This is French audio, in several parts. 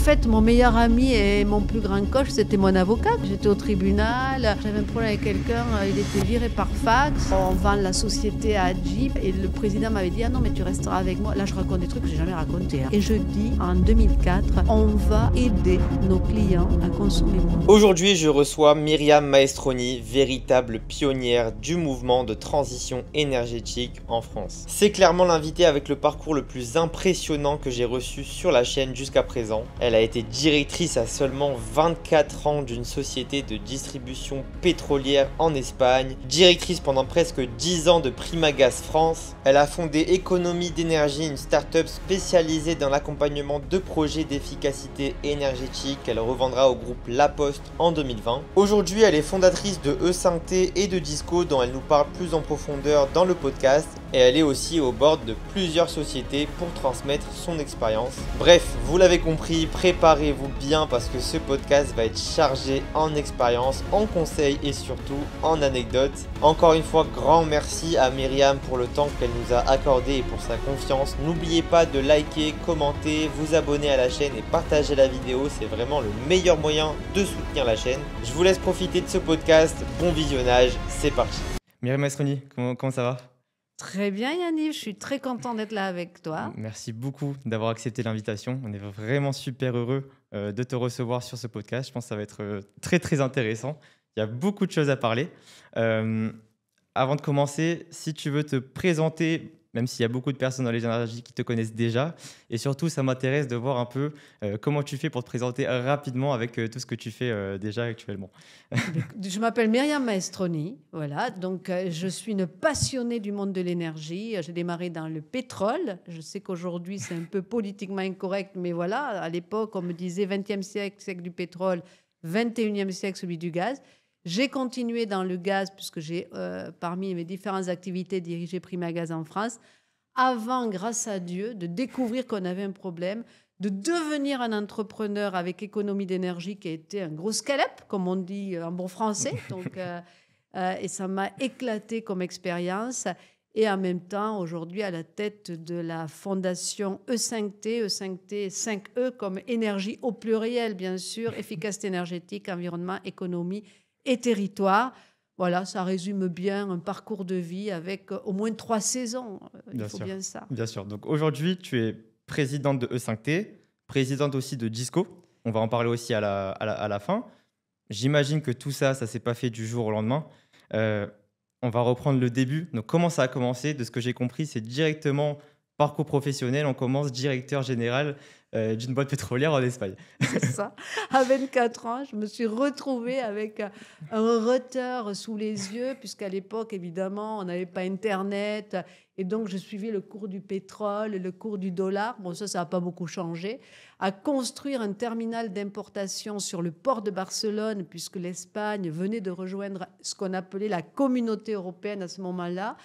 En fait, mon meilleur ami et mon plus grand coach, c'était mon avocat. J'étais au tribunal, j'avais un problème avec quelqu'un, il était viré par fax. On vend la société à Jeep et le président m'avait dit « Ah non, mais tu resteras avec moi ». Là, je raconte des trucs que je n'ai jamais racontés. Et je dis, en 2004, on va aider nos clients à consommer moins. Aujourd'hui, je reçois Myriam Maestroni, véritable pionnière du mouvement de transition énergétique en France. C'est clairement l'invitée avec le parcours le plus impressionnant que j'ai reçu sur la chaîne jusqu'à présent. Elle a été directrice à seulement 24 ans d'une société de distribution pétrolière en Espagne, directrice pendant presque 10 ans de Primagaz France. Elle a fondé Économie d'énergie, une start-up spécialisée dans l'accompagnement de projets d'efficacité énergétique qu'elle revendra au groupe La Poste en 2020. Aujourd'hui, elle est fondatrice de E5T et de Disco dont elle nous parle plus en profondeur dans le podcast, et elle est aussi au board de plusieurs sociétés pour transmettre son expérience. Bref, vous l'avez compris, préparez-vous bien parce que ce podcast va être chargé en expérience, en conseils et surtout en anecdotes. Encore une fois, grand merci à Myriam pour le temps qu'elle nous a accordé et pour sa confiance. N'oubliez pas de liker, commenter, vous abonner à la chaîne et partager la vidéo, c'est vraiment le meilleur moyen de soutenir la chaîne. Je vous laisse profiter de ce podcast, bon visionnage, c'est parti. Myriam Maestroni, comment ça va ? Très bien Yannick, je suis très content d'être là avec toi. Merci beaucoup d'avoir accepté l'invitation. On est vraiment super heureux de te recevoir sur ce podcast. Je pense que ça va être très très intéressant. Il y a beaucoup de choses à parler. Avant de commencer, si tu veux te présenter, même s'il y a beaucoup de personnes dans les énergies qui te connaissent déjà, et surtout ça m'intéresse de voir un peu comment tu fais pour te présenter rapidement avec tout ce que tu fais déjà actuellement. Je m'appelle Myriam Maestroni, voilà, donc je suis une passionnée du monde de l'énergie. J'ai démarré dans le pétrole. Je sais qu'aujourd'hui c'est un peu politiquement incorrect, mais voilà, à l'époque on me disait 20e siècle du pétrole, 21e siècle celui du gaz. J'ai continué dans le gaz puisque j'ai, parmi mes différentes activités, dirigé Primagaz en France, avant, grâce à Dieu, de découvrir qu'on avait un problème, de devenir un entrepreneur avec Économie d'énergie qui a été un gros scale-up, comme on dit en bon français. Donc, et ça m'a éclaté comme expérience. Et en même temps, aujourd'hui, à la tête de la fondation E5T, E5T, 5E comme énergie au pluriel, bien sûr, efficacité énergétique, environnement, économie et territoire. Voilà, ça résume bien un parcours de vie avec au moins 3 saisons. Il faut bien ça. Bien sûr. Donc aujourd'hui, tu es présidente de E5T, présidente aussi de Disco. On va en parler aussi à la fin. J'imagine que tout ça ne s'est pas fait du jour au lendemain. On va reprendre le début. Donc comment ça a commencé ? De ce que j'ai compris, c'est directement parcours professionnel. On commence directeur général d'une boîte pétrolière en Espagne. C'est ça. À 24 ans, je me suis retrouvée avec un retard sous les yeux, puisqu'à l'époque, évidemment, on n'avait pas Internet. Et donc, je suivais le cours du pétrole, le cours du dollar. Bon, ça n'a pas beaucoup changé. À construire un terminal d'importation sur le port de Barcelone, puisque l'Espagne venait de rejoindre ce qu'on appelait la communauté européenne à ce moment-là,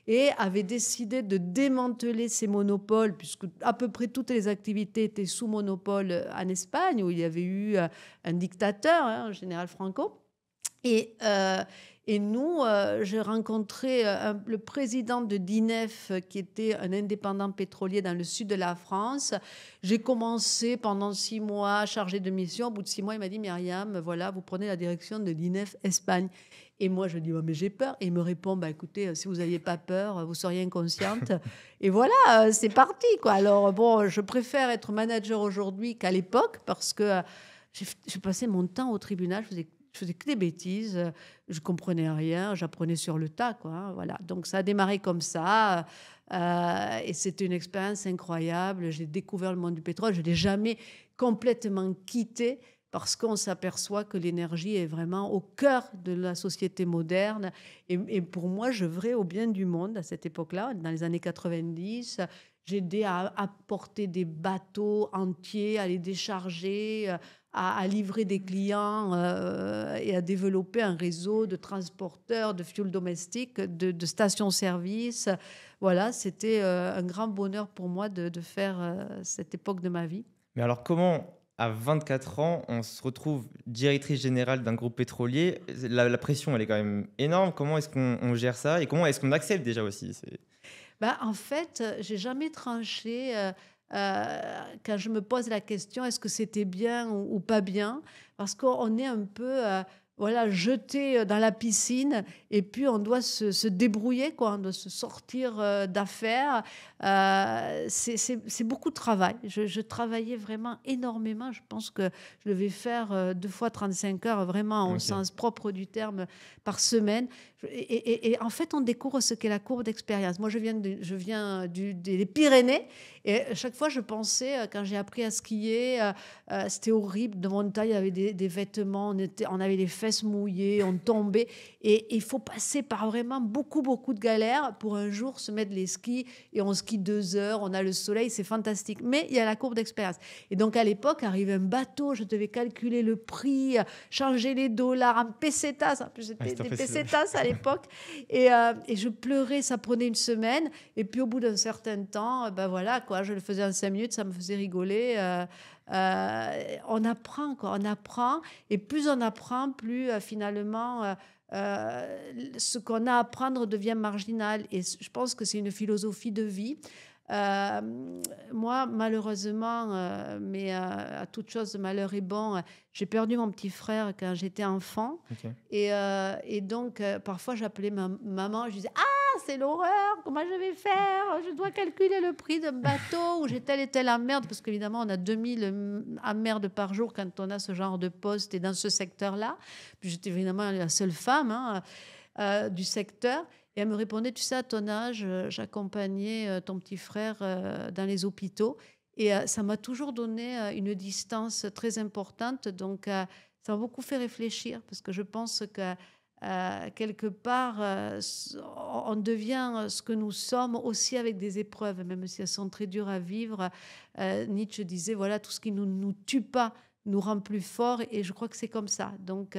et avait décidé de démanteler ses monopoles, puisque à peu près toutes les activités étaient sous monopole en Espagne, où il y avait eu un dictateur, le général Franco. Et nous, j'ai rencontré le président de DINEF, qui était un indépendant pétrolier dans le sud de la France. J'ai commencé pendant 6 mois, chargée de mission. Au bout de 6 mois, il m'a dit « Myriam, voilà, vous prenez la direction de DINEF Espagne ». Et moi, je dis, oh, mais j'ai peur. Et il me répond, bah, écoutez, si vous n'aviez pas peur, vous seriez inconsciente. Et voilà, c'est parti, quoi. Alors, bon, je préfère être manager aujourd'hui qu'à l'époque parce que j'ai passé mon temps au tribunal. Je faisais que des bêtises. Je ne comprenais rien. J'apprenais sur le tas, quoi. Voilà. Donc, ça a démarré comme ça. Et c'était une expérience incroyable. J'ai découvert le monde du pétrole. Je ne l'ai jamais complètement quitté, parce qu'on s'aperçoit que l'énergie est vraiment au cœur de la société moderne. Et pour moi, j'œuvrais au bien du monde à cette époque-là, dans les années 90. J'ai aidé à apporter des bateaux entiers, à les décharger, à livrer des clients et à développer un réseau de transporteurs, de fuel domestique, de stations-service. Voilà, c'était un grand bonheur pour moi de faire cette époque de ma vie. Mais alors, comment... À 24 ans, on se retrouve directrice générale d'un groupe pétrolier. La pression, elle est quand même énorme. Comment est-ce qu'on gère ça ? Et comment est-ce qu'on accepte déjà aussi ? En fait, j'ai jamais tranché quand je me pose la question, est-ce que c'était bien ou pas bien? Parce qu'on est un peu voilà, jeté dans la piscine et puis on doit se débrouiller, quoi. On doit se sortir d'affaires. C'est beaucoup de travail. Je travaillais vraiment énormément. Je pense que je devais faire 2 fois 35 heures, vraiment au OK. sens propre du terme, par semaine. Et en fait, on découvre ce qu'est la courbe d'expérience. Moi, je viens des Pyrénées et chaque fois, je pensais, quand j'ai appris à skier, c'était horrible. De montagne, il y avait des vêtements, on avait les fesses mouillées, on tombait. Et il faut passer par vraiment beaucoup, beaucoup de galères pour un jour se mettre les skis. Et on skie 2 heures, on a le soleil, c'est fantastique. Mais il y a la courbe d'expérience. Et donc, à l'époque, arrivait un bateau, je devais calculer le prix, changer les dollars en pesetas. En plus, Ouais, c'était c'est pas des facile. pesetas à l'époque. Et je pleurais, ça prenait une semaine. Et puis, au bout d'un certain temps, ben voilà, quoi, je le faisais en 5 minutes, ça me faisait rigoler. On apprend, quoi, on apprend. Et plus on apprend, plus finalement, ce qu'on a à apprendre devient marginal. Et je pense que c'est une philosophie de vie. Euh, Moi, malheureusement, mais à toute chose, malheur est bon. J'ai perdu mon petit frère quand j'étais enfant. OK. Et donc, parfois, j'appelais ma maman. Je disais, ah, c'est l'horreur, comment je vais faire? Je dois calculer le prix d'un bateau où j'ai telle et telle emmerde. Parce qu'évidemment, on a 2000 emmerdes par jour quand on a ce genre de poste et dans ce secteur-là. Puis j'étais évidemment la seule femme, hein, du secteur. Et elle me répondait, tu sais, à ton âge, j'accompagnais ton petit frère dans les hôpitaux. Et ça m'a toujours donné une distance très importante. Donc, ça m'a beaucoup fait réfléchir parce que je pense que quelque part, on devient ce que nous sommes aussi avec des épreuves, même si elles sont très dures à vivre. Nietzsche disait, voilà, tout ce qui ne nous tue pas nous rend plus forts. Et je crois que c'est comme ça. Donc,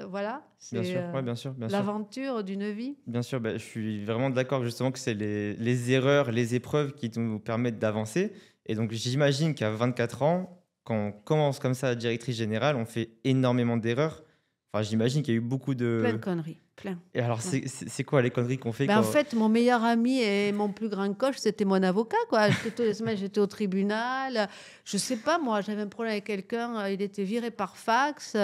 voilà, Bien c'est sûr, ouais, bien sûr, bien sûr. l'aventure d'une vie. Bien sûr, bah, je suis vraiment d'accord justement que c'est les erreurs, les épreuves qui nous permettent d'avancer. Et donc j'imagine qu'à 24 ans, quand on commence comme ça, directrice générale, on fait énormément d'erreurs. Enfin, j'imagine qu'il y a eu beaucoup Plein de de... conneries, plein. Et alors, Plein. c'est quoi les conneries qu'on fait Ben, en quand... fait, mon meilleur ami et mon plus grand coach, c'était mon avocat, quoi. Toutes les semaines, j'étais au tribunal. Je sais pas, moi, j'avais un problème avec quelqu'un, il était viré par fax,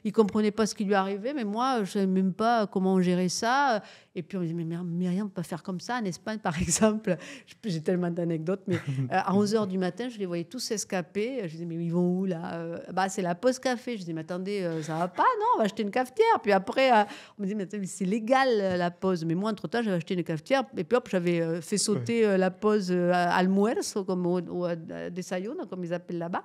il comprenait pas ce qui lui arrivait, mais moi, je savais même pas comment on gérait ça. Et puis on me dit, mais Myriam, on peut pas faire comme ça en Espagne, par exemple. J'ai tellement d'anecdotes, mais à 11 heures du matin, je les voyais tous s'escaper. Je disais, mais ils vont où là? Bah, c'est la pause café. Je dis, mais attendez, ça va pas, non? On va acheter une cafetière. Puis après, on me dit, mais attends, mais c'est légal la pause. Mais moi, entre-temps, j'avais acheté une cafetière. Et puis hop, j'avais fait Ouais. sauter la pause almuerzo, comme au desayuno, comme ils appellent là-bas.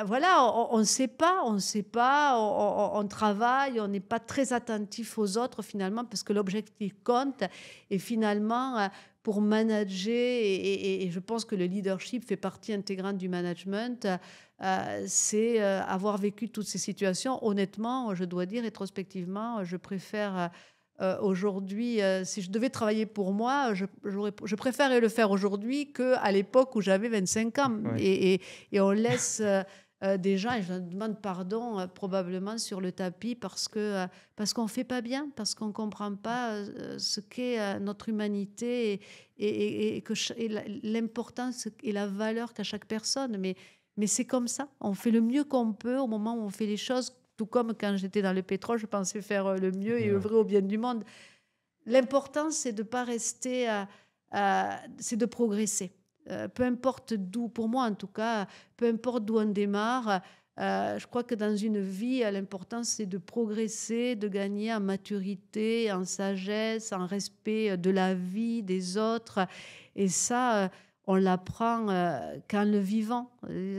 Voilà, on ne sait pas, on travaille, on n'est pas très attentif aux autres finalement parce que l'objectif compte. Et finalement, pour manager, et je pense que le leadership fait partie intégrante du management, c'est avoir vécu toutes ces situations. Honnêtement, je dois dire rétrospectivement, je préfère aujourd'hui, si je devais travailler pour moi, je préférerais le faire aujourd'hui qu'à l'époque où j'avais 25 ans. Ouais. Et on laisse des gens, et je demande pardon, probablement sur le tapis parce qu'on ne fait pas bien, parce qu'on ne comprend pas ce qu'est notre humanité et l'importance et la valeur qu'a chaque personne. Mais c'est comme ça. On fait le mieux qu'on peut au moment où on fait les choses. Tout comme quand j'étais dans le pétrole, je pensais faire le mieux et Ouais. œuvrer au bien du monde. L'important, c'est de ne pas rester, c'est de progresser. Peu importe d'où, pour moi en tout cas, peu importe d'où on démarre, je crois que dans une vie, l'important, c'est de progresser, de gagner en maturité, en sagesse, en respect de la vie, des autres. Et ça, on l'apprend qu'en le vivant.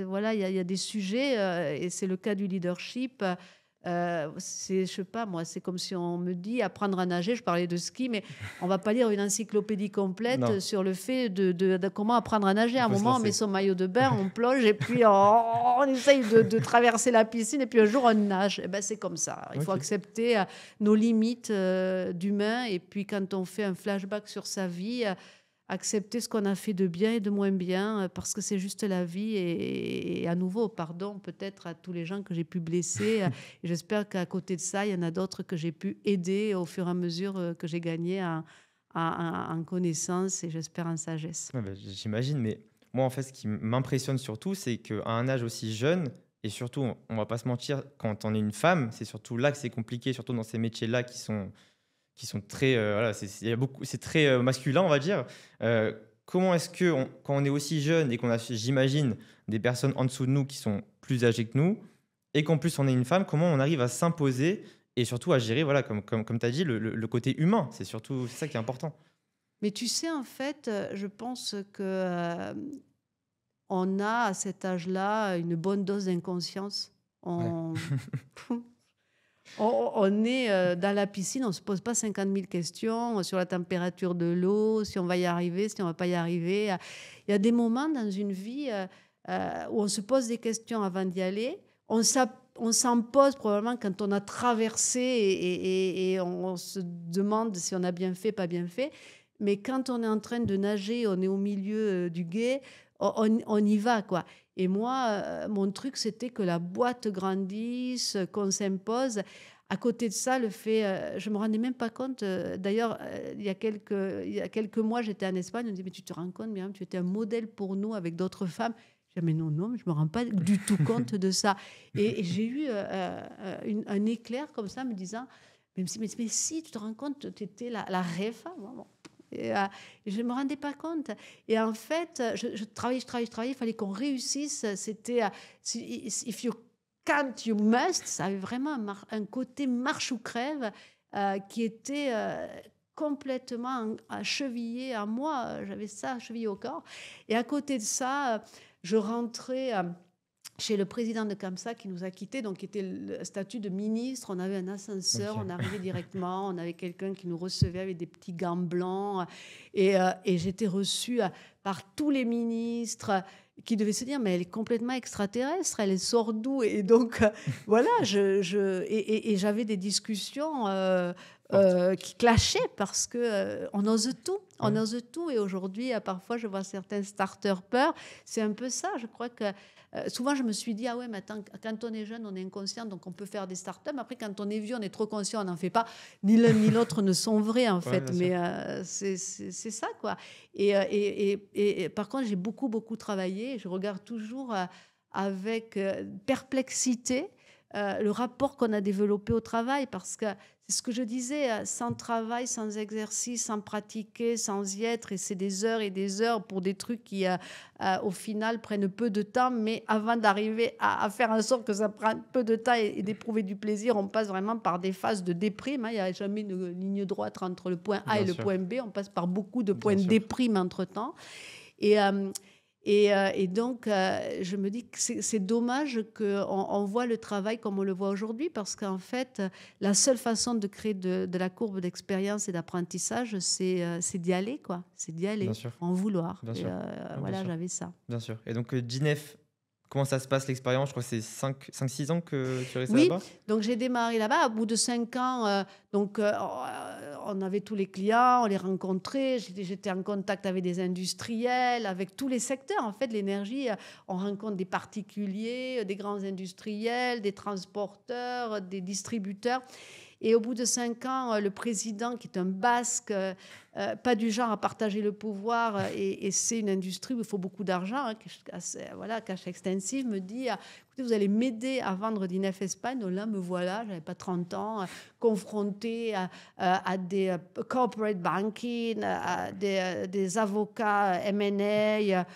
Voilà, il y a des sujets, et c'est le cas du leadership. Je sais pas, moi, c'est comme si on me dit apprendre à nager. Je parlais de ski, mais on va pas lire une encyclopédie complète Non, sur le fait de comment apprendre à nager. il À un faut se moment, on met lancer. son maillot de bain, on plonge et puis on essaye de traverser la piscine et puis un jour on nage. Eh ben, c'est comme ça. Il faut Ok. accepter nos limites d'humain et puis quand on fait un flashback sur sa vie, accepter ce qu'on a fait de bien et de moins bien, parce que c'est juste la vie. Et à nouveau, pardon peut-être à tous les gens que j'ai pu blesser. Et j'espère qu'à côté de ça, il y en a d'autres que j'ai pu aider au fur et à mesure que j'ai gagné en connaissance et j'espère en sagesse. Ouais, bah, j'imagine, mais moi, en fait, ce qui m'impressionne surtout, c'est qu'à un âge aussi jeune, et surtout, on va pas se mentir, quand on est une femme, c'est surtout là que c'est compliqué, surtout dans ces métiers-là qui sont très, voilà, il y a beaucoup, c'est très masculin, on va dire. Comment est-ce que, quand on est aussi jeune et qu'on a, j'imagine, des personnes en dessous de nous qui sont plus âgées que nous, et qu'en plus on est une femme, comment on arrive à s'imposer et surtout à gérer, voilà, comme tu as dit, le côté humain. C'est surtout c'est ça qui est important. Mais tu sais, en fait, je pense que on a à cet âge-là une bonne dose d'inconscience. Ouais. On, on est dans la piscine, on ne se pose pas 50 000 questions sur la température de l'eau, si on va y arriver, si on ne va pas y arriver. Il y a des moments dans une vie où on se pose des questions avant d'y aller. On s'en pose probablement quand on a traversé et on se demande si on a bien fait, pas bien fait. Mais quand on est en train de nager, on est au milieu du gué, on y va, quoi. Et moi, mon truc, c'était que la boîte grandisse, qu'on s'impose. À côté de ça, le fait, je ne me rendais même pas compte. D'ailleurs, il y a quelques mois, j'étais en Espagne. On me dit, mais tu te rends compte, Myriam, tu étais un modèle pour nous avec d'autres femmes. Je dis, mais non, mais je ne me rends pas du tout compte de ça. Et j'ai eu un éclair comme ça, me disant, mais si, tu te rends compte, tu étais la rêve. Bon. Et je ne me rendais pas compte. Et en fait, je travaillais. Il fallait qu'on réussisse. C'était if you can't, you must. Ça avait vraiment un côté marche ou crève qui était complètement chevillé à moi. J'avais ça chevillé au corps. Et à côté de ça, je rentrais chez le président de CAMSA qui nous a quittés, donc qui était le statut de ministre. On avait un ascenseur, Ok. on arrivait directement, on avait quelqu'un qui nous recevait avec des petits gants blancs. Et j'étais reçue par tous les ministres qui devaient se dire, mais elle est complètement extraterrestre, elle sort d'où? Et donc, voilà, et j'avais des discussions qui clashaient parce que on ose tout. On Ouais. ose tout. Et aujourd'hui, parfois, je vois certains starters peur. C'est un peu ça. Je crois que souvent, je me suis dit, ah ouais, mais attends, quand on est jeune, on est inconscient, donc on peut faire des startups. Après, quand on est vieux, on est trop conscient, on n'en fait pas. Ni l'un ni l'autre ne sont vrais, en Ouais, fait. bien sûr. Mais c'est ça, quoi. Et par contre, j'ai beaucoup, beaucoup travaillé. Je regarde toujours avec perplexité le rapport qu'on a développé au travail, parce que c'est ce que je disais, sans travail, sans exercice, sans pratiquer, sans y être, et c'est des heures et des heures pour des trucs qui, au final, prennent peu de temps, mais avant d'arriver à faire en sorte que ça prenne peu de temps et d'éprouver du plaisir, on passe vraiment par des phases de déprime. Il n'y a jamais une ligne droite entre le point A Bien et le sûr. point B, on passe par beaucoup de Bien points de sûr. déprime entre-temps. Et donc, je me dis que c'est dommage qu'on voit le travail comme on le voit aujourd'hui, parce qu'en fait, la seule façon de créer de la courbe d'expérience et d'apprentissage, c'est d'y aller, quoi. C'est d'y Bien aller, sûr. en vouloir. Bien Et, sûr. Ouais, bien voilà, sûr. j'avais ça. Bien sûr. Et donc, Ginef, comment ça se passe l'expérience? Je crois que c'est 5-6 ans que tu es resté Oui, là-bas? donc j'ai démarré là-bas. Au bout de 5 ans, on avait tous les clients, on les rencontrait. J'étais en contact avec des industriels, avec tous les secteurs. En fait, l'énergie, on rencontre des particuliers, des grands industriels, des transporteurs, des distributeurs. Et au bout de 5 ans, le président, qui est un Basque, pas du genre à partager le pouvoir, et c'est une industrie où il faut beaucoup d'argent, hein, voilà, cash extensive, me dit, écoutez, vous allez m'aider à vendre d'Inef Espagne. Donc là, me voilà, j'avais pas 30 ans, confrontée à des corporate banking, à des avocats M&A.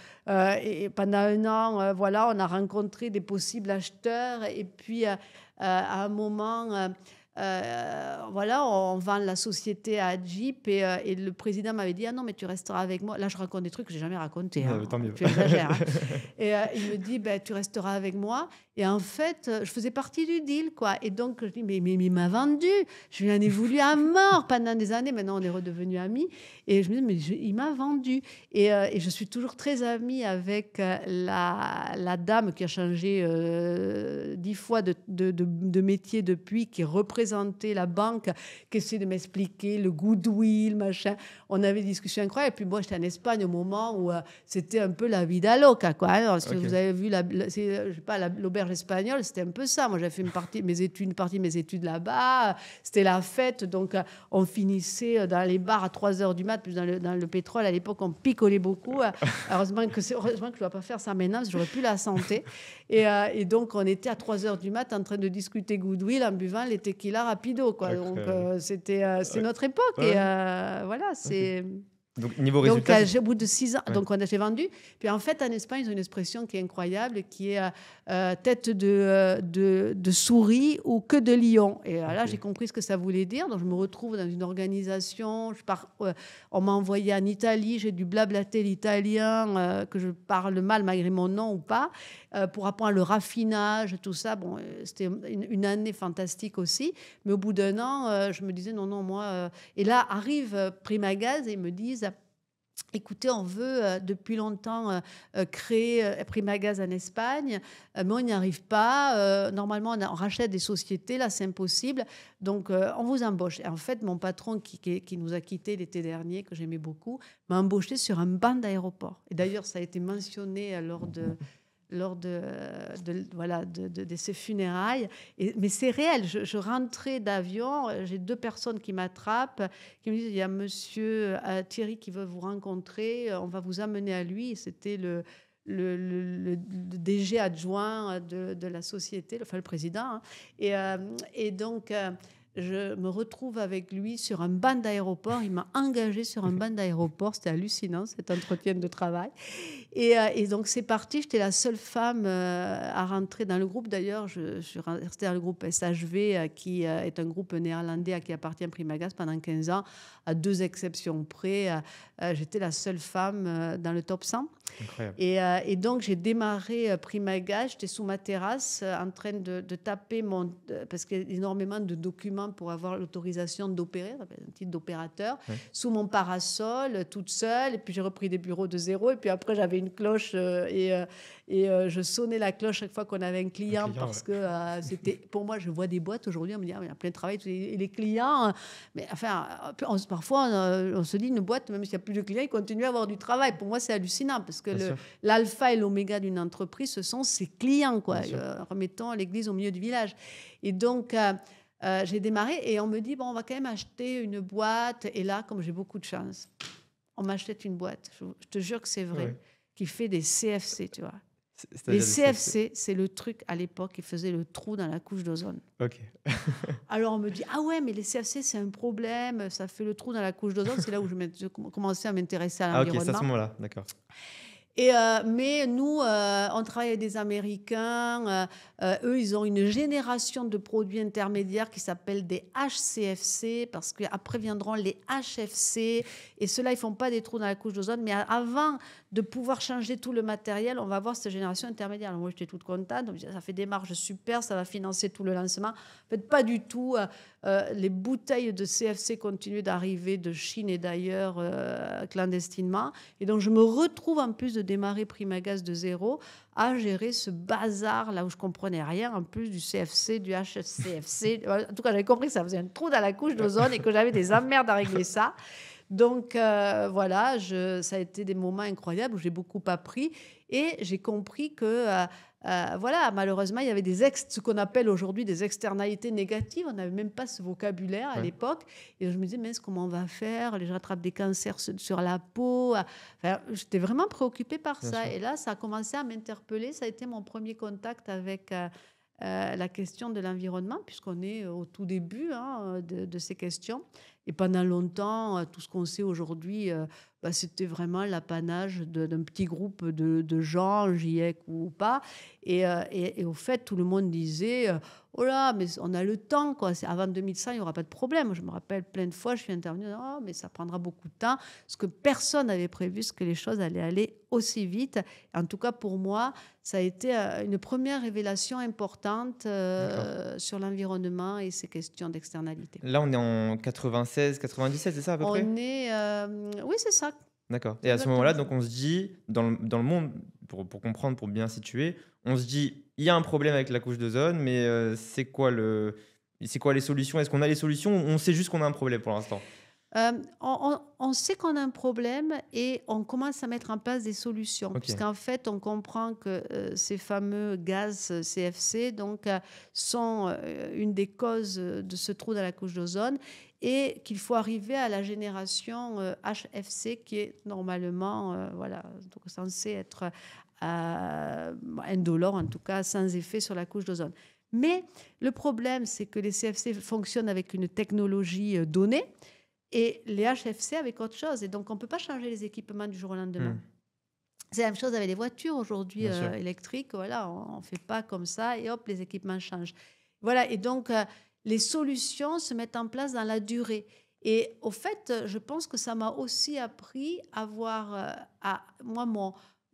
Et pendant 1 an, voilà, on a rencontré des possibles acheteurs. Et puis, à un moment... voilà, on vend la société à Jeep, et le président m'avait dit, ah non, mais tu resteras avec moi. Là, je raconte des trucs que j'ai jamais racontés, hein. Tant mieux. Tu exagères, hein. Et il me dit, ben, tu resteras avec moi. Et en fait, je faisais partie du deal, quoi. Et donc, je dis, mais il m'a vendu. Je lui en ai voulu à mort pendant des années. Maintenant, on est redevenus amis. Et je me dis, mais il m'a vendu. Et je suis toujours très amie avec la dame qui a changé 10 fois de métier depuis, qui représente présenter la banque, qui essayait de m'expliquer le goodwill, machin. On avait des discussions incroyables. Et puis moi, j'étais en Espagne au moment où c'était un peu la vida loca, quoi. Alors, si vous avez vu je sais pas, l'auberge espagnole, c'était un peu ça. Moi, j'avais fait une partie de mes études là-bas. C'était la fête. Donc, on finissait dans les bars à 3 heures du mat. Plus dans le pétrole, à l'époque, on picolait beaucoup. Heureusement que je ne dois pas faire ça maintenant, parce que j'aurais plus la santé. Et donc, on était à 3 heures du mat en train de discuter goodwill en buvant les tequila rapido, quoi. Donc, c'est notre époque. Ouais. Et voilà, c'est... Donc, niveau résultat... Donc, au bout de 6 ans, donc j'ai vendu. Puis, en fait, en Espagne, ils ont une expression qui est incroyable, qui est tête de souris ou queue de lion. Et là, j'ai compris ce que ça voulait dire. Donc, je me retrouve dans une organisation. On m'a envoyé en Italie. J'ai dû blablater l'italien, que je parle mal malgré mon nom ou pas, pour apprendre le raffinage, tout ça. Bon, c'était une année fantastique aussi. Mais au bout d'un an, je me disais, non, moi... Et là, arrive Primagaz et ils me disent... Écoutez, on veut depuis longtemps créer Primagaz en Espagne, mais on n'y arrive pas. Normalement, on rachète des sociétés, là, c'est impossible. Donc, on vous embauche. Et en fait, mon patron qui nous a quittés l'été dernier, que j'aimais beaucoup, m'a embauché sur un banc d'aéroport. Et d'ailleurs, ça a été mentionné lors de ces funérailles. Mais c'est réel. Je rentrais d'avion, j'ai 2 personnes qui m'attrapent, qui me disent, il y a monsieur Thierry qui veut vous rencontrer, on va vous amener à lui. C'était le DG adjoint de la société, enfin le président. Et donc... je me retrouve avec lui sur un banc d'aéroport. Il m'a engagée sur un banc d'aéroport. C'était hallucinant, cet entretien de travail. Et donc, c'est parti. J'étais la seule femme à rentrer dans le groupe. D'ailleurs, je suis restée dans le groupe SHV, qui est un groupe néerlandais qui appartient à Primagaz pendant 15 ans. À 2 exceptions près, j'étais la seule femme dans le top 100. Incroyable. Et donc, j'ai démarré Primagaz. J'étais sous ma terrasse en train de taper parce qu'il y a énormément de documents pour avoir l'autorisation d'opérer, un titre d'opérateur, sous mon parasol, toute seule. Et puis, j'ai repris des bureaux de zéro. Et puis après, j'avais une cloche et je sonnais la cloche chaque fois qu'on avait un client parce que c'était... Pour moi, je vois des boîtes aujourd'hui, on me dit, il y a plein de travail. Et les clients... mais enfin, parfois, on se dit, une boîte, même s'il n'y a plus de clients, ils continuent à avoir du travail. Pour moi, c'est hallucinant parce que l'alpha et l'oméga d'une entreprise, ce sont ses clients, quoi. Remettons l'église au milieu du village. Et donc... j'ai démarré et on me dit, bon, on va quand même acheter une boîte. Et là, comme j'ai beaucoup de chance, on m'achète une boîte, je te jure que c'est vrai, qui fait des CFC, tu vois. Les CFC, c'est le truc à l'époque qui faisait le trou dans la couche d'ozone. Ok. Alors on me dit, ah ouais, mais les CFC, c'est un problème, ça fait le trou dans la couche d'ozone. C'est là où je commençais à m'intéresser à l'environnement. Ok, c'est à ce moment-là, d'accord. Mais nous, on travaille avec des Américains. Eux, ils ont une génération de produits intermédiaires qui s'appellent des HCFC, parce qu'après viendront les HFC. Et ceux-là, ils ne font pas des trous dans la couche d'ozone. Mais avant de pouvoir changer tout le matériel, on va avoir cette génération intermédiaire. Alors moi, j'étais toute contente. Ça fait des marges super, ça va financer tout le lancement. En fait, pas du tout. Les bouteilles de CFC continuent d'arriver de Chine et d'ailleurs clandestinement. Et donc, je me retrouve en plus de démarrer Primagaz de zéro à gérer ce bazar là où je comprenais rien, en plus du CFC, du HCFC. En tout cas, j'avais compris que ça faisait un trou dans la couche d'ozone et que j'avais des emmerdes à régler ça. Donc voilà, ça a été des moments incroyables où j'ai beaucoup appris et j'ai compris que voilà, malheureusement, il y avait ce qu'on appelle aujourd'hui des externalités négatives. On n'avait même pas ce vocabulaire à l'époque. Et je me disais, mais comment on va faire? Les gens attrapent des cancers sur la peau. Enfin, j'étais vraiment préoccupée par ça. Et là, ça a commencé à m'interpeller. Ça a été mon premier contact avec la question de l'environnement, puisqu'on est au tout début de ces questions. Et pendant longtemps, tout ce qu'on sait aujourd'hui, c'était vraiment l'apanage d'un petit groupe de gens, GIEC ou pas. Et au fait, tout le monde disait oh là, mais on a le temps, quoi. Avant 2100, il n'y aura pas de problème. Je me rappelle plein de fois, je suis intervenue, oh, mais ça prendra beaucoup de temps. Parce que personne n'avait prévu que les choses allaient aller aussi vite. En tout cas, pour moi, ça a été une première révélation importante sur l'environnement et ces questions d'externalité. Là, on est en 96, 97, c'est ça à peu près? Oui, c'est ça. D'accord. Et à ce moment-là, donc on se dit, dans le monde, pour comprendre, pour bien situer, on se dit, il y a un problème avec la couche d'ozone, mais c'est quoi C'est quoi les solutions? Est-ce qu'on a les solutions ou on sait juste qu'on a un problème pour l'instant? On sait qu'on a un problème et on commence à mettre en place des solutions. Ok. Puisqu'en fait, on comprend que ces fameux gaz CFC sont une des causes de ce trou dans la couche d'ozone et qu'il faut arriver à la génération HFC qui est normalement donc censée être indolore, en tout cas sans effet sur la couche d'ozone. Mais le problème, c'est que les CFC fonctionnent avec une technologie donnée et les HFC avec autre chose. Et donc, on ne peut pas changer les équipements du jour au lendemain. C'est la même chose avec les voitures aujourd'hui électriques. Voilà, on ne fait pas comme ça et hop, les équipements changent. Voilà, et donc, les solutions se mettent en place dans la durée. Et au fait, je pense que ça m'a aussi appris à voir...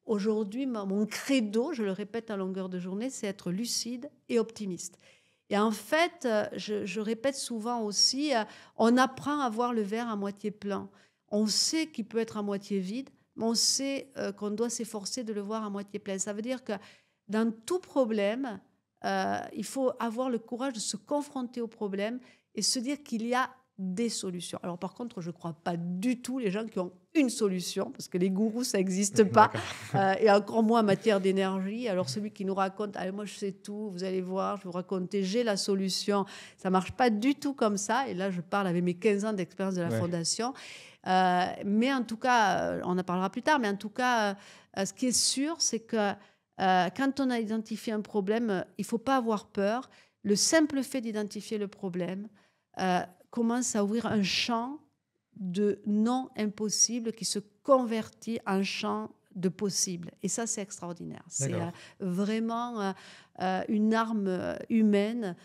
aujourd'hui, mon credo, je le répète à longueur de journée, c'est être lucide et optimiste. Et en fait, je répète souvent aussi, on apprend à voir le verre à moitié plein. On sait qu'il peut être à moitié vide, mais on sait qu'on doit s'efforcer de le voir à moitié plein. Ça veut dire que dans tout problème, il faut avoir le courage de se confronter au problème et se dire qu'il y a des solutions. Alors par contre, je ne crois pas du tout les gens qui ont une solution, parce que les gourous, ça n'existe pas, et encore moins en matière d'énergie. Alors celui qui nous raconte, ah, moi je sais tout, vous allez voir, je vais vous raconter, j'ai la solution, ça ne marche pas du tout comme ça. Et là, je parle avec mes 15 ans d'expérience de la Fondation. Mais en tout cas, on en parlera plus tard, mais en tout cas, ce qui est sûr, c'est que quand on a identifié un problème, il ne faut pas avoir peur. Le simple fait d'identifier le problème commence à ouvrir un champ de non impossible qui se convertit en champ de possible. Et ça, c'est extraordinaire. C'est vraiment une arme humaine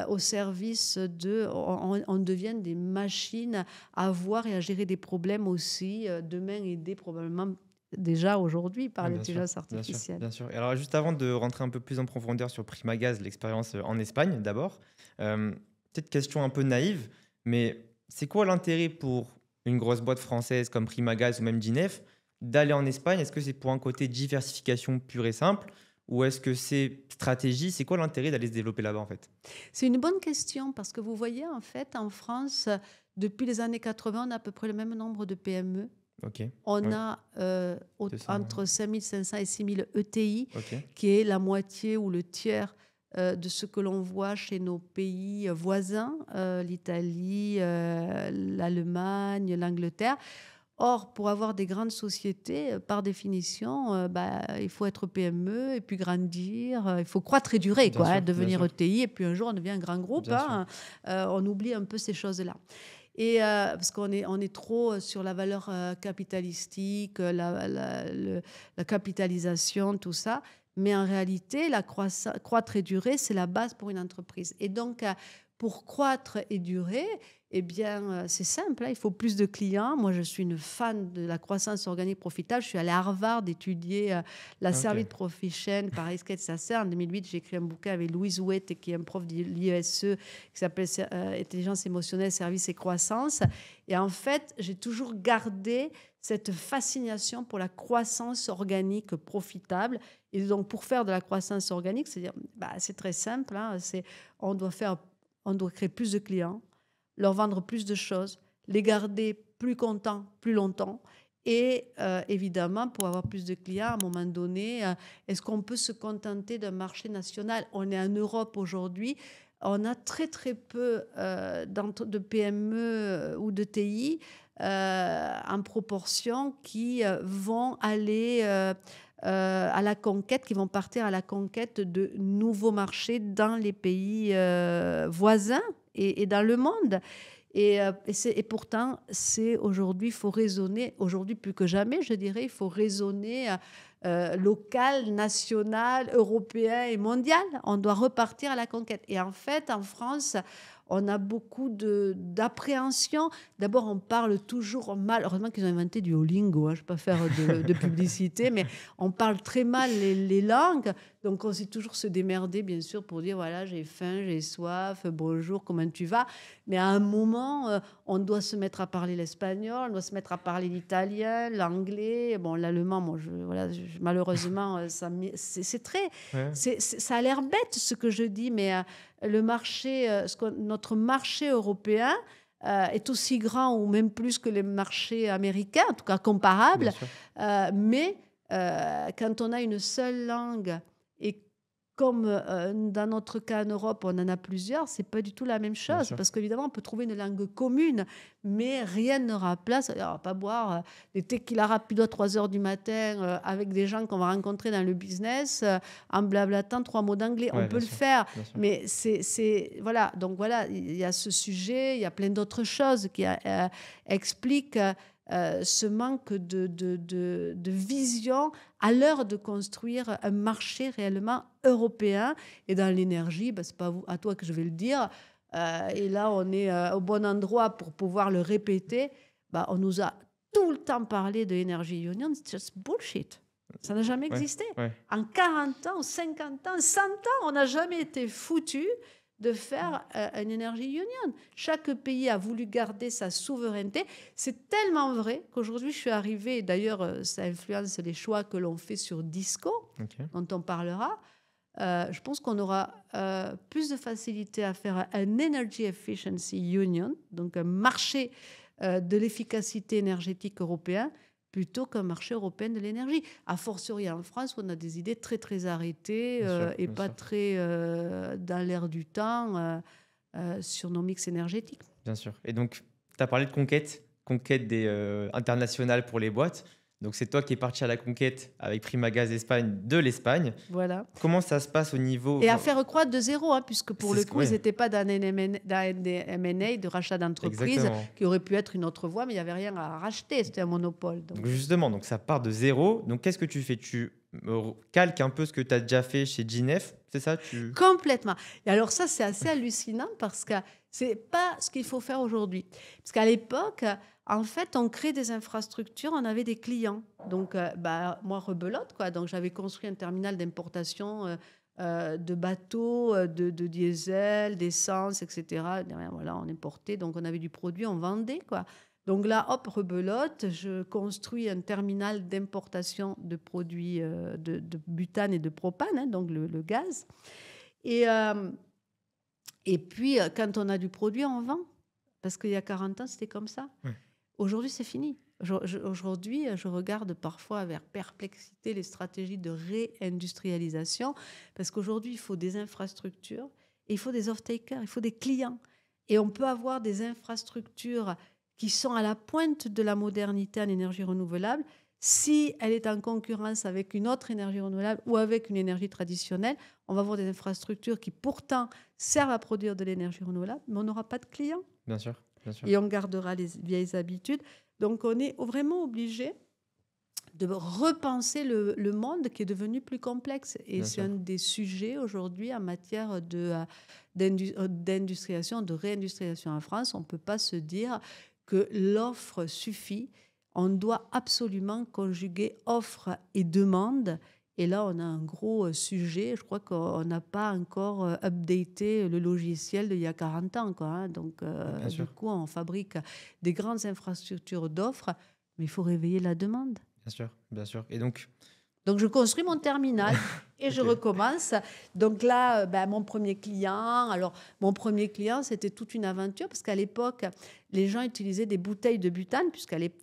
au service de... On devient des machines à voir et à gérer des problèmes aussi, demain aidés probablement déjà aujourd'hui par l'intelligence artificielle. Bien sûr. Et alors, juste avant de rentrer un peu plus en profondeur sur Primagaz, l'expérience en Espagne d'abord, peut-être question un peu naïve, mais c'est quoi l'intérêt pour une grosse boîte française comme Primagaz ou même d'INEF d'aller en Espagne? Est-ce que c'est pour un côté diversification pure et simple ou est-ce que c'est stratégie? C'est quoi l'intérêt d'aller se développer là-bas en fait? C'est une bonne question parce que vous voyez en fait en France, depuis les années 80, on a à peu près le même nombre de PME. On a entre 5 500 et 6 000 ETI, qui est la moitié ou le tiers de ce que l'on voit chez nos pays voisins, l'Italie, l'Allemagne, l'Angleterre. Or, pour avoir des grandes sociétés, par définition, il faut être PME et puis grandir. Il faut croître et durer, devenir ETI. Et puis un jour, on devient un grand groupe. On oublie un peu ces choses-là. Et parce qu'on est trop sur la valeur capitalistique, la capitalisation, tout ça. Mais en réalité, croître et durer, c'est la base pour une entreprise. Et donc, pour croître et durer, eh bien, c'est simple, il faut plus de clients. Moi, je suis une fan de la croissance organique profitable. Je suis allée à Harvard étudier la Service Profession par Esquette Sasser. En 2008, j'ai écrit un bouquin avec Louise Houet, qui est un prof de l'IESE, qui s'appelle Intelligence émotionnelle, service et croissance. Et en fait, j'ai toujours gardé cette fascination pour la croissance organique profitable. Et donc, pour faire de la croissance organique, c'est très simple. On doit créer plus de clients, leur vendre plus de choses, les garder plus contents, plus longtemps. Et évidemment, pour avoir plus de clients, à un moment donné, est-ce qu'on peut se contenter d'un marché national? On est en Europe aujourd'hui. On a très, très peu de PME ou de TI en proportion qui vont aller à la conquête, qui vont partir à la conquête de nouveaux marchés dans les pays voisins et dans le monde. Et pourtant, aujourd'hui, il faut raisonner, aujourd'hui plus que jamais, je dirais, il faut raisonner local, national, européen et mondial. On doit repartir à la conquête. Et en fait, en France, on a beaucoup d'appréhension. D'abord, on parle toujours mal. Heureusement qu'ils ont inventé du Duolingo, hein, je ne vais pas faire de publicité, mais on parle très mal les langues. Donc, on sait toujours se démerder, bien sûr, pour dire, voilà, j'ai faim, j'ai soif, bonjour, comment tu vas? Mais à un moment, on doit se mettre à parler l'espagnol, on doit se mettre à parler l'italien, l'anglais. Bon, l'allemand, moi, malheureusement, c'est très... Ouais. Ça a l'air bête, ce que je dis, mais le marché, notre marché européen est aussi grand ou même plus que les marchés américains, en tout cas comparables. Mais quand on a une seule langue et comme dans notre cas en Europe, on en a plusieurs, c'est pas du tout la même chose. Parce qu'évidemment, on peut trouver une langue commune, mais rien ne remplace. Alors, on va pas boire des tequila rapido à 3 heures du matin avec des gens qu'on va rencontrer dans le business en blablatant 3 mots d'anglais. On peut le faire, mais voilà. Donc voilà, il y a ce sujet, il y a plein d'autres choses qui expliquent ce manque de vision à l'heure de construire un marché réellement européen. Et dans l'énergie, ce n'est pas à toi que je vais le dire. Et là, on est au bon endroit pour pouvoir le répéter. On nous a tout le temps parlé de Energy Union. C'est just bullshit. Ça n'a jamais existé. En 40 ans, 50 ans, 100 ans, on n'a jamais été foutu de faire une Energy Union. Chaque pays a voulu garder sa souveraineté. C'est tellement vrai qu'aujourd'hui, je suis arrivée, d'ailleurs, ça influence les choix que l'on fait sur Disco, dont on parlera. Je pense qu'on aura plus de facilité à faire un Energy Efficiency Union, donc un marché de l'efficacité énergétique européen, plutôt qu'un marché européen de l'énergie. A fortiori en France, où on a des idées très, très arrêtées et pas très dans l'air du temps sur nos mix énergétiques. Bien sûr. Et donc, tu as parlé de conquête internationale pour les boîtes. Donc, c'est toi qui es parti à la conquête avec Primagaz Espagne de l'Espagne. Voilà. Comment ça se passe au niveau... Et à faire croître de zéro, puisque pour le coup, ils n'étaient pas dans des M&A, de rachat d'entreprise, qui aurait pu être une autre voie, mais il n'y avait rien à racheter, c'était un monopole. Donc justement, donc ça part de zéro. Donc, qu'est-ce que tu fais? Tu calques un peu ce que tu as déjà fait chez Ginef, c'est ça? Complètement. Et alors ça, c'est assez hallucinant parce que ce n'est pas ce qu'il faut faire aujourd'hui. Parce qu'à l'époque... En fait, on crée des infrastructures, on avait des clients. Donc, moi, rebelote, quoi. Donc, j'avais construit un terminal d'importation de bateaux, de diesel, d'essence, etc. Voilà, on importait, donc on avait du produit, on vendait, quoi. Donc là, hop, rebelote, je construis un terminal d'importation de produits de butane et de propane, donc le gaz. Et puis, quand on a du produit, on vend. Parce qu'il y a 40 ans, c'était comme ça. Ouais. Aujourd'hui, c'est fini. Aujourd'hui, je regarde parfois avec perplexité les stratégies de réindustrialisation parce qu'aujourd'hui, il faut des infrastructures et il faut des off-takers, il faut des clients. Et on peut avoir des infrastructures qui sont à la pointe de la modernité en énergie renouvelable. Si elle est en concurrence avec une autre énergie renouvelable ou avec une énergie traditionnelle, on va avoir des infrastructures qui pourtant servent à produire de l'énergie renouvelable, mais on n'aura pas de clients. Bien sûr. Et on gardera les vieilles habitudes. Donc, on est vraiment obligé de repenser le monde qui est devenu plus complexe. Et c'est un des sujets aujourd'hui en matière d'industrialisation, de réindustrialisation en France. On ne peut pas se dire que l'offre suffit. On doit absolument conjuguer offre et demande. Et là, on a un gros sujet. Je crois qu'on n'a pas encore updaté le logiciel d'il y a 40 ans. Donc, du coup, on fabrique des grandes infrastructures d'offres, mais il faut réveiller la demande. Bien sûr. Et donc je construis mon terminal et je recommence. Donc là, mon premier client, c'était toute une aventure parce qu'à l'époque, les gens utilisaient des bouteilles de butane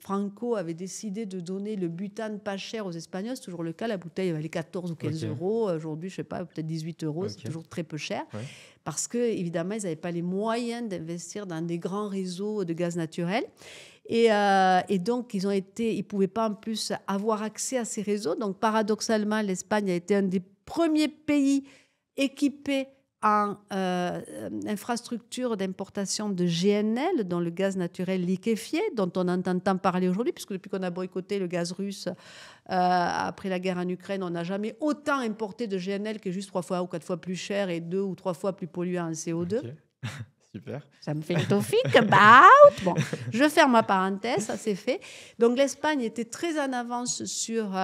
Franco avait décidé de donner le butane pas cher aux Espagnols. C'est toujours le cas. La bouteille valait 14 ou 15 euros. Aujourd'hui, je ne sais pas, peut-être 18 euros. C'est toujours très peu cher. Ouais. Parce qu'évidemment, ils n'avaient pas les moyens d'investir dans des grands réseaux de gaz naturel. Et donc, ils ne pouvaient pas en plus avoir accès à ces réseaux. Donc, paradoxalement, l'Espagne a été un des premiers pays équipés en infrastructure d'importation de GNL, dont le gaz naturel liquéfié, dont on entend tant parler aujourd'hui, puisque depuis qu'on a boycotté le gaz russe après la guerre en Ukraine, on n'a jamais autant importé de GNL qui est juste 3 fois ou 4 fois plus cher et 2 ou 3 fois plus polluant en CO2. Super. Ça me fait une tawfiq, bah, bon, je ferme ma parenthèse, ça c'est fait. Donc l'Espagne était très en avance sur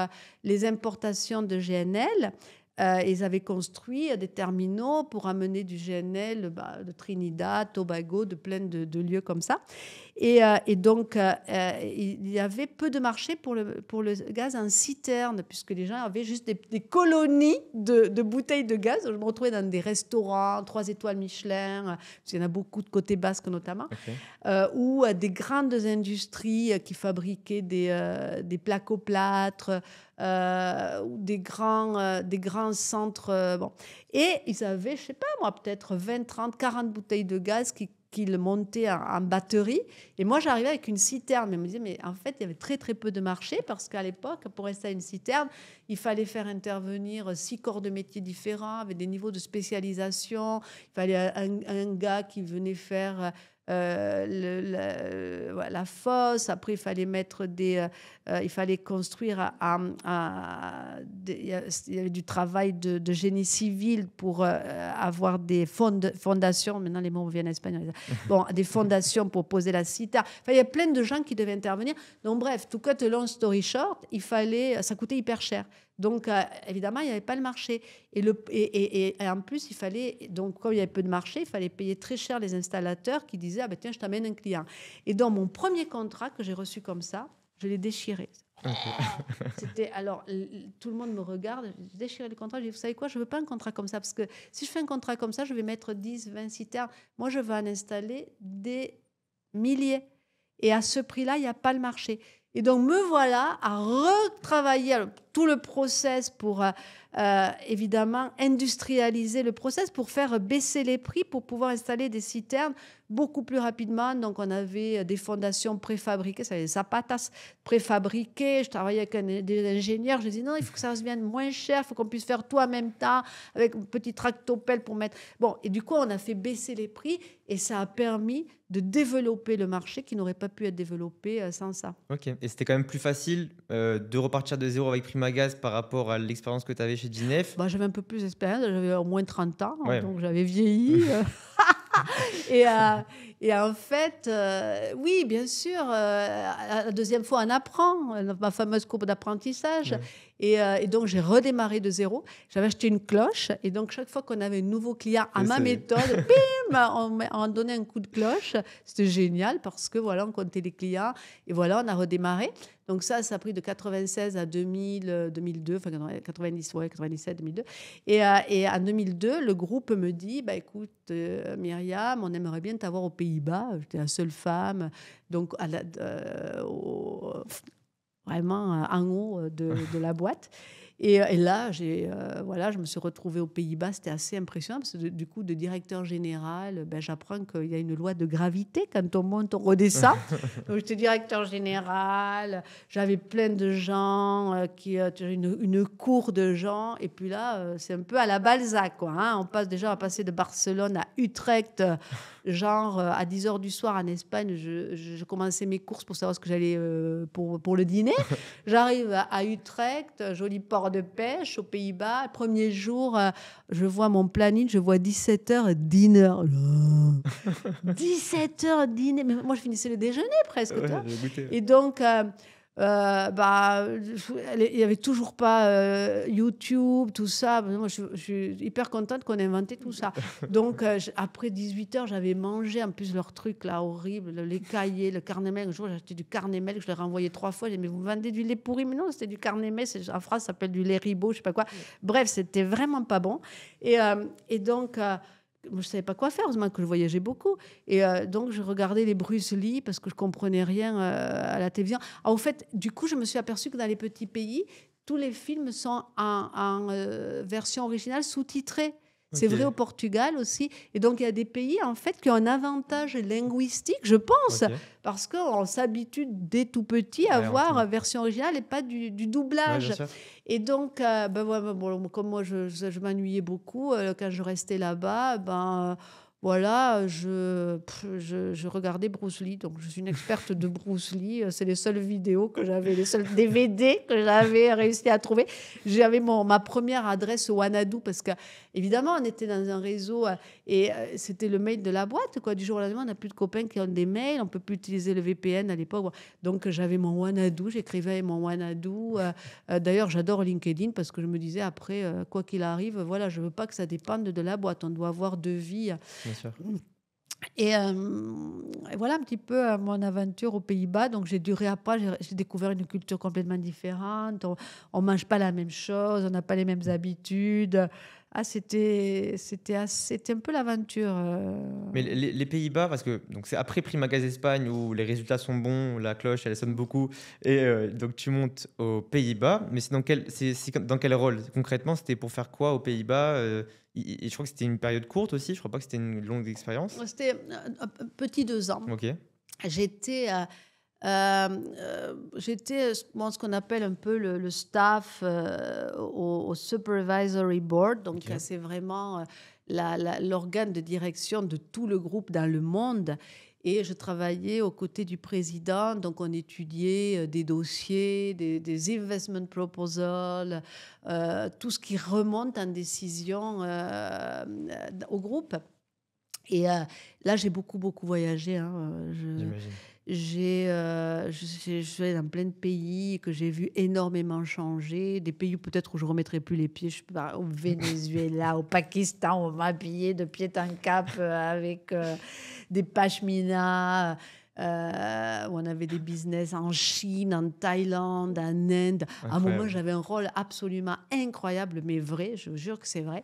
les importations de GNL. Ils avaient construit des terminaux pour amener du GNL de Trinidad, Tobago, de plein de lieux comme ça. Et donc, il y avait peu de marché pour le gaz en citerne, puisque les gens avaient juste des colonies de bouteilles de gaz. Je me retrouvais dans des restaurants, 3 étoiles Michelin, parce qu'il y en a beaucoup de côté basque notamment, ou des grandes industries qui fabriquaient des plaques au plâtre, ou des grands centres. Bon. Et ils avaient, je ne sais pas moi, peut-être 20, 30, 40 bouteilles de gaz qu'ils montaient en batterie. Et moi, j'arrivais avec une citerne. Mais je me disais, mais en fait, il y avait très, très peu de marché parce qu'à l'époque, pour installer une citerne, il fallait faire intervenir 6 corps de métiers différents avec des niveaux de spécialisation. Il fallait un gars qui venait faire la fosse. Après, il fallait mettre il fallait construire. Il y avait du travail de génie civil pour avoir des fondations. Maintenant, les mots reviennent en espagnol. Bon, des fondations pour poser la citerne. Enfin, il y a plein de gens qui devaient intervenir. Donc, bref, to cut a long story short, ça coûtait hyper cher. Donc, évidemment, il n'y avait pas le marché. Et en plus, il fallait, donc, comme il y avait peu de marché, il fallait payer très cher les installateurs qui disaient, ah ben tiens, je t'amène un client. Et dans mon premier contrat que j'ai reçu comme ça, je l'ai déchiré. C'était, alors, tout le monde me regarde, j'ai déchiré le contrat, je dis, vous savez quoi, je ne veux pas un contrat comme ça, parce que si je fais un contrat comme ça, je vais mettre 10, 20 citernes. Moi, je vais en installer des milliers. Et à ce prix-là, il n'y a pas le marché. Et donc, me voilà à retravailler tout le process pour, évidemment, industrialiser le process pour faire baisser les prix, pour pouvoir installer des citernes beaucoup plus rapidement. Donc, on avait des fondations préfabriquées, ça, des zapatas préfabriquées. Je travaillais avec des ingénieurs. Je disais, non, il faut que ça vienne moins cher, il faut qu'on puisse faire tout en même temps, avec un petit tractopelle pour mettre... Bon, et du coup, on a fait baisser les prix et ça a permis de développer le marché qui n'aurait pas pu être développé sans ça. Ok. Et c'était quand même plus facile de repartir de zéro avec Primagaz par rapport à l'expérience que tu avais chez Ginef. J'avais un peu plus d'expérience, j'avais au moins 30 ans, Ouais. donc j'avais vieilli. Et en fait, oui, bien sûr, la deuxième fois, on apprend, ma fameuse courbe d'apprentissage. Ouais. Et donc, j'ai redémarré de zéro. J'avais acheté une cloche. Et donc, chaque fois qu'on avait un nouveau client à ma méthode, bim, on donnait un coup de cloche. C'était génial parce que, voilà, on comptait les clients. Et voilà, on a redémarré. Donc ça a pris de 96 à 2000, 2002, enfin 90, ouais, 97, 2002. Et en 2002, le groupe me dit, bah, écoute, Myriam, on aimerait bien t'avoir aux Pays-Bas. J'étais la seule femme. Donc, vraiment en haut de la boîte. Et là, je me suis retrouvée aux Pays-Bas. C'était assez impressionnant parce que du coup, de directeur général, j'apprends qu'il y a une loi de gravité. Quand on monte, on redescend. Donc, j'étais directeur général. J'avais plein de gens, une cour de gens. Et puis là, c'est un peu à la Balzac, quoi, hein. On va passer de Barcelone à Utrecht. Genre, à 10h du soir en Espagne, je commençais mes courses pour savoir ce que j'allais pour le dîner. J'arrive à Utrecht, joli port de pêche, aux Pays-Bas. Premier jour, je vois mon planning, je vois 17h, dîner. 17h, dîner. Mais moi, je finissais le déjeuner presque. Ouais, et donc... il n'y avait toujours pas YouTube, tout ça. Moi, je suis hyper contente qu'on ait inventé tout ça. Donc, après 18h, j'avais mangé en plus leur truc là horrible, les cahiers, le carnet-mail. Un jour, j'ai acheté du carnet-mail, je l'ai renvoyé 3 fois. J'ai dit, mais vous vendez du lait pourri? Mais non, c'était du carnet-mail. En France, ça s'appelle du lait ribot, je sais pas quoi. Bref, c'était vraiment pas bon. Et donc... je ne savais pas quoi faire, heureusement que je voyageais beaucoup. Et donc, je regardais les Bruce Lee parce que je ne comprenais rien à la télévision. Alors, au fait, du coup, je me suis aperçue que dans les petits pays, tous les films sont en version originale sous-titrée. C'est vrai au Portugal aussi. Et donc, il y a des pays, en fait, qui ont un avantage linguistique, je pense, parce qu'on s'habitue dès tout petit à voir version originale et pas du doublage. Ouais, et donc, comme moi, je m'ennuyais beaucoup quand je restais là-bas, voilà, je regardais Bruce Lee. Donc, je suis une experte de Bruce Lee. C'est les seules vidéos que j'avais, les seuls DVD que j'avais réussi à trouver. J'avais ma première adresse au Wanadoo parce que évidemment, on était dans un réseau et c'était le mail de la boîte, quoi. Du jour au lendemain, on n'a plus de copains qui ont des mails, on peut plus utiliser le VPN à l'époque. Donc, j'avais mon Wanadoo, j'écrivais avec mon Wanadoo. D'ailleurs, j'adore LinkedIn parce que je me disais, après, quoi qu'il arrive, voilà, je veux pas que ça dépende de la boîte. On doit avoir deux vies. Bien sûr. Et voilà un petit peu mon aventure aux Pays-Bas. Donc, j'ai dû réapprendre. J'ai découvert une culture complètement différente. On mange pas la même chose, on n'a pas les mêmes habitudes. C'était un peu l'aventure. Mais les Pays-Bas, parce que donc c'est après Prix Magaz Espagne où les résultats sont bons, la cloche elle sonne beaucoup, et donc tu montes aux Pays-Bas. Mais c'est dans quel rôle concrètement? C'était pour faire quoi aux Pays-Bas? Et je crois que c'était une période courte aussi. Je crois pas que c'était une longue expérience. C'était un petit 2 ans. Ok. J'étais bon, ce qu'on appelle un peu le staff au Supervisory Board. Donc, Ok. c'est vraiment l'organe de direction de tout le groupe dans le monde. Et je travaillais aux côtés du président. Donc, on étudiait des dossiers, des investment proposals, tout ce qui remonte en décision au groupe. Et là, j'ai beaucoup voyagé. Hein. J'imagine. Je suis allée dans plein de pays que j'ai vu énormément changer. Des pays peut-être où je ne remettrai plus les pieds. Je suis au Venezuela, au Pakistan, on m'a habillée de pied en cap avec des pashminas. Où on avait des business en Chine, en Thaïlande, en Inde. À un moment, Incroyable. j'avais un rôle absolument incroyable, mais vrai, je vous jure que c'est vrai.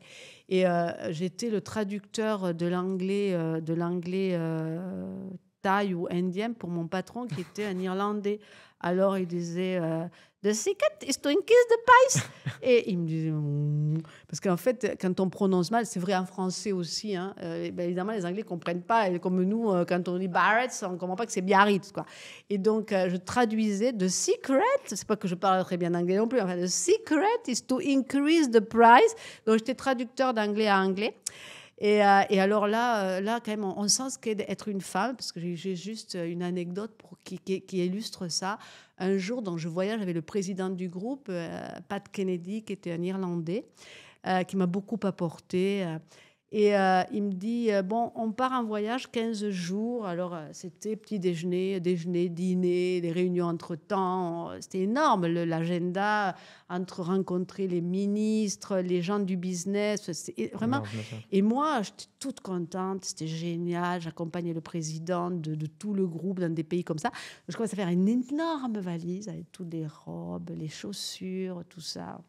Et j'étais le traducteur de l'anglais thaï ou indien pour mon patron qui était un Irlandais. Alors, il disait The secret is to increase the price. Et il me disait parce qu'en fait, quand on prononce mal, c'est vrai en français aussi. Hein, évidemment, les Anglais ne comprennent pas. Et comme nous, quand on dit Barrett, on ne comprend pas que c'est Biarritz, quoi. Et donc, je traduisais The secret, c'est pas que je parle très bien anglais non plus, enfin, The secret is to increase the price. Donc, j'étais traducteur d'anglais à anglais. Et alors là, quand même, on sent ce qu'est d'être une femme, parce que j'ai juste une anecdote qui illustre ça. Un jour, donc, je voyage avec le président du groupe, Pat Kennedy, qui était un Irlandais, qui m'a beaucoup apporté. Il me dit, bon, on part en voyage 15 jours. Alors, c'était petit déjeuner, dîner, des réunions entre-temps. C'était énorme, l'agenda, entre rencontrer les ministres, les gens du business. C'était vraiment... Énorme, bien sûr. Et moi, j'étais toute contente. C'était génial. J'accompagnais le président de tout le groupe dans des pays comme ça. Je commence à faire une énorme valise avec toutes les robes, les chaussures, tout ça.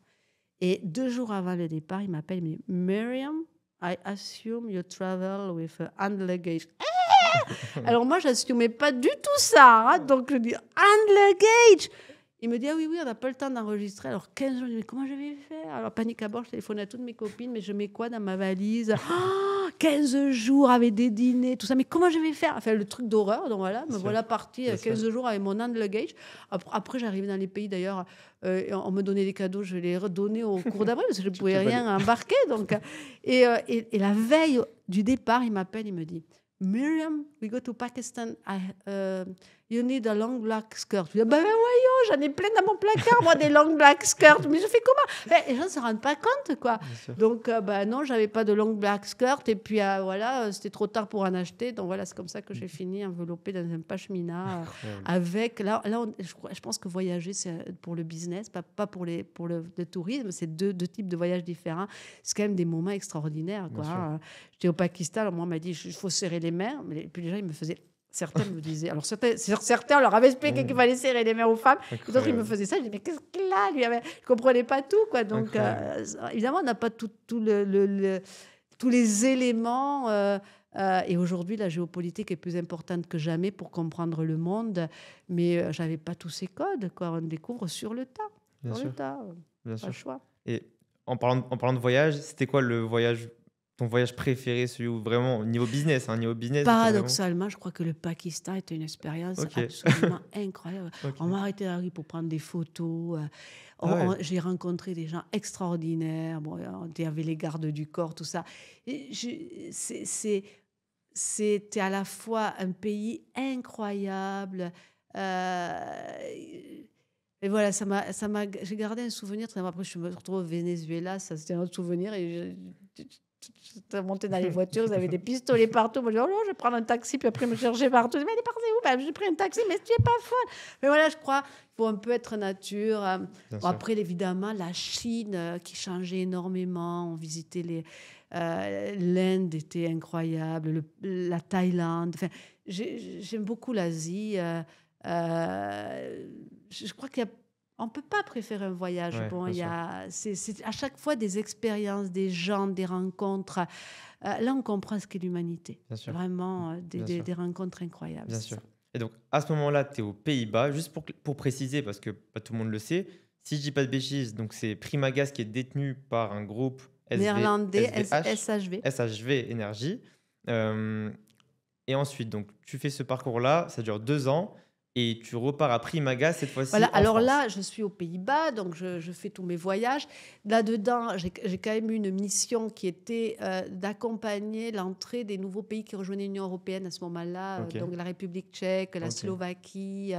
Et 2 jours avant le départ, il m'appelle, il me dit, Miriam, I assume you travel with hand luggage. Alors moi, je n'assumais pas du tout ça. Hein. Donc je dis, hand luggage. Il me dit, ah oui, on n'a pas le temps d'enregistrer. Alors 15 jours, je dis, mais comment je vais faire? Alors panique à bord, je téléphone à toutes mes copines, mais je mets quoi dans ma valise? 15 jours avec des dîners, tout ça. Mais comment je vais faire? Enfin, le truc d'horreur. Donc voilà, me voilà partie 15 jours avec mon hand luggage. Après, j'arrivais dans les pays d'ailleurs. On me donnait des cadeaux, je les redonnais au cours d'après parce que je ne pouvais rien embarquer. Donc, et la veille du départ, il m'appelle, il me dit, Miriam, we go to Pakistan. You need a long black skirt. Je dis, ben voyons, j'en ai plein dans mon placard, moi, des long black skirts. Mais je fais comment? Les gens ne se rendent pas compte, quoi. Donc, non, j'avais pas de long black skirt. Et puis, voilà, c'était trop tard pour en acheter. Donc, voilà, c'est comme ça que j'ai fini enveloppée dans un pashmina. Avec, là je pense que voyager, c'est pour le business, pas pour le tourisme. C'est deux types de voyages différents. C'est quand même des moments extraordinaires, quoi. J'étais au Pakistan, alors moi, on m'a dit, il faut serrer les mains. Mais puis, les gens, ils me faisaient... Certains me disaient... Alors, certains leur avaient expliqué qu'il fallait serrer les mains aux femmes. D'autres, ils me faisaient ça. Je disais, mais qu'est-ce qu'il a? Je ne comprenais pas tout, quoi. Donc, évidemment, on n'a pas tous les éléments. Et aujourd'hui, la géopolitique est plus importante que jamais pour comprendre le monde. Mais je n'avais pas tous ces codes, quoi. On découvre sur le tas. Bien sur sûr. le tas. Bien Pas sûr. le choix. Et en parlant de voyage, c'était quoi ton voyage préféré, celui où vraiment, niveau business, Paradoxalement, je crois que le Pakistan était une expérience absolument incroyable. On m'a arrêté à la rue pour prendre des photos. J'ai rencontré des gens extraordinaires. Bon, il y avait les gardes du corps, tout ça. C'était à la fois un pays incroyable. Et voilà, j'ai gardé un souvenir. Après, je me retrouve au Venezuela, ça c'était un autre souvenir. Et monté dans les voitures, vous avez des pistolets partout. Moi, je dis, oh non, je vais prendre un taxi, puis après, me chercher partout. Je dis, mais elle est partie où? Ben, j'ai pris un taxi, mais tu n'es pas folle. Mais voilà, je crois qu'il faut un peu être nature. Bon, après, évidemment, la Chine qui changeait énormément. On visitait l'Inde, était incroyable, la Thaïlande. Enfin, j'aime beaucoup l'Asie. Je crois on ne peut pas préférer un voyage. Ouais, Bon, bien c'est à chaque fois des expériences, des gens, des rencontres. Là, on comprend ce qu'est l'humanité. Bien sûr. Vraiment, Bien sûr. des rencontres incroyables. Bien c'est sûr. ça. Et donc, à ce moment-là, tu es aux Pays-Bas. Juste pour préciser, parce que pas tout le monde le sait, si je dis pas de bêtises, donc c'est Primagaz qui est détenu par un groupe Néerlandais, SVH, SHV. SHV Énergie. Et ensuite, donc, tu fais ce parcours-là, ça dure 2 ans, et tu repars à Primagaz cette fois-ci Voilà, en alors France. là, je suis aux Pays-Bas, donc je fais tous mes voyages. Là-dedans, j'ai quand même eu une mission qui était d'accompagner l'entrée des nouveaux pays qui rejoignaient l'Union européenne à ce moment-là, Ok. donc la République tchèque, la Ok. Slovaquie.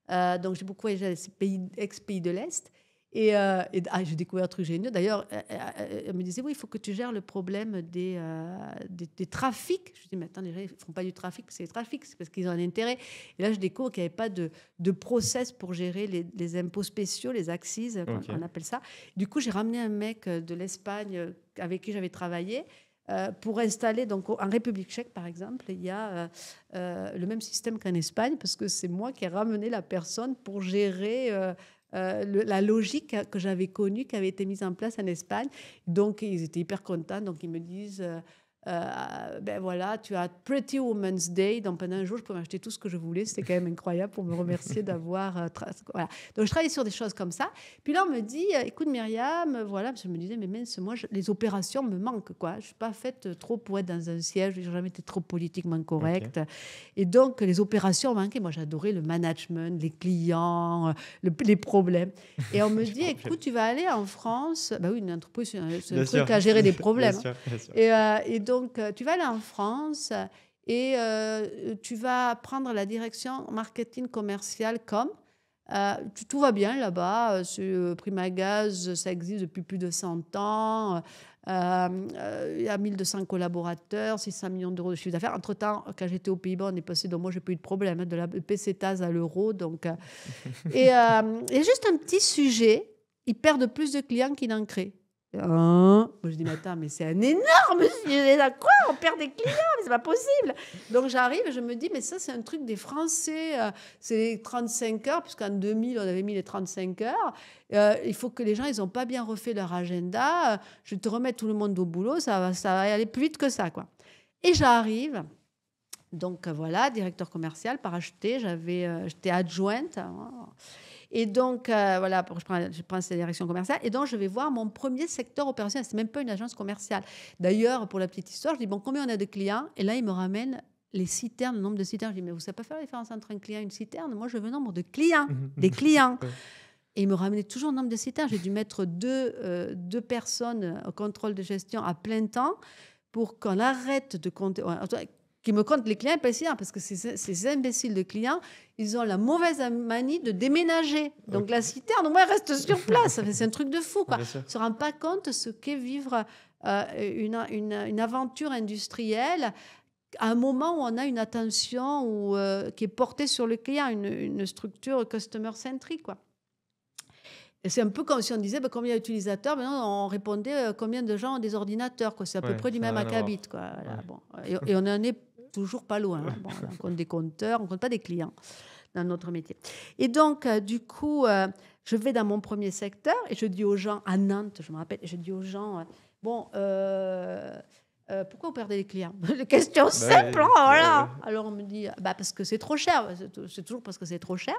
Donc j'ai beaucoup voyagé dans ces ex-pays de l'Est. J'ai découvert un truc génial. D'ailleurs, elle me disait, oui, il faut que tu gères le problème des trafics. Je dis, mais attends, les gens, ils ne font pas du trafic, c'est les trafics, c'est parce qu'ils ont un intérêt. Et là, je découvre qu'il n'y avait pas de process pour gérer les impôts spéciaux, les axes, Ok. on appelle ça. Du coup, j'ai ramené un mec de l'Espagne avec qui j'avais travaillé pour installer, donc en République tchèque, par exemple, il y a le même système qu'en Espagne, parce que c'est moi qui ai ramené la personne pour gérer la logique que j'avais connue, qui avait été mise en place en Espagne. Donc, ils étaient hyper contents. Donc, ils me disent, ben voilà, tu as Pretty Woman's Day. Donc, pendant un jour, je pouvais acheter tout ce que je voulais. C'était quand même incroyable pour me remercier d'avoir... voilà. Donc, je travaillais sur des choses comme ça. Puis là, on me dit, écoute, Myriam, voilà. Je me disais, mais mince, moi, les opérations me manquent, quoi. Je ne suis pas faite trop pour être dans un siège. Je n'ai jamais été trop politiquement correcte. Ok. Et donc, les opérations manquaient. Moi, j'adorais le management, les clients, les problèmes. Et on me dit, écoute, tu vas aller en France. Ben oui, une entreprise, c'est Bien un truc sûr. à gérer des problèmes. Bien sûr, bien sûr. Et donc, tu vas aller en France et tu vas prendre la direction marketing commercial com. Tout va bien là-bas. Primagaz, ça existe depuis plus de 100 ans. Il y a 1200 collaborateurs, 600 millions d'euros de chiffre d'affaires. Entre-temps, quand j'étais aux Pays-Bas, on est passé, donc moi, j'ai pas eu de problème, de la pesetas à l'euro. Et juste un petit sujet, ils perdent plus de clients qu'ils n'en créent. Moi, je dis, mais attends, mais c'est un énorme sujet. Quoi? On perd des clients, mais c'est pas possible. Donc, j'arrive et je me dis, mais ça, c'est un truc des Français. C'est les 35 heures, puisqu'en 2000, on avait mis les 35 heures. Il faut que les gens, ils n'ont pas bien refait leur agenda. Je vais te remettre tout le monde au boulot. Ça va aller plus vite que ça, quoi. Et j'arrive. Donc, voilà, directeur commercial, parachuté. J'étais adjointe. Et donc, voilà, je prends cette direction commerciale. Et donc, je vais voir mon premier secteur opérationnel. Ce n'est même pas une agence commerciale. D'ailleurs, pour la petite histoire, je dis, bon, combien on a de clients? Et là, il me ramène les citernes, le nombre de citernes. Je dis, mais vous ne savez pas faire la différence entre un client et une citerne? Moi, je veux le nombre de clients, des clients. Et il me ramenait toujours le nombre de citernes. J'ai dû mettre deux personnes au contrôle de gestion à plein temps pour qu'on arrête de compter... qui me comptent les clients, parce que ces imbéciles de clients, ils ont la mauvaise manie de déménager. Donc la citerne, au moins, elle reste sur place. C'est un truc de fou, quoi. On ne se rend pas compte ce qu'est vivre une aventure industrielle à un moment où on a une attention qui est portée sur le client, une structure customer-centric, quoi. Et c'est un peu comme si on disait combien d'utilisateurs, maintenant on répondait combien de gens ont des ordinateurs, quoi. C'est à peu près du même acabit, quoi. Voilà, bon. Et on en est toujours pas loin. Hein. Bon, on compte des compteurs, on compte pas des clients dans notre métier. Et donc, du coup, je vais dans mon premier secteur et je dis aux gens, à Nantes, je me rappelle, je dis aux gens, pourquoi vous perdez les clients? Question simple, voilà. Alors on me dit, parce que c'est trop cher. C'est toujours parce que c'est trop cher.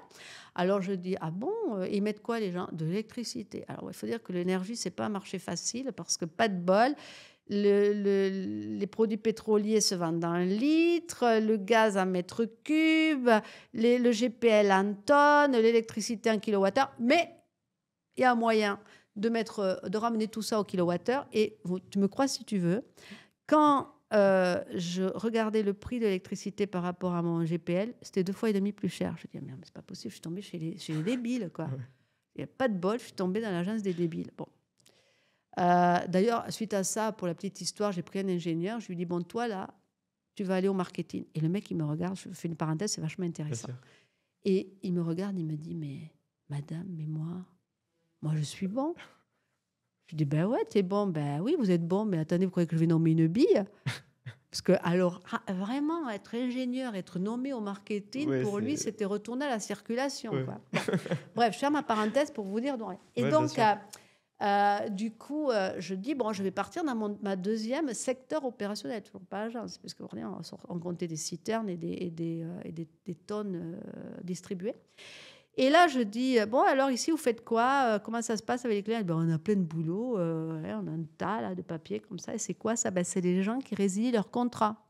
Alors je dis, ah bon, ils mettent quoi les gens? De l'électricité. Alors il faut dire que l'énergie, c'est pas un marché facile parce que pas de bol. Les produits pétroliers se vendent en litres, le gaz en mètres cubes, le GPL en tonnes, l'électricité en kilowattheure. Mais il y a un moyen de ramener tout ça au kilowattheure. Et tu me crois si tu veux. Quand je regardais le prix de l'électricité par rapport à mon GPL, c'était 2,5 fois plus cher. Je dis, mais c'est pas possible, je suis tombée chez les débiles, quoi. Il n'y a pas de bol, je suis tombée dans l'agence des débiles. Bon. D'ailleurs, suite à ça, pour la petite histoire, j'ai pris un ingénieur. Je lui dis, bon, toi, là, tu vas aller au marketing. Et le mec, il me regarde. Je fais une parenthèse, c'est vachement intéressant. Et il me regarde, il me dit, mais madame, mais moi, je suis bon. Je lui dis, ben ouais, t'es bon. Ben oui, vous êtes bon, mais attendez, vous croyez que je vais nommer une bille? Parce que, alors, vraiment, être ingénieur, être nommé au marketing, Ouais, pour lui, c'était retourner à la circulation. Quoi. Bon. Bref, je ferme ma parenthèse pour vous dire. Et donc, du coup, je dis, bon, je vais partir dans ma deuxième secteur opérationnel, toujours pas agence, parce on comptait des citernes et des tonnes distribuées. Et là, je dis, bon, alors ici, vous faites quoi? Comment ça se passe avec les clients? Ben, on a plein de boulot, on a un tas là, de papier comme ça. Et c'est quoi ça? Ben, c'est les gens qui résilient leur contrat.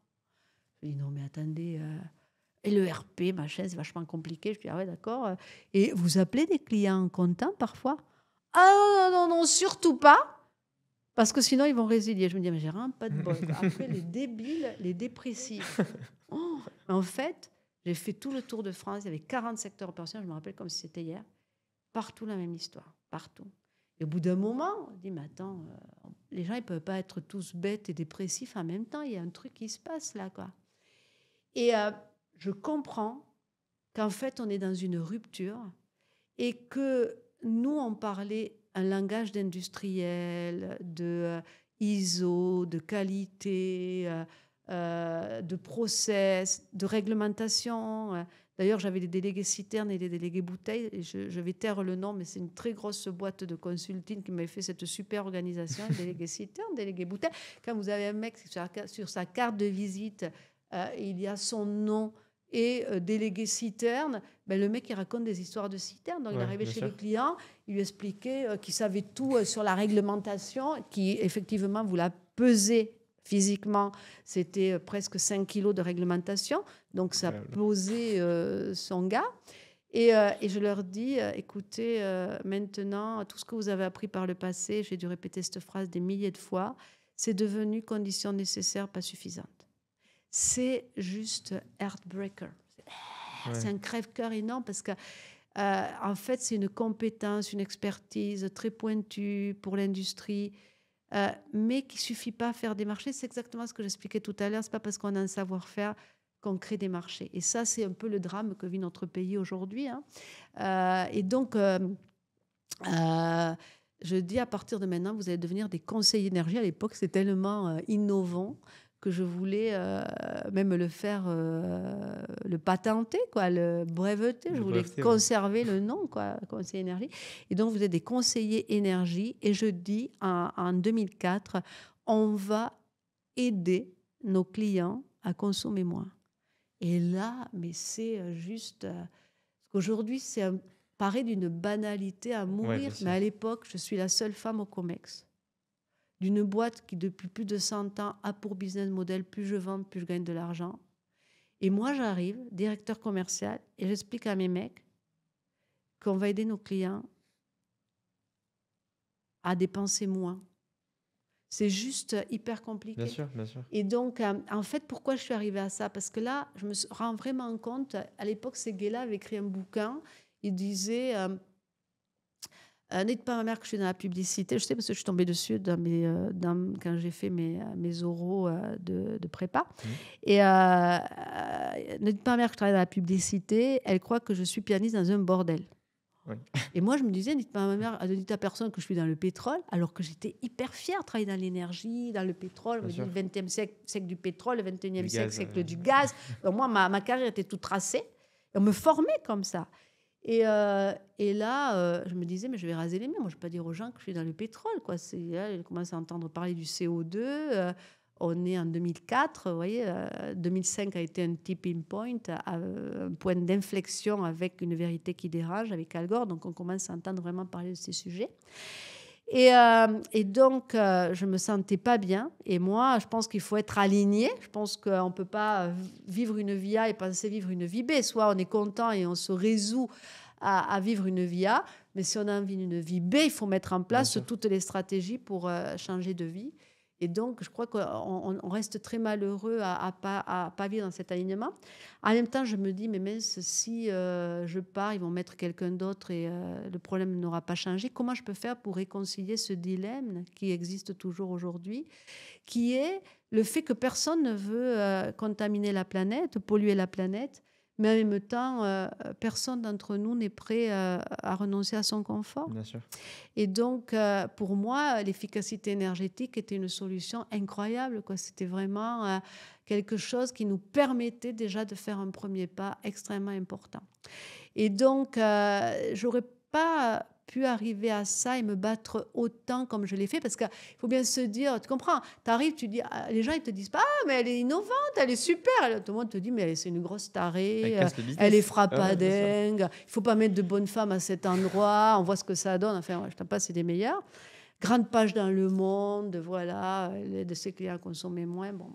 Je dis, non, mais attendez, et le RP, machin, c'est vachement compliqué. Je dis, ah ouais, d'accord. Et vous appelez des clients contents parfois? Ah non, surtout pas, parce que sinon, ils vont résilier. Je me dis, mais j'ai vraiment pas de bol. Après, les débiles, les dépressifs. En fait, j'ai fait tout le tour de France. Il y avait 40 secteurs opérationnels. Je me rappelle comme si c'était hier. Partout la même histoire. Partout. Et au bout d'un moment, on dit, mais attends, les gens, ils ne peuvent pas être tous bêtes et dépressifs en même temps. Il y a un truc qui se passe là, quoi. Et je comprends qu'en fait, on est dans une rupture et que nous, on parlait un langage d'industriel, de ISO, de qualité, de process, de réglementation. D'ailleurs, j'avais des délégués citernes et des délégués bouteilles. Et je vais taire le nom, mais c'est une très grosse boîte de consulting qui m'avait fait cette super organisation. Délégués citernes, délégués bouteilles. Quand vous avez un mec sur sa carte de visite, il y a son nom et délégué citerne, ben, le mec, il raconte des histoires de citerne. Donc, il arrivait chez le client, il lui expliquait qu'il savait tout sur la réglementation, qui, effectivement, vous la pesez physiquement, c'était presque 5 kilos de réglementation. Donc, ça posait son gars. Et je leur dis, écoutez, maintenant, tout ce que vous avez appris par le passé, j'ai dû répéter cette phrase des milliers de fois, c'est devenu condition nécessaire, pas suffisante. C'est juste heartbreaker. C'est un crève-cœur énorme parce que, en fait, c'est une compétence, une expertise très pointue pour l'industrie, mais qui ne suffit pas à faire des marchés. C'est exactement ce que j'expliquais tout à l'heure. Ce n'est pas parce qu'on a un savoir-faire qu'on crée des marchés. Et ça, c'est un peu le drame que vit notre pays aujourd'hui. Et donc, je dis, à partir de maintenant, vous allez devenir des conseillers énergie. À l'époque, c'est tellement innovant que je voulais même le faire, le patenter, quoi, le breveter. Je voulais conserver le nom, quoi, conseiller énergie. Et donc, vous êtes des conseillers énergie. Et je dis, en 2004, on va aider nos clients à consommer moins. Et là, mais c'est juste... parce qu'aujourd'hui, paraît d'une banalité à mourir. Mais à l'époque, je suis la seule femme au COMEX. D'une boîte qui, depuis plus de 100 ans, a pour business model, plus je vends, plus je gagne de l'argent. Et moi, j'arrive, directeur commercial, et j'explique à mes mecs qu'on va aider nos clients à dépenser moins. C'est juste hyper compliqué. Bien sûr, bien sûr. Et donc, en fait, pourquoi je suis arrivée à ça? Parce que là, je me rends vraiment compte, à l'époque, Séguéla avait écrit un bouquin, il disait... N'aide pas ma mère que je suis dans la publicité. Je sais parce que je suis tombée dessus quand j'ai fait mes oraux de prépa. Et n'aide pas ma mère que je travaille dans la publicité. Elle croit que je suis pianiste dans un bordel. Oui. Et moi, je me disais, dites pas à ma mère, ne dites à personne que je suis dans le pétrole, alors que j'étais hyper fière de travailler dans l'énergie, dans le pétrole. Le 20e siècle du pétrole, le 21e siècle du gaz. Donc moi, ma carrière était toute tracée. Et on me formait comme ça. Et là, je me disais, mais je vais raser les murs. Moi, je ne vais pas dire aux gens que je suis dans le pétrole, quoi. Là, ils commencent à entendre parler du CO2. On est en 2004, vous voyez. 2005 a été un tipping point, un point d'inflexion avec une vérité qui dérange, avec Al Gore. Donc, on commence à entendre vraiment parler de ces sujets. Et donc, je ne me sentais pas bien. Et moi, je pense qu'il faut être aligné. Je pense qu'on ne peut pas vivre une vie A et penser vivre une vie B. Soit on est content et on se résout à vivre une vie A. Mais si on a envie d'une vie B, il faut mettre en place toutes les stratégies pour changer de vie. Et donc, je crois qu'on reste très malheureux à pas vivre dans cet alignement. En même temps, je me dis, mais mince, si je pars, ils vont mettre quelqu'un d'autre et le problème n'aura pas changé. Comment je peux faire pour réconcilier ce dilemme qui existe toujours aujourd'hui, qui est le fait que personne ne veut contaminer la planète, polluer la planète, mais en même temps, personne d'entre nous n'est prêt à renoncer à son confort. Bien sûr. Et donc, pour moi, l'efficacité énergétique était une solution incroyable, quoi. C'était vraiment quelque chose qui nous permettait déjà de faire un premier pas extrêmement important. Et donc, j'aurais pas pu arriver à ça et me battre autant comme je l'ai fait, parce qu'il faut bien se dire, tu comprends, tu arrives, tu dis, les gens ils te disent pas, ah, mais elle est innovante, elle est super, tout le monde te dit, mais c'est une grosse tarée, elle est frappadingue, il faut pas mettre de bonnes femmes à cet endroit, on voit ce que ça donne, enfin, je t'en passe, c'est des meilleurs. Grande page dans Le Monde, voilà, de ses clients à consommer moins, bon.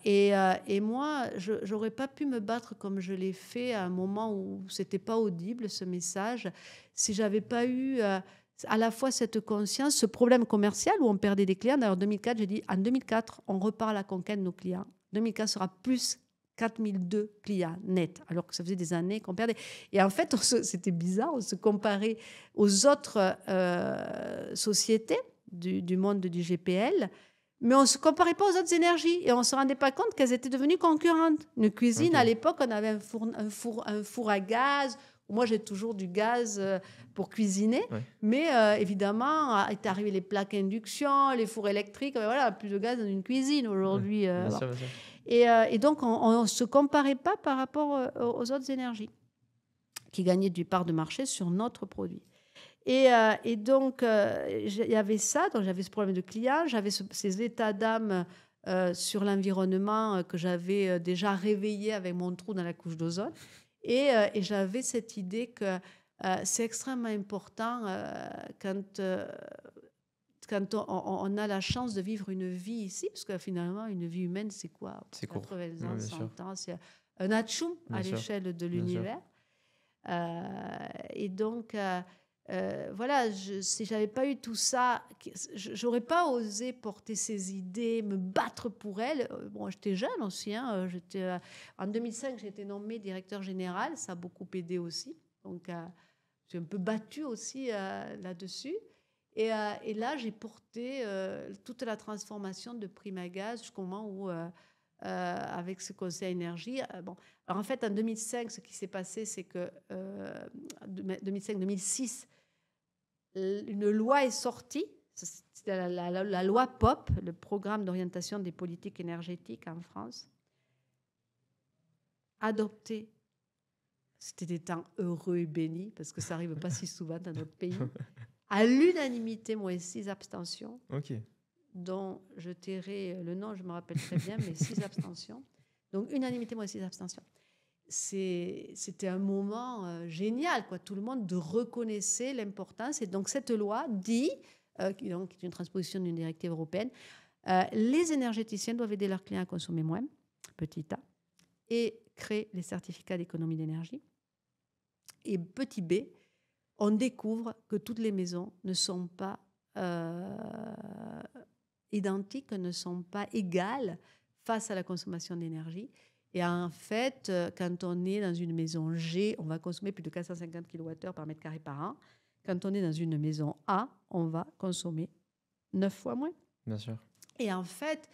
Et moi, je n'aurais pas pu me battre comme je l'ai fait à un moment où c'était pas audible, ce message, si j'avais pas eu à la fois cette conscience, ce problème commercial où on perdait des clients. D'ailleurs, en 2004, j'ai dit, en 2004, on repart à la conquête de nos clients. 2004 sera plus 4002 clients nets, alors que ça faisait des années qu'on perdait. Et en fait, c'était bizarre, on se comparait aux autres sociétés du monde du GPL, mais on ne se comparait pas aux autres énergies et on ne se rendait pas compte qu'elles étaient devenues concurrentes. Une cuisine, à l'époque, on avait un four à gaz. Moi, j'ai toujours du gaz pour cuisiner. Ouais. Mais évidemment, est arrivé les plaques induction, les fours électriques. Voilà, plus de gaz dans une cuisine aujourd'hui. Bien sûr. Et donc, on ne se comparait pas par rapport aux autres énergies qui gagnaient du part de marché sur notre produit. Et donc, il y avait ça, donc j'avais ce problème de client, j'avais ces états d'âme sur l'environnement que j'avais déjà réveillé avec mon trou dans la couche d'ozone. Et j'avais cette idée que c'est extrêmement important quand on a la chance de vivre une vie ici, parce que finalement, une vie humaine, c'est quoi ? C'est 80 ans, 100 ans, c'est un atchoum à l'échelle de l'univers. Et donc... voilà, si j'avais pas eu tout ça, j'aurais pas osé porter ces idées, me battre pour elles. Bon, j'étais jeune aussi. Hein, en 2005, j'ai été nommée directeur général. Ça a beaucoup aidé aussi. Donc, j'ai un peu battu aussi là-dessus. Et là, j'ai porté toute la transformation de Primagaz jusqu'au moment où, avec ce conseil énergie... bon. Alors, en fait, en 2005, ce qui s'est passé, c'est que 2005-2006, une loi est sortie, c'était la loi POP, le programme d'orientation des politiques énergétiques en France, adoptée. C'était des temps heureux et bénis, parce que ça n'arrive pas si souvent dans notre pays. À l'unanimité, moins 6 abstentions, dont je tairai le nom, je me rappelle très bien, mais 6 abstentions. Donc, unanimité, moins 6 abstentions. C'était un moment génial, quoi. Tout le monde reconnaissait l'importance. Et donc, cette loi dit, qui est une transposition d'une directive européenne, les énergéticiens doivent aider leurs clients à consommer moins, petit a, et créer les certificats d'économie d'énergie. Et petit b, on découvre que toutes les maisons ne sont pas identiques, ne sont pas égales face à la consommation d'énergie. Et en fait, quand on est dans une maison G, on va consommer plus de 450 kWh par mètre carré par an. Quand on est dans une maison A, on va consommer 9 fois moins. Bien sûr. Et en fait,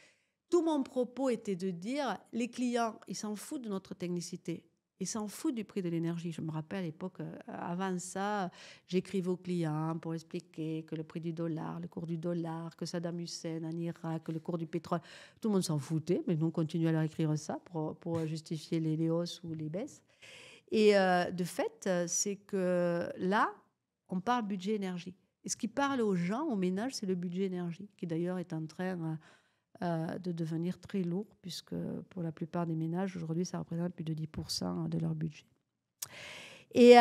tout mon propos était de dire, les clients, ils s'en foutent de notre technicité. Ils s'en foutent du prix de l'énergie. Je me rappelle à l'époque, avant ça, j'écrivais aux clients pour expliquer que le prix du dollar, le cours du dollar, que Saddam Hussein en Irak, le cours du pétrole, tout le monde s'en foutait, mais nous, on continuait à leur écrire ça pour justifier les hausses ou les baisses. Et de fait, c'est que là, on parle budget énergie. Et ce qui parle aux gens, aux ménages, c'est le budget énergie, qui d'ailleurs est en train... de devenir très lourd, puisque pour la plupart des ménages, aujourd'hui, ça représente plus de 10% de leur budget. Et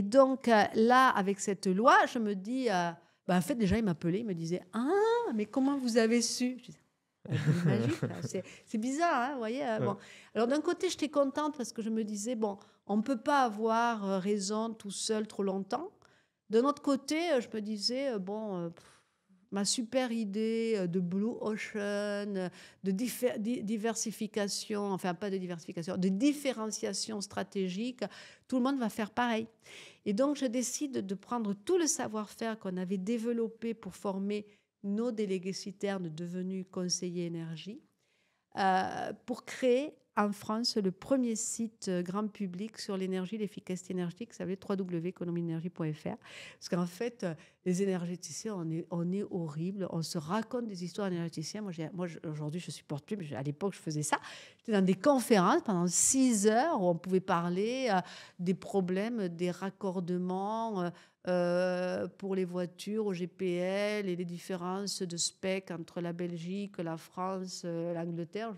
donc, là, avec cette loi, je me dis... en fait, déjà, ils m'appelaient, ils me disaient « Ah, mais comment vous avez su ?» Je disais « magique, là. C'est bizarre, hein, vous voyez. Ouais. Bon. Alors, d'un côté, j'étais contente parce que je me disais « Bon, on ne peut pas avoir raison tout seul trop longtemps. » D'un autre côté, je me disais « Bon... ma super idée de Blue Ocean, de diversification, enfin pas de diversification, de différenciation stratégique, tout le monde va faire pareil. Et donc, je décide de prendre tout le savoir-faire qu'on avait développé pour former nos délégués citernes devenus conseillers énergie, pour créer en France le premier site grand public sur l'énergie et l'efficacité énergétique, qui s'appelait www.economiedénergie.fr. Parce qu'en fait, les énergéticiens, on est horrible. On se raconte des histoires d'énergéticiens. Moi, aujourd'hui, je ne supporte plus, mais à l'époque, je faisais ça. J'étais dans des conférences pendant 6 heures où on pouvait parler des problèmes, des raccordements, pour les voitures au GPL et les différences de spec entre la Belgique, la France, l'Angleterre.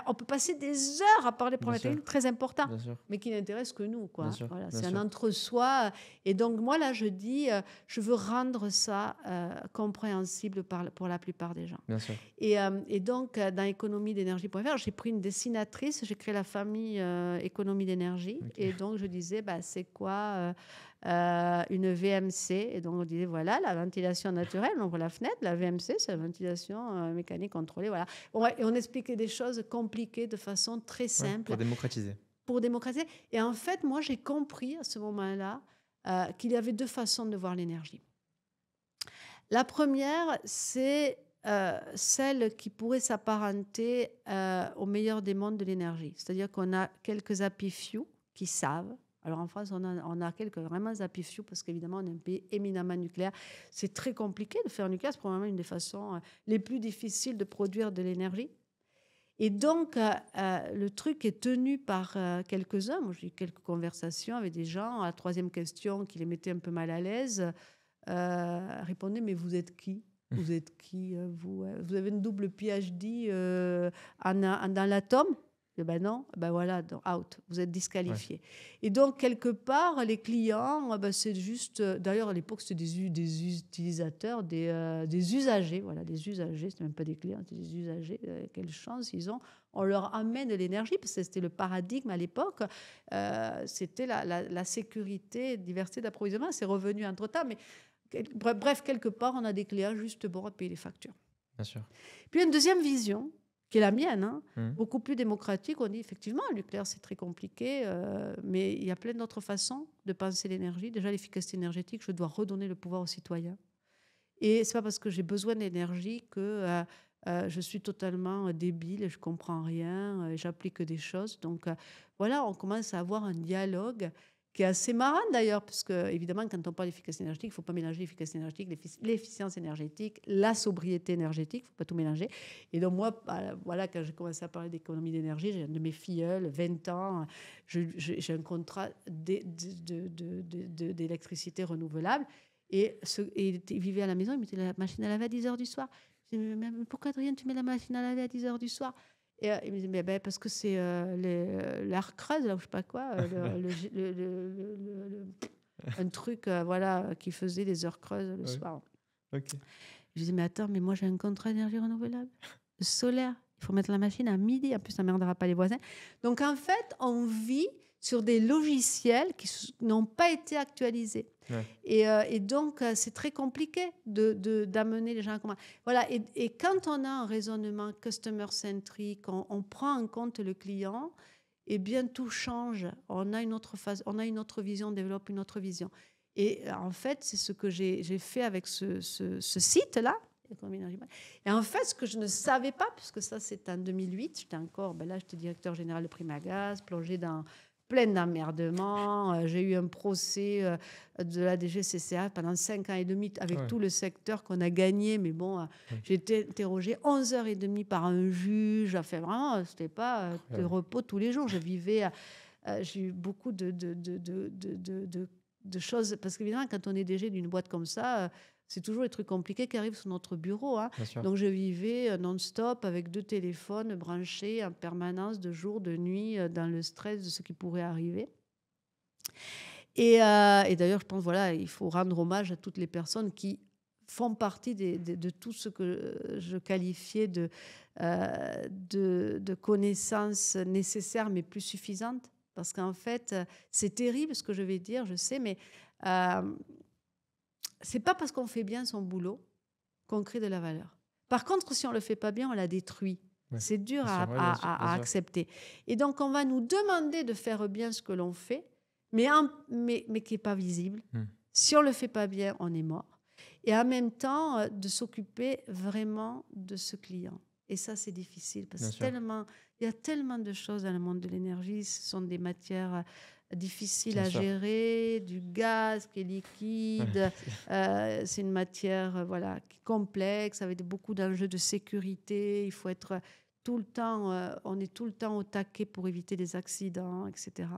On peut passer des heures à parler de problématiques très importants, mais qui n'intéressent que nous, quoi. Voilà, c'est un entre-soi. Et donc, moi, là, je dis, je veux rendre ça compréhensible pour la plupart des gens. Et donc, dans économiedénergie.fr, j'ai pris une dessinatrice, j'ai créé la famille économie d'énergie. Et donc, je disais, c'est quoi une VMC? Et donc, on disait, voilà, la ventilation naturelle, on ouvre la fenêtre. La VMC, c'est la ventilation mécanique contrôlée. Voilà. Et on expliquait des choses compliquées de façon très simple. Pour démocratiser. Pour démocratiser. Et en fait, moi, j'ai compris à ce moment-là qu'il y avait 2 façons de voir l'énergie. La première, c'est celle qui pourrait s'apparenter au meilleur des mondes de l'énergie. C'est-à-dire qu'on a quelques happy-few qui savent. Alors en France, on a quelques vraiment happy-few parce qu'évidemment, on est un pays éminemment nucléaire. C'est très compliqué de faire nucléaire. C'est probablement une des façons les plus difficiles de produire de l'énergie. Et donc, le truc est tenu par quelques-uns. Moi, j'ai eu quelques conversations avec des gens. À la 3e question qui les mettait un peu mal à l'aise, répondez, mais vous êtes qui? Vous êtes qui, vous avez une double PhD dans l'atome? Non, voilà, out, vous êtes disqualifié. Ouais. Et donc, quelque part, les clients, c'est juste... D'ailleurs, à l'époque, c'était des utilisateurs, des usagers. Voilà, des usagers, c'était même pas des clients, c'était des usagers. Quelle chance ils ont. On leur amène de l'énergie, parce que c'était le paradigme à l'époque. C'était la sécurité, diversité d'approvisionnement. C'est revenu entre-temps, mais... Bref, quelque part, on a des clients juste pour payer les factures. Bien sûr. Puis, une deuxième vision, qui est la mienne, beaucoup plus démocratique. On dit effectivement, le nucléaire, c'est très compliqué, mais il y a plein d'autres façons de penser l'énergie. Déjà, l'efficacité énergétique, je dois redonner le pouvoir aux citoyens. Et ce n'est pas parce que j'ai besoin d'énergie que je suis totalement débile, je ne comprends rien, j'applique des choses. Donc, voilà, on commence à avoir un dialogue qui est assez marrant d'ailleurs, parce que évidemment, quand on parle d'efficacité énergétique, il ne faut pas mélanger l'efficacité énergétique, l'efficience énergétique, la sobriété énergétique, il ne faut pas tout mélanger. Et donc moi, voilà, quand j'ai commencé à parler d'économie d'énergie, j'ai un de mes filleuls, 20 ans, j'ai un contrat d'électricité renouvelable, et il vivait à la maison, il mettait la machine à laver à 10h du soir. Je dis, mais pourquoi, Adrien, tu mets la machine à laver à 10h du soir? Et il me disait, mais parce que c'est l'air creuse, là, ou je sais pas quoi, un truc voilà, qui faisait des heures creuses le soir. Okay. Je disais, mais attends, mais moi j'ai un contrat d'énergie renouvelable, solaire. Il faut mettre la machine à midi, en plus ça ne merdera pas les voisins. Donc en fait, on vit sur des logiciels qui n'ont pas été actualisés. Ouais. Et donc, c'est très compliqué d'amener les gens à comprendre. Voilà, et quand on a un raisonnement customer-centric, on prend en compte le client, eh bien, tout change. On a une autre phase, on a une autre vision, on développe une autre vision. Et en fait, c'est ce que j'ai fait avec ce site-là. Et en fait, ce que je ne savais pas, puisque ça, c'est en 2008, j'étais encore, j'étais directeur général de Primagaz, plongé dans plein d'emmerdements. J'ai eu un procès de la DGCCRF pendant 5 ans et demi avec tout le secteur qu'on a gagné. Mais bon, j'ai été interrogée 11h30 par un juge. Enfin, vraiment, c'était pas de repos tous les jours. Je vivais... j'ai eu beaucoup de choses. Parce qu'évidemment, quand on est DG d'une boîte comme ça... c'est toujours les trucs compliqués qui arrivent sur notre bureau. Donc, je vivais non-stop avec 2 téléphones branchés en permanence, de jour, de nuit, dans le stress de ce qui pourrait arriver. Et d'ailleurs, je pense, voilà, il faut rendre hommage à toutes les personnes qui font partie de tout ce que je qualifiais de connaissances nécessaires, mais plus suffisantes. Parce qu'en fait, c'est terrible ce que je vais dire, je sais, mais... c'est pas parce qu'on fait bien son boulot qu'on crée de la valeur. Par contre, si on ne le fait pas bien, on la détruit. Ouais. C'est dur Bien sûr, ouais, bien sûr, bien à sûr. accepter. Et donc, on va nous demander de faire bien ce que l'on fait, mais qui n'est pas visible. Si on ne le fait pas bien, on est mort. Et en même temps, de s'occuper vraiment de ce client. Et ça, c'est difficile parce Bien que sûr. il y a tellement de choses dans le monde de l'énergie. Ce sont des matières difficiles Bien à sûr. gérer, du gaz qui est liquide. C'est une matière qui est complexe, avec beaucoup d'enjeux de sécurité. Il faut être tout le temps, on est tout le temps au taquet pour éviter des accidents, etc.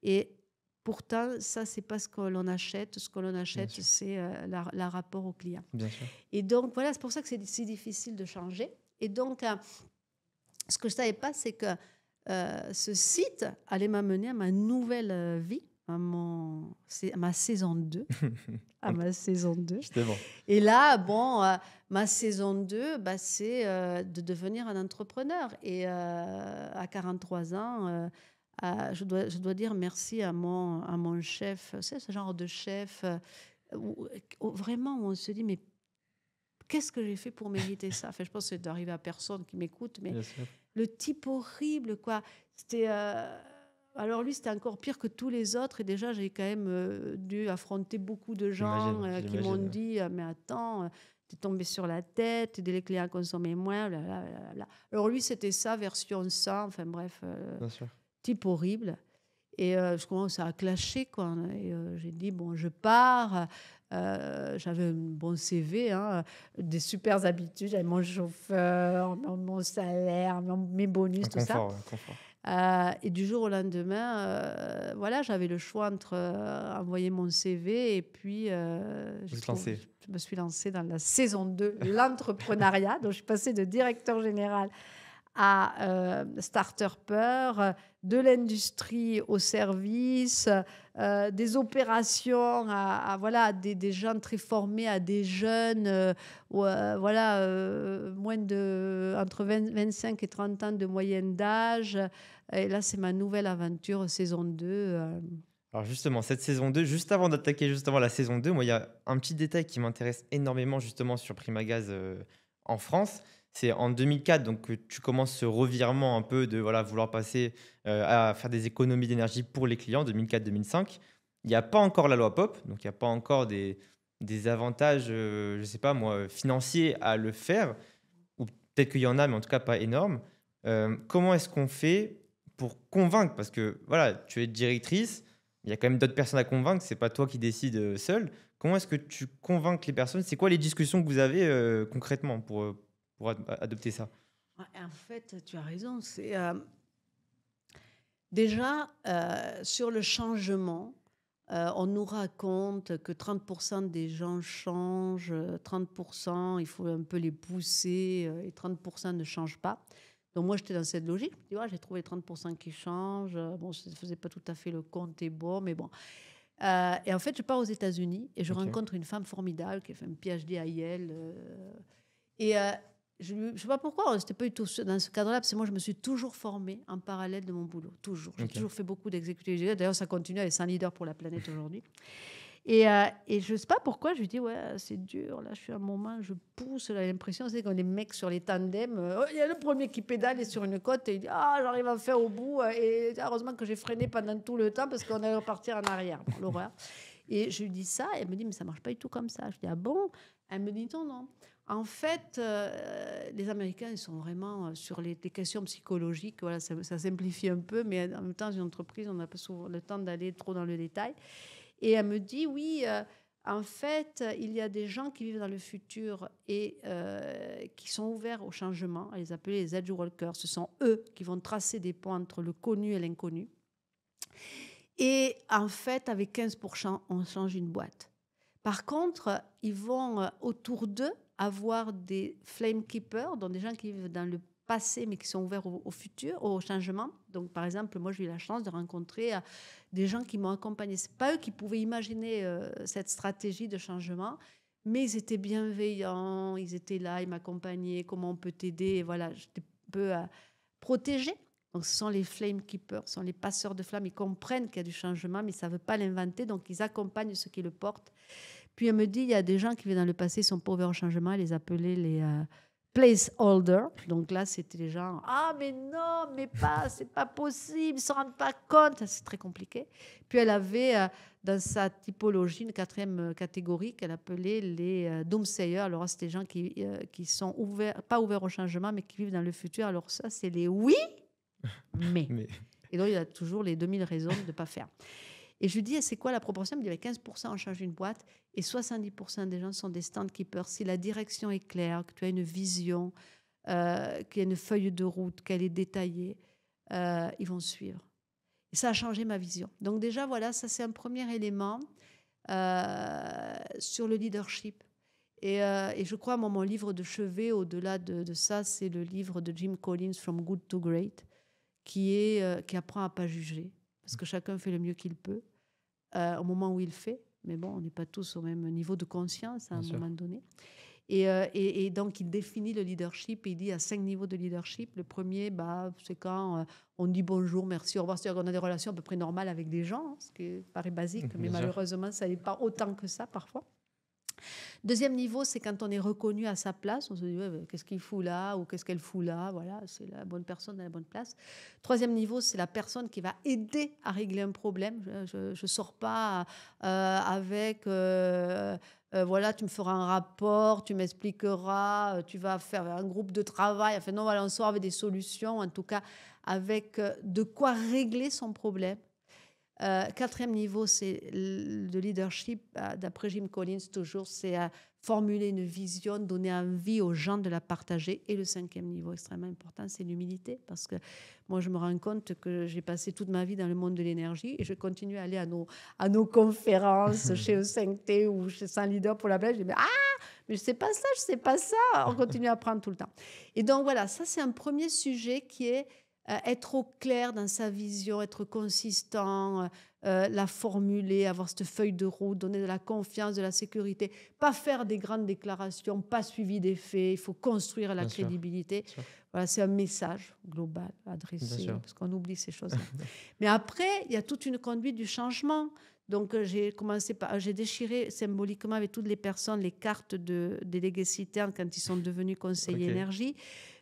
Et pourtant, ça, c'est pas ce que l'on achète. Ce que l'on achète, sûr. c'est la rapport au client. Bien sûr. Et donc, voilà, c'est pour ça que c'est si difficile de changer. Et donc, ce que je savais pas, c'est que ce site allait m'amener à ma nouvelle vie, à ma saison 2. À ma saison 2. Justement. Et là, ma saison 2, c'est de devenir un entrepreneur. Et à 43 ans, je dois dire merci à mon chef. C'est ce genre de chef où vraiment on se dit, mais qu'est-ce que j'ai fait pour mériter ça? Enfin, je pense que c'est d'arriver à personne qui m'écoute, mais Bien sûr. le type horrible, quoi. C'était... alors lui, c'était encore pire que tous les autres. Et déjà, j'ai quand même dû affronter beaucoup de gens qui m'ont J'imagine. dit mais attends, t'es tombé sur la tête, aider les clients à consommer moins. Blablabla. Alors lui, c'était ça, version 100. Enfin bref, Bien sûr. type horrible. Et je commence à clasher, quoi. Et j'ai dit, bon, je pars. J'avais un bon CV, hein, des super habitudes. J'avais mon chauffeur, mon salaire, mes bonus, Un tout ça. confort, un confort. Et du jour au lendemain, j'avais le choix entre envoyer mon CV et puis je me suis lancée dans la saison 2, l'entrepreneuriat. Donc, je suis passée de directeur général à start-upper, de l'industrie au service, des opérations des gens très formés à des jeunes entre 25 et 30 ans de moyenne d'âge. Et là, c'est ma nouvelle aventure, saison 2. Alors justement, cette saison 2, juste avant d'attaquer justement la saison 2, moi, il y a un petit détail qui m'intéresse énormément justement sur Primagaz en France. C'est en 2004 donc, que tu commences ce revirement un peu de vouloir passer à faire des économies d'énergie pour les clients, 2004-2005. Il n'y a pas encore la loi POP, donc il n'y a pas encore des avantages, je ne sais pas moi, financiers à le faire. Ou peut-être qu'il y en a, mais en tout cas pas énorme. Comment est-ce qu'on fait pour convaincre? Parce que voilà, tu es directrice, il y a quand même d'autres personnes à convaincre, c'est pas toi qui décides seule. Comment est-ce que tu convaincs les personnes? C'est quoi les discussions que vous avez concrètement pour adopter ça? Ouais, en fait, tu as raison. C'est déjà sur le changement. On nous raconte que 30% des gens changent, 30%, il faut un peu les pousser et 30% ne changent pas. Donc moi, j'étais dans cette logique. Tu vois, j'ai trouvé 30% qui changent. Bon, ça ne faisait pas tout à fait le compte est bon, mais bon. Et en fait, je pars aux États-Unis et je rencontre une femme formidable qui a fait un PhD à Yale. Je ne sais pas pourquoi, c'était pas du tout dans ce cadre-là, parce que moi, je me suis toujours formée en parallèle de mon boulot. Toujours. J'ai toujours fait beaucoup d'exécutifs. D'ailleurs, ça continue avec 100 leaders pour la planète aujourd'hui. Et je ne sais pas pourquoi, je lui dis, ouais, c'est dur, là, je suis à un moment, je pousse, là, l'impression, c'est qu'on est mecs sur les tandems, il y a le premier qui pédale et sur une côte, et il dit, j'arrive à faire au bout, et heureusement que j'ai freiné pendant tout le temps, parce qu'on allait repartir en arrière. Bon, l'horreur. Et je lui dis ça, et elle me dit, mais ça ne marche pas du tout comme ça. Je dis, ah bon? Elle me dit, non. En fait, les Américains, ils sont vraiment sur les questions psychologiques. Voilà, ça simplifie un peu, mais en même temps, une entreprise, on n'a pas souvent le temps d'aller trop dans le détail. Et elle me dit, oui, en fait, il y a des gens qui vivent dans le futur et qui sont ouverts au changement. Elle les appelle les edge walkers. Ce sont eux qui vont tracer des ponts entre le connu et l'inconnu. Et en fait, avec 15%, on change une boîte. Par contre, ils vont autour d'eux avoir des flame keepers, donc des gens qui vivent dans le passé mais qui sont ouverts au futur, au changement. Donc, par exemple, moi, j'ai eu la chance de rencontrer des gens qui m'ont accompagné. Ce n'est pas eux qui pouvaient imaginer cette stratégie de changement, mais ils étaient bienveillants, ils étaient là, ils m'accompagnaient, comment on peut t'aider. Et voilà, j'étais un peu protégée. Donc, ce sont les flame keepers, ce sont les passeurs de flammes. Ils comprennent qu'il y a du changement, mais ils ne savent pas l'inventer, donc ils accompagnent ceux qui le portent. Puis elle me dit, il y a des gens qui vivaient dans le passé, ils sont pas ouverts au changement, elle les appelait les placeholders. Donc là, c'était les gens, ah mais non, mais pas, c'est pas possible, ils se rendent pas compte, c'est très compliqué. Puis elle avait dans sa typologie une 4e catégorie qu'elle appelait les doomsayers. Alors c'était des gens qui sont pas ouverts au changement, mais qui vivent dans le futur. Alors ça, c'est les oui, mais. Et donc il y a toujours les 2000 raisons de ne pas faire. Et je lui dis, c'est quoi la proportion? Il me dit, 15% on change une boîte et 70% des gens sont des stand-keepers. Si la direction est claire, que tu as une vision, qu'il y a une feuille de route, qu'elle est détaillée, ils vont suivre. Et ça a changé ma vision. Donc déjà, voilà, ça c'est un premier élément sur le leadership. Et je crois, mon livre de chevet, au-delà de ça, c'est le livre de Jim Collins, From Good to Great, qui apprend à ne pas juger. Parce que chacun fait le mieux qu'il peut au moment où il fait. Mais bon, on n'est pas tous au même niveau de conscience à un moment donné. Et donc, il définit le leadership. Et il dit, il y a 5 niveaux de leadership. Le premier, c'est quand on dit bonjour, merci, au revoir. C'est-à-dire qu'on a des relations à peu près normales avec des gens, ce qui paraît basique. Mais malheureusement, ça n'est pas autant que ça parfois. Deuxième niveau, c'est quand on est reconnu à sa place. On se dit, qu'est-ce qu'il fout là ou qu'est-ce qu'elle fout là. Voilà, c'est la bonne personne à la bonne place. Troisième niveau, c'est la personne qui va aider à régler un problème. Je ne sors pas avec, voilà, tu me feras un rapport, tu m'expliqueras, tu vas faire un groupe de travail. Enfin, non, voilà, on sort avec des solutions, en tout cas avec de quoi régler son problème. Quatrième niveau, c'est le leadership. D'après Jim Collins, toujours, c'est formuler une vision, donner envie aux gens de la partager. Et le 5e niveau, extrêmement important, c'est l'humilité. Parce que moi, je me rends compte que j'ai passé toute ma vie dans le monde de l'énergie et je continue à aller à nos conférences chez E5T ou chez Saint Leader pour la blague. Je dis, mais je ne sais pas ça, je ne sais pas ça. On continue à apprendre tout le temps. Et donc, voilà, ça, c'est un premier sujet qui est être au clair dans sa vision, être consistant, la formuler, avoir cette feuille de route, donner de la confiance, de la sécurité, pas faire des grandes déclarations, pas suivi des faits, il faut construire la crédibilité. Voilà, c'est un message global adressé, parce qu'on oublie ces choses-là. Mais après, il y a toute une conduite du changement. Donc, j'ai déchiré symboliquement avec toutes les personnes les cartes de délégués citernes quand ils sont devenus conseillers énergie.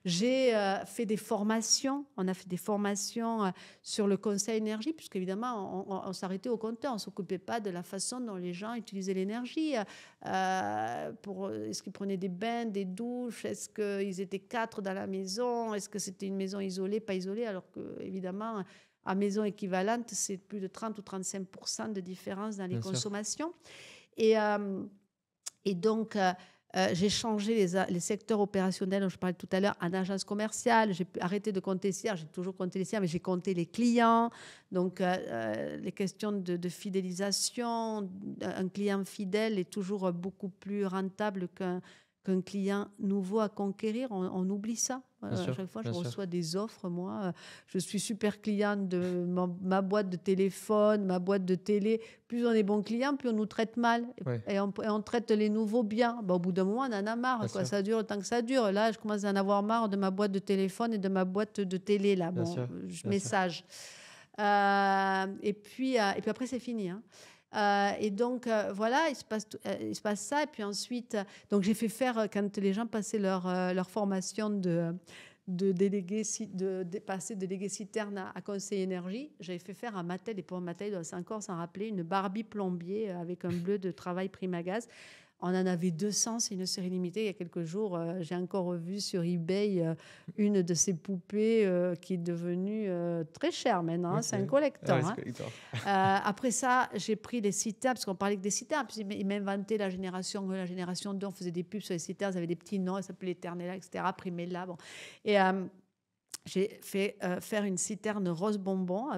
J'ai fait des formations. On a fait des formations sur le conseil énergie, puisqu'évidemment, on s'arrêtait au compteur. On ne s'occupait pas de la façon dont les gens utilisaient l'énergie. Est-ce qu'ils prenaient des bains, des douches? Est-ce qu'ils étaient 4 dans la maison? Est-ce que c'était une maison isolée, pas isolée? Alors qu'évidemment, à maison équivalente, c'est plus de 30 ou 35% de différence dans les consommations. Et donc, j'ai changé les secteurs opérationnels dont je parlais tout à l'heure en agence commerciale. J'ai arrêté de compter les CR, j'ai toujours compté les CR, mais j'ai compté les clients. Donc, les questions de fidélisation, un client fidèle est toujours beaucoup plus rentable qu'un client nouveau à conquérir. On oublie ça. À chaque fois, je reçois des offres. Moi, je suis super cliente de ma boîte de téléphone, ma boîte de télé. Plus on est bon client, plus on nous traite mal. Et on traite les nouveaux bien. Au bout d'un moment, on en a marre. Ça dure le temps que ça dure. Là, je commence à en avoir marre de ma boîte de téléphone et de ma boîte de télé. Là, message. Et puis après, c'est fini. Et donc, voilà, il se passe ça. Et puis ensuite, donc j'ai fait faire, quand les gens passaient leur formation de passer de délégué citerne à conseiller énergie, j'avais fait faire à Mattel, et pour Mattel, il doit encore s'en rappeler, une Barbie plombier avec un bleu de travail Primagaz. On en avait 200, c'est une série limitée. Il y a quelques jours, j'ai encore vu sur eBay une de ces poupées qui est devenue très chère maintenant. C'est un collector. Après ça, j'ai pris les citernes, parce qu'on parlait que des citernes. Puis ils m'inventaient la génération 2, on faisait des pubs sur les citernes, ils avaient des petits noms, ça s'appelait Eternella, etc. Primella. Bon. Et j'ai fait faire une citerne rose bonbon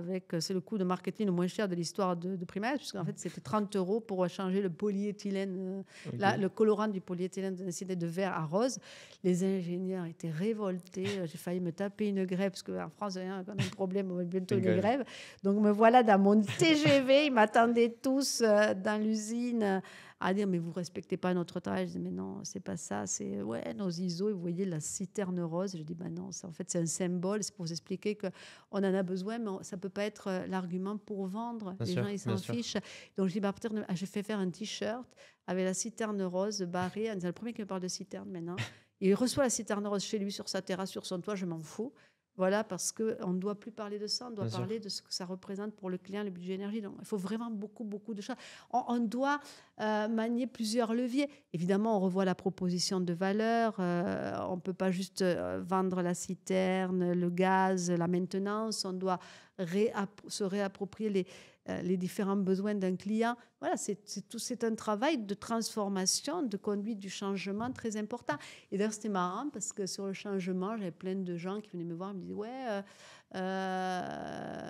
c'est le coût de marketing le moins cher de l'histoire de Primagaz, puisqu'en fait, c'était 30 € pour changer le polyéthylène, le colorant du polyéthylène de vert à rose. Les ingénieurs étaient révoltés. J'ai failli me taper une grève, parce qu'en France, on a un problème, on va bientôt une grève. Donc, me voilà dans mon TGV. Ils m'attendaient tous dans l'usine à dire mais vous respectez pas notre travail. Je dis mais non, c'est pas ça, c'est ouais nos ISO. Et vous voyez la citerne rose. Je dis bah non, en fait c'est un symbole, c'est pour vous expliquer que on en a besoin, mais ça peut pas être l'argument pour vendre. Bien Les sûr, gens ils bien s'en sûr. fichent. Donc je dis bah je fais faire un t-shirt avec la citerne rose barrée. C'est le premier qui me parle de citerne maintenant. Il reçoit la citerne rose chez lui, sur sa terrasse, sur son toit, je m'en fous. Voilà, parce qu'on ne doit plus parler de ça, on doit Bien sûr. parler de ce que ça représente pour le client, le budget énergie. Donc, il faut vraiment beaucoup, beaucoup de choses. On doit manier plusieurs leviers. Évidemment, on revoit la proposition de valeur. On ne peut pas juste vendre la citerne, le gaz, la maintenance. On doit se réapproprier les différents besoins d'un client. Voilà, c'est un travail de transformation, de conduite du changement très important. Et d'ailleurs, c'était marrant parce que sur le changement, j'avais plein de gens qui venaient me voir et me disaient ouais,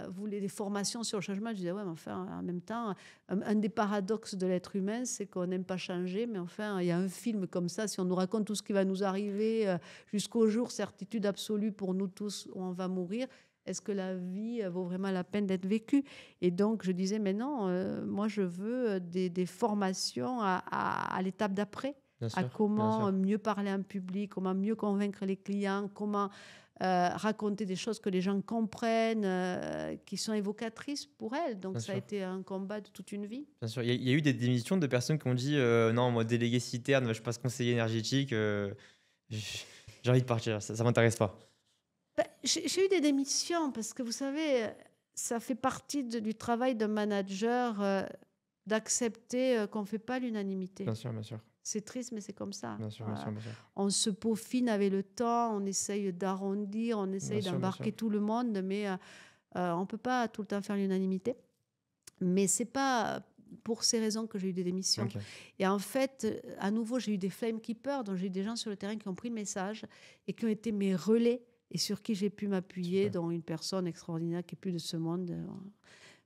vous voulez des formations sur le changement? Je disais ouais, mais enfin, en même temps, un des paradoxes de l'être humain, c'est qu'on n'aime pas changer, mais enfin, il y a un film comme ça, si on nous raconte tout ce qui va nous arriver jusqu'au jour, certitude absolue pour nous tous, où on va mourir. Est-ce que la vie vaut vraiment la peine d'être vécue? Et donc, je disais, mais non, moi, je veux des formations à l'étape d'après, Bien à sûr, bien comment sûr. mieux parler en public, comment mieux convaincre les clients, comment raconter des choses que les gens comprennent, qui sont évocatrices pour elles. Donc, Bien ça a sûr. été un combat de toute une vie. Bien sûr. Il y a eu des démissions de personnes qui ont dit non, moi, délégué citerne, je passe conseiller énergétique, j- j'ai envie de partir, ça m'intéresse pas. Ben, j'ai eu des démissions parce que vous savez, ça fait partie du travail d'un manager d'accepter qu'on ne fait pas l'unanimité. Bien sûr, bien sûr. C'est triste, mais c'est comme ça. Bien sûr, bien sûr, bien sûr. On se peaufine avec le temps, on essaye d'arrondir, on Bien essaye sûr, bien sûr. d'embarquer tout le monde, mais on ne peut pas tout le temps faire l'unanimité. Mais ce n'est pas pour ces raisons que j'ai eu des démissions. Ok. Et en fait, à nouveau, j'ai eu des flame keepers, donc j'ai eu des gens sur le terrain qui ont pris le message et qui ont été mes relais et sur qui j'ai pu m'appuyer, Super. dont une personne extraordinaire qui est plus de ce monde.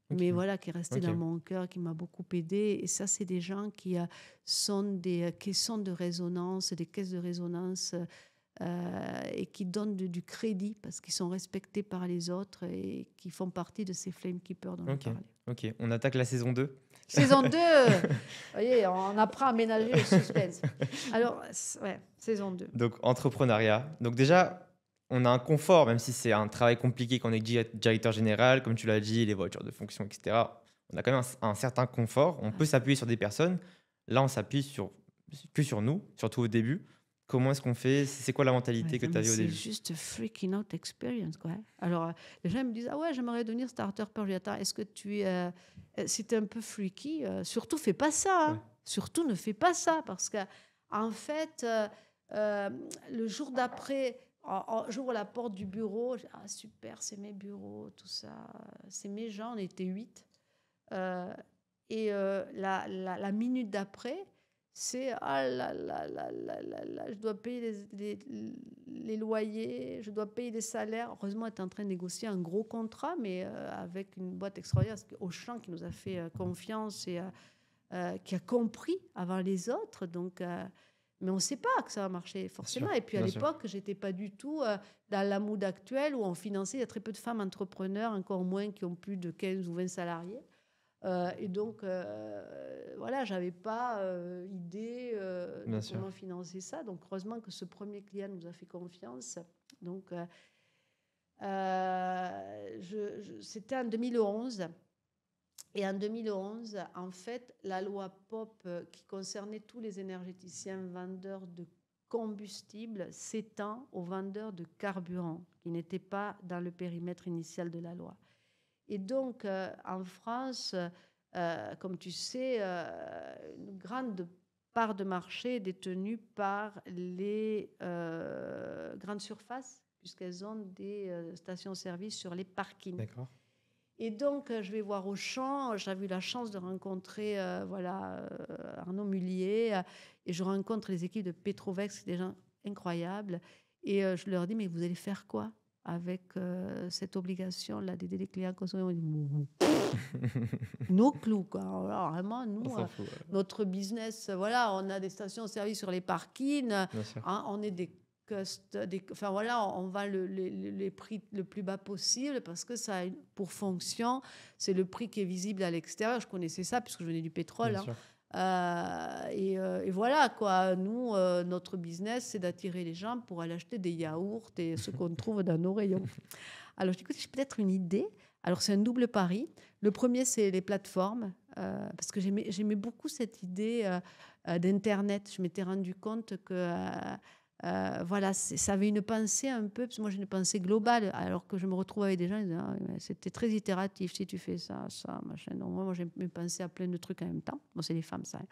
Ok. Mais voilà, qui est resté Ok. dans mon cœur, qui m'a beaucoup aidé. Et ça, c'est des gens qui sont des caissons de résonance, des caisses de résonance, et qui donnent du crédit parce qu'ils sont respectés par les autres et qui font partie de ces flame keepers dont je Ok. parlais. Ok. On attaque la saison 2. Saison 2, vous voyez, on apprend à ménager le suspense. Alors, ouais, saison 2. Donc, entrepreneuriat. Donc, déjà, on a un confort, même si c'est un travail compliqué quand on est directeur général, comme tu l'as dit, les voitures de fonction, etc. On a quand même un certain confort. On peut s'appuyer sur des personnes. Là, on s'appuie que sur nous, surtout au début. Comment est-ce qu'on fait? C'est quoi la mentalité que tu avais au C'est début? juste freaking out experience, quoi. Alors, les gens me disent, ah ouais, j'aimerais devenir starter peur. Je dis, attends, est-ce que si tu es un peu freaky, surtout fais pas ça. Hein. Ouais. Surtout ne fais pas ça, parce que en fait, le jour d'après, j'ouvre la porte du bureau, je dis, ah super, c'est mes bureaux, tout ça, c'est mes gens, on était 8. La minute d'après, c'est ah là là là là là là, je dois payer les loyers, je dois payer des salaires. Heureusement, on est en train de négocier un gros contrat, mais avec une boîte extraordinaire, Auchan qui nous a fait confiance et qui a compris avant les autres. Donc, mais on ne sait pas que ça va marcher forcément. Sûr, Et puis à bien sûr. l'époque, je n'étais pas du tout dans la mood actuelle où on finançait. Il y a très peu de femmes entrepreneurs, encore moins qui ont plus de 15 ou 20 salariés. Et donc, voilà, je n'avais pas idée Bien de sûr. comment financer ça. Donc, heureusement que ce premier client nous a fait confiance. Donc, c'était en 2011. Et en 2011, en fait, la loi POP qui concernait tous les énergéticiens vendeurs de combustible s'étend aux vendeurs de carburant qui n'étaient pas dans le périmètre initial de la loi. Et donc, en France, comme tu sais, une grande part de marché est détenue par les grandes surfaces, puisqu'elles ont des stations-service sur les parkings. D'accord. Et donc, je vais voir Auchan. J'avais eu la chance de rencontrer Arnaud Mullier. Et je rencontre les équipes de Petrovex, des gens incroyables. Et je leur dis, mais vous allez faire quoi avec cette obligation-là d'aider les clients à consommer? On dit, nos clous, quoi. Alors, vraiment, nous, On s'en fout. notre business, voilà, on a des stations-service sur les parkings. Bien sûr. Hein, on est enfin voilà, on vend les prix le plus bas possible parce que ça a pour fonction, c'est le prix qui est visible à l'extérieur. Je connaissais ça puisque je venais du pétrole. Bien Hein. sûr. Et voilà, quoi. Nous, notre business, c'est d'attirer les gens pour aller acheter des yaourts et ce qu'on trouve dans nos rayons. Alors, je dis, écoute, j'ai peut-être une idée. Alors, c'est un double pari. Le premier, c'est les plateformes, parce que j'aimais beaucoup cette idée d'Internet. Je m'étais rendu compte que voilà, ça avait une pensée un peu, parce que moi j'ai une pensée globale, alors que je me retrouve avec des gens, ils disent, ah, mais c'était très itératif, si tu fais ça, ça, machin. Donc, moi j'ai pensé à plein de trucs en même temps. Bon, c'est les femmes, ça. Hein.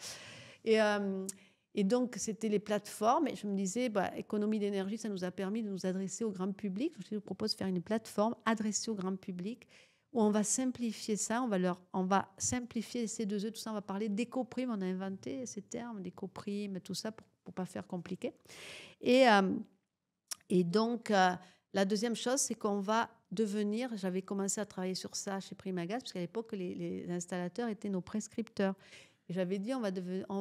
Et, euh, et donc, c'était les plateformes. Et je me disais, bah, économie d'énergie, ça nous a permis de nous adresser au grand public. Je vous propose de faire une plateforme adressée au grand public où on va simplifier ça. On va simplifier les C2E, tout ça. On va parler d'éco-primes. On a inventé ces termes, d'éco-primes, tout ça, pour ne pas faire compliqué. Et donc, la deuxième chose, c'est qu'on va devenir, j'avais commencé à travailler sur ça chez Primagaz, parce qu'à l'époque, les installateurs étaient nos prescripteurs. Et j'avais dit, on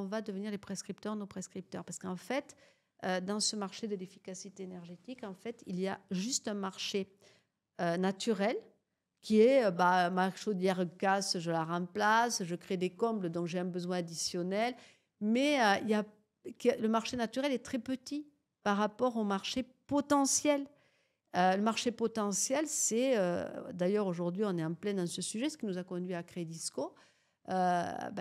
va devenir les prescripteurs, nos prescripteurs. Parce qu'en fait, dans ce marché de l'efficacité énergétique, en fait, il y a juste un marché naturel qui est ma chaudière casse, je la remplace, je crée des combles, donc j'ai un besoin additionnel. Mais le marché naturel est très petit par rapport au marché potentiel. Le marché potentiel, c'est... d'ailleurs, aujourd'hui, on est en plein dans ce sujet, ce qui nous a conduit à Crédisco.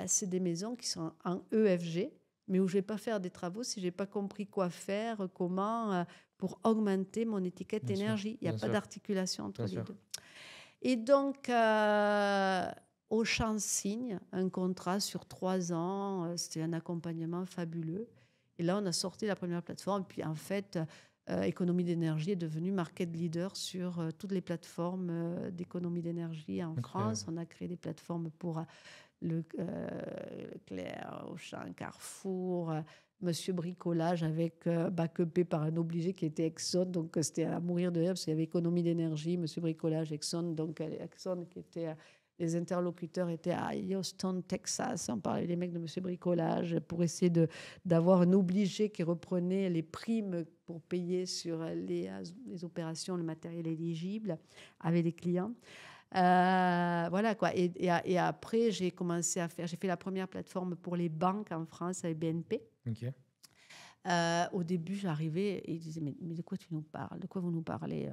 C'est des maisons qui sont en EFG, mais où je ne vais pas faire des travaux si je n'ai pas compris quoi faire, comment, pour augmenter mon étiquette Bien sûr, énergie. Il n'y a bien pas sûr. d'articulation entre Bien les sûr. deux. Et donc, Auchan signe un contrat sur 3 ans. C'était un accompagnement fabuleux. Et là, on a sorti la première plateforme. Puis, en fait, Économie d'énergie est devenue market leader sur toutes les plateformes d'économie d'énergie en France. On a créé des plateformes pour Leclerc, Auchan, Carrefour, Monsieur Bricolage avec backupé par un obligé qui était Exxon. Donc, c'était à mourir de rire parce qu'il y avait économie d'énergie, Monsieur Bricolage, Exxon. Donc, Exxon qui était... les interlocuteurs étaient à Houston, Texas. On parlait des mecs de Monsieur Bricolage pour essayer d'avoir un obligé qui reprenait les primes pour payer sur les opérations, le matériel éligible avec les clients. Voilà quoi. Et après, j'ai fait la première plateforme pour les banques en France avec BNP. Ok. Au début, j'arrivais et ils disaient, mais de quoi tu nous parles? De quoi vous nous parlez?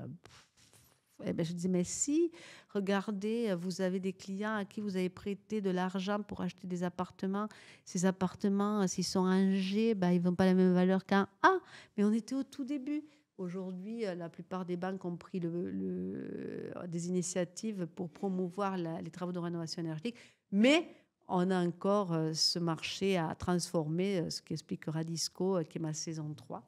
Je disais, mais si, regardez, vous avez des clients à qui vous avez prêté de l'argent pour acheter des appartements. Ces appartements, s'ils sont en G, ils ne vont pas la même valeur qu'un A. Mais on était au tout début. Aujourd'hui, la plupart des banques ont pris des initiatives pour promouvoir les travaux de rénovation énergétique. Mais on a encore ce marché à transformer, ce qui explique Radisco, qui est ma saison 3.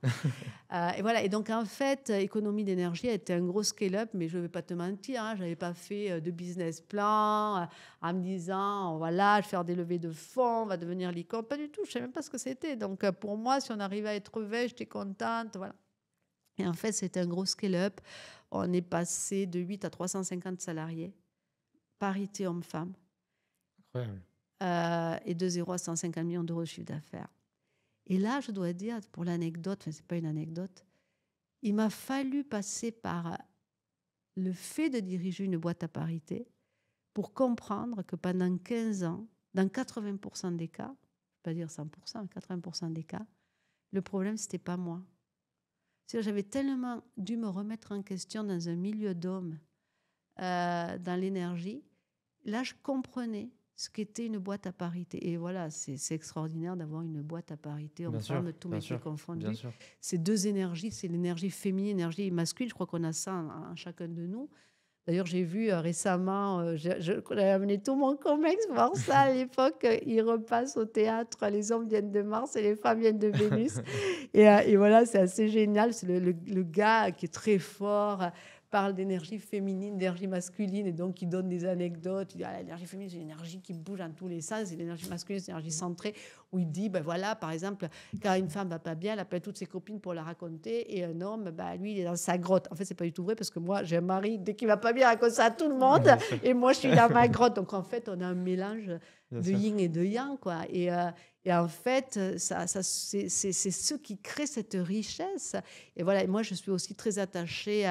Et voilà. Et donc, en fait, économie d'énergie a été un gros scale-up, mais je ne vais pas te mentir, je n'avais pas fait de business plan en me disant, voilà, je vais faire des levées de fonds, on va devenir licorne. Pas du tout, je ne savais même pas ce que c'était. Donc, pour moi, si on arrivait à être vert, j'étais contente. Voilà. Et en fait, c'était un gros scale-up. On est passé de 8 à 350 salariés, parité homme-femme. Incroyable. Et de 0 à 150 millions d'euros de chiffre d'affaires. Et là, je dois dire, pour l'anecdote, ce n'est pas une anecdote, il m'a fallu passer par le fait de diriger une boîte à parité pour comprendre que pendant 15 ans, dans 80% des cas, je ne vais pas dire 100%, 80% des cas, le problème, ce n'était pas moi. C'est-à-dire, j'avais tellement dû me remettre en question dans un milieu d'hommes, dans l'énergie. Là, je comprenais ce qu'était une boîte à parité. Et voilà, c'est extraordinaire d'avoir une boîte à parité, hommes-femmes, tout métier confondu. C'est deux énergies, c'est l'énergie féminine, l'énergie masculine. Je crois qu'on a ça en chacun de nous. D'ailleurs, j'ai vu récemment, j'avais amené tout mon comex voir ça à l'époque. Ils repassent au théâtre, les hommes viennent de Mars et les femmes viennent de Vénus. Et voilà, c'est assez génial. C'est le gars qui est très fort, parle d'énergie féminine, d'énergie masculine, et donc il donne des anecdotes. Il dit, l'énergie féminine, c'est une énergie qui bouge dans tous les sens, et l'énergie masculine, c'est une énergie centrée, où il dit, voilà, par exemple, quand une femme va pas bien, elle appelle toutes ses copines pour la raconter, et un homme, lui, il est dans sa grotte. En fait, c'est pas du tout vrai, parce que moi, j'ai un mari, dès qu'il va pas bien, il raconte ça à tout le monde, et moi, je suis dans ma grotte. Donc, en fait, on a un mélange de yin et de yang, quoi. Et en fait, c'est ce qui crée cette richesse. Et voilà, et moi, je suis aussi très attachée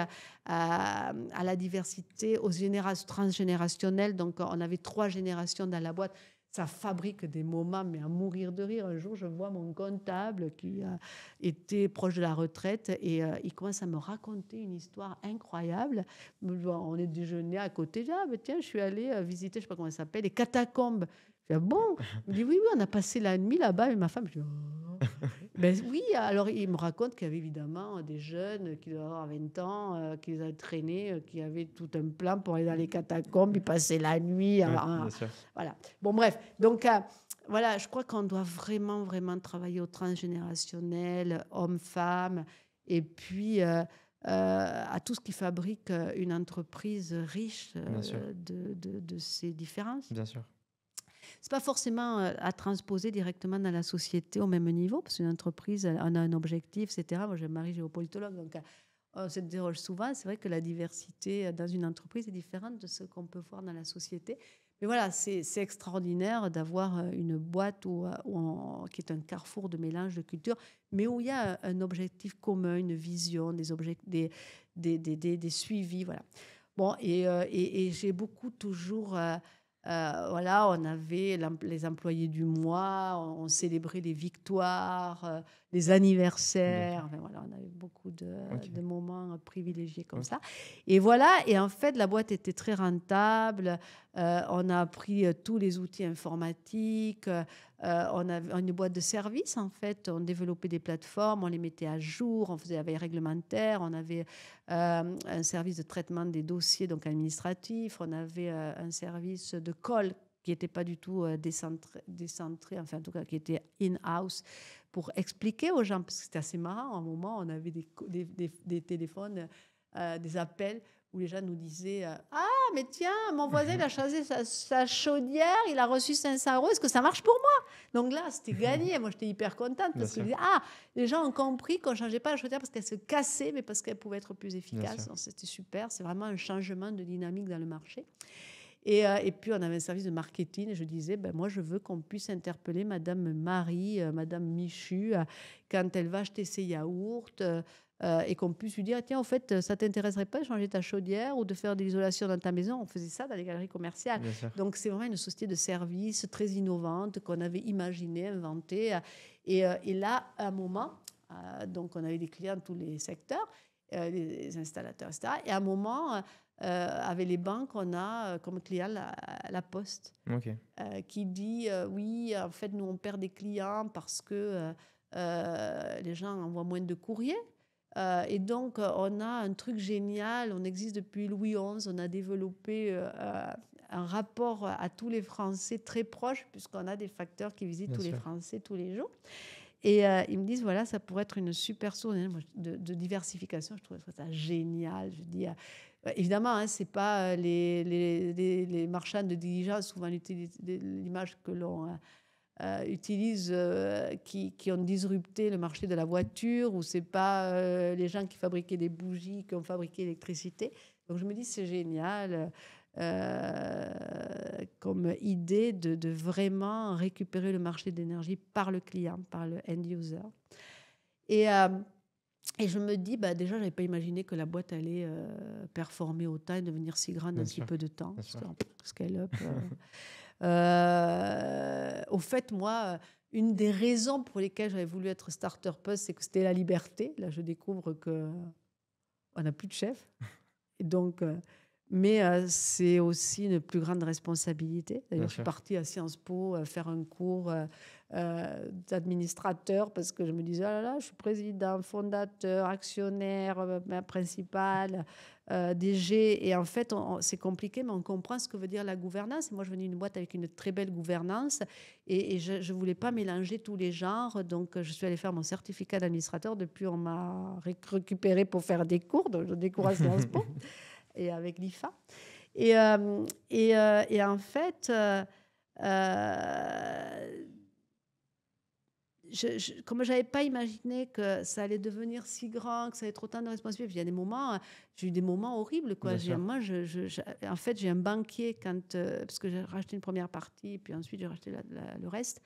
à la diversité, aux générations transgénérationnelles. Donc, on avait 3 générations dans la boîte. ça fabrique des moments, mais à mourir de rire. Un jour, je vois mon comptable qui était proche de la retraite et il commence à me raconter une histoire incroyable. On est déjeuné à côté. Je dis, ah, ben tiens, je suis allée visiter, je ne sais pas comment ça s'appelle, les catacombes. Je dis, ah bon? Il me dit, oui, oui, on a passé la nuit là-bas. Et ma femme, je dis, oh. Ben oui, alors il me raconte qu'il y avait évidemment des jeunes qui doivent avoir 20 ans, qui les avaient traînés, qui avaient tout un plan pour aller dans les catacombes, ils passaient la nuit. Ouais, bien sûr. Voilà. Bon, bref. Donc, voilà, je crois qu'on doit vraiment, vraiment travailler au transgénérationnel, hommes-femmes, et puis à tout ce qui fabrique une entreprise riche Bien sûr. de ces différences. Bien sûr. C'est pas forcément à transposer directement dans la société au même niveau, parce qu'une entreprise, on a un objectif, etc. Moi, j'ai un mari géopolitologue, donc on se déroge souvent. C'est vrai que la diversité dans une entreprise est différente de ce qu'on peut voir dans la société. Mais voilà, c'est extraordinaire d'avoir une boîte qui est un carrefour de mélange de cultures, mais où il y a un objectif commun, une vision, des suivis. Voilà. Bon, et j'ai beaucoup toujours... voilà, on avait les employés du mois, on célébrait les victoires, les anniversaires. Enfin, voilà, on avait beaucoup de moments privilégiés comme ça. Et voilà, et en fait, la boîte était très rentable. On a appris tous les outils informatiques. On avait une boîte de services, en fait. On développait des plateformes, on les mettait à jour, on faisait la veille réglementaire, on avait un service de traitement des dossiers donc administratifs, on avait un service de call qui n'était pas du tout décentré, enfin en tout cas qui était in-house, pour expliquer aux gens, parce que c'était assez marrant, à un moment on avait des téléphones, des appels où les gens nous disaient ah mais tiens, mon voisin il a changé sa chaudière, il a reçu 500 €, est-ce que ça marche pour moi? Donc là c'était gagné, moi j'étais hyper contente parce que je disais, ah, les gens ont compris qu'on ne changeait pas la chaudière parce qu'elle se cassait, mais parce qu'elle pouvait être plus efficace. Donc c'était super, c'est vraiment un changement de dynamique dans le marché. Et puis, on avait un service de marketing. Et je disais, ben, moi, je veux qu'on puisse interpeller Madame Marie, Madame Michu, quand elle va acheter ses yaourts, et qu'on puisse lui dire, tiens, en fait, ça ne t'intéresserait pas de changer ta chaudière ou de faire de l'isolation dans ta maison? On faisait ça dans les galeries commerciales. Donc, c'est vraiment une société de services très innovante qu'on avait imaginée, inventée. Et là, à un moment, donc, on avait des clients de tous les secteurs, les installateurs, etc. Et à un moment... avec les banques, on a comme client la Poste, qui dit oui, en fait, nous, on perd des clients parce que les gens envoient moins de courriers. Et donc, on a un truc génial. On existe depuis Louis XI. On a développé un rapport à tous les Français très proche, puisqu'on a des facteurs qui visitent tous les Français tous les jours. Et ils me disent, voilà, ça pourrait être une super source de diversification. Je trouve ça génial. Je dis, évidemment, hein, ce n'est pas les marchands de diligence, souvent l'image que l'on utilise, qui ont disrupté le marché de la voiture, ou ce n'est pas les gens qui fabriquaient des bougies qui ont fabriqué l'électricité. Donc je me dis, c'est génial. Comme idée de vraiment récupérer le marché d'énergie par le client, par le end user. Et je me dis, bah, déjà, je n'avais pas imaginé que la boîte allait performer autant et devenir si grande en si peu de temps. Scale-up. Au fait, moi, une des raisons pour lesquelles j'avais voulu être start-uppeuse, c'est que c'était la liberté. Là, je découvre qu'on n'a plus de chef. Et donc... mais c'est aussi une plus grande responsabilité. D'ailleurs, je suis partie à Sciences Po faire un cours d'administrateur parce que je me disais, oh là là, je suis président, fondateur, actionnaire, principal, DG. Et en fait, c'est compliqué, mais on comprend ce que veut dire la gouvernance. Et moi, je venais d'une boîte avec une très belle gouvernance et je ne voulais pas mélanger tous les genres. Donc, je suis allée faire mon certificat d'administrateur. Depuis, on m'a récupéré pour faire des cours. Donc, des cours à Sciences Po. Et avec l'IFA. Et en fait, comme je n'avais pas imaginé que ça allait devenir si grand, que ça allait être autant de responsabilités, il y a des moments, j'ai eu des moments horribles. Quoi. Moi, en fait, j'ai un banquier, parce que j'ai racheté une première partie, puis ensuite j'ai racheté le reste.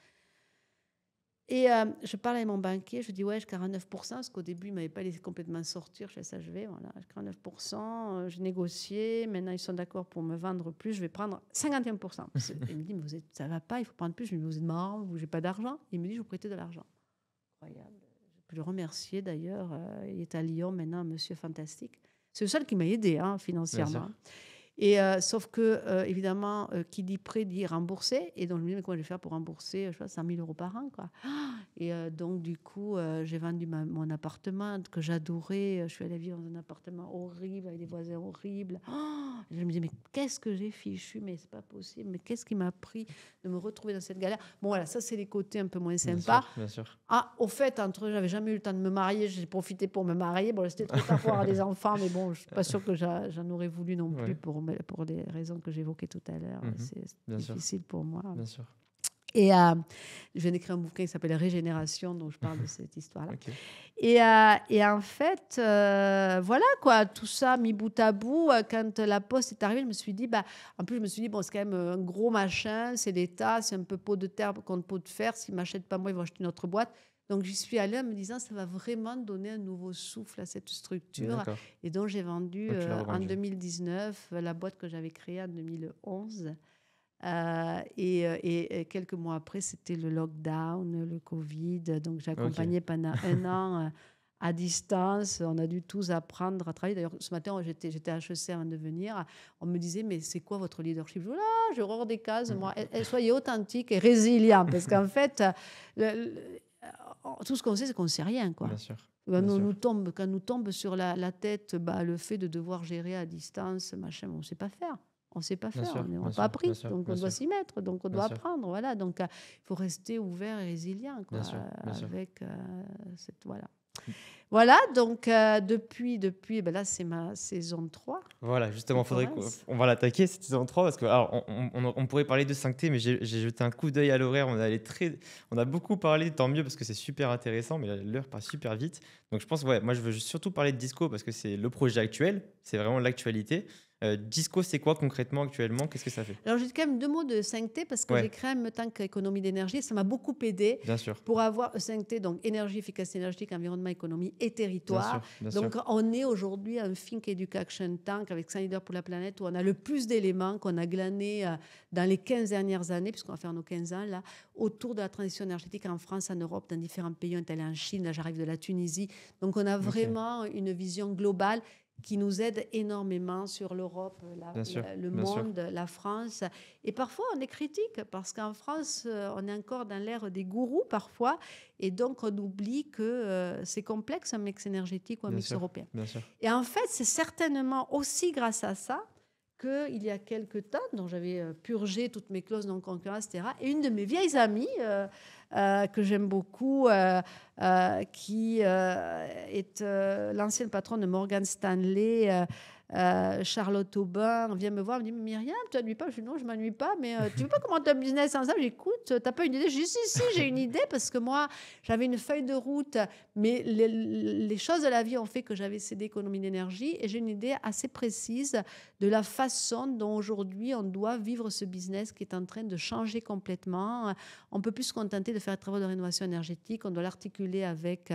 Et je parle avec mon banquier, je dis ouais, j'ai 49%, parce qu'au début, il ne m'avait pas laissé complètement sortir. Je fais ça, je vais, voilà, j'ai 49%, j'ai négocié, maintenant ils sont d'accord pour me vendre plus, je vais prendre 51%. Il me dit, mais ça ne va pas, il faut prendre plus. Je lui dis, vous êtes marrant, j'ai pas d'argent. Il me dit, je vous prêter de l'argent. Incroyable. Je peux le remercier d'ailleurs, il est à Lyon maintenant, monsieur fantastique. C'est le seul qui m'a aidé financièrement. Et sauf que, évidemment, qui dit prêt dit rembourser. Et donc, je me dis, mais comment je vais faire pour rembourser, je sais pas, 100 000 euros par an, quoi. Et donc, du coup, j'ai vendu mon appartement que j'adorais. Je suis allée vivre dans un appartement horrible, avec des voisins horribles. Et je me dis, mais qu'est-ce que j'ai fichu? Mais c'est pas possible. Mais qu'est-ce qui m'a pris de me retrouver dans cette galère? Bon, voilà, ça, c'est les côtés un peu moins sympas. Bien sûr. Ah, au fait, j'avais jamais eu le temps de me marier. J'ai profité pour me marier. Bon, c'était trop tard pour avoir des enfants, mais bon, je suis pas sûre que j'en aurais voulu non plus pour les raisons que j'évoquais tout à l'heure. C'est difficile pour moi. Bien sûr. Et je viens d'écrire un bouquin qui s'appelle Régénération, dont je parle de cette histoire-là. Okay. Et en fait, voilà quoi, tout ça mis bout à bout. Quand la Poste est arrivée, je me suis dit, en plus, je me suis dit, bon, c'est quand même un gros machin, c'est l'État, c'est un peu pot de terre contre pot de fer. S'ils ne m'achètent pas moi, ils vont acheter une autre boîte. Donc, j'y suis allée en me disant, ça va vraiment donner un nouveau souffle à cette structure. D'accord. Et donc, j'ai vendu en 2019 la boîte que j'avais créée en 2011. Et quelques mois après, c'était le lockdown, le Covid. Donc, j'ai accompagné pendant 1 an à distance. On a dû tous apprendre à travailler. D'ailleurs, ce matin, j'étais à HEC avant de venir. On me disait, mais c'est quoi votre leadership? Je dis, j'ai horreur des cases, moi. Soyez authentique et résilient. Parce qu'en fait, tout ce qu'on sait, c'est qu'on ne sait rien, quoi. Bien sûr. Quand nous tombe sur la tête le fait de devoir gérer à distance, machin, on ne sait pas faire. On ne sait pas faire, on n'a pas appris, donc on doit s'y mettre, donc on doit apprendre. Voilà, donc il faut rester ouvert et résilient, quoi, avec cette Voilà, donc depuis là, c'est ma saison 3. Voilà, justement, on va l'attaquer, cette saison 3, parce que alors, on pourrait parler de 5T, mais j'ai jeté un coup d'œil à l'horaire. On a beaucoup parlé, tant mieux, parce que c'est super intéressant, mais l'heure passe super vite. Donc je pense, moi, je veux surtout parler de Disco, parce que c'est le projet actuel, c'est vraiment l'actualité. Disco, c'est quoi concrètement actuellement? Qu'est-ce que ça fait? Alors, j'ai quand même 2 mots de 5T parce que j'ai créé en même temps qu'économie d'énergie. Ça m'a beaucoup aidé pour avoir 5T, donc énergie, efficacité énergétique, environnement, économie et territoire. Bien sûr. On est aujourd'hui un Think Education Tank avec 100 leaders pour la planète où on a le plus d'éléments qu'on a glanés dans les 15 dernières années, puisqu'on va faire nos 15 ans, là, autour de la transition énergétique en France, en Europe, dans différents pays. On est allé en Chine, là, j'arrive de la Tunisie. Donc, on a vraiment une vision globale qui nous aide énormément sur l'Europe, le monde, la France. Et parfois, on est critique parce qu'en France, on est encore dans l'ère des gourous parfois. Et donc, on oublie que c'est complexe un mix énergétique ou un mix européen. Et en fait, c'est certainement aussi grâce à ça qu'il y a quelques temps, dont j'avais purgé toutes mes clauses non-concurrence, etc. Et une de mes vieilles amies, que j'aime beaucoup, qui est l'ancienne patronne de Morgan Stanley, Charlotte Aubin, vient me voir, elle me dit, Myriam, tu t'ennuies pas? Je dis non, je m'ennuie pas, mais tu veux pas commencer un business ensemble? J'écoute, t'as pas une idée? Je dis si, j'ai une idée, parce que moi, j'avais une feuille de route, mais les choses de la vie ont fait que j'avais cédé économie d'énergie, et j'ai une idée assez précise de la façon dont aujourd'hui on doit vivre ce business qui est en train de changer complètement. On peut plus se contenter de faire des travaux de rénovation énergétique, on doit l'articuler avec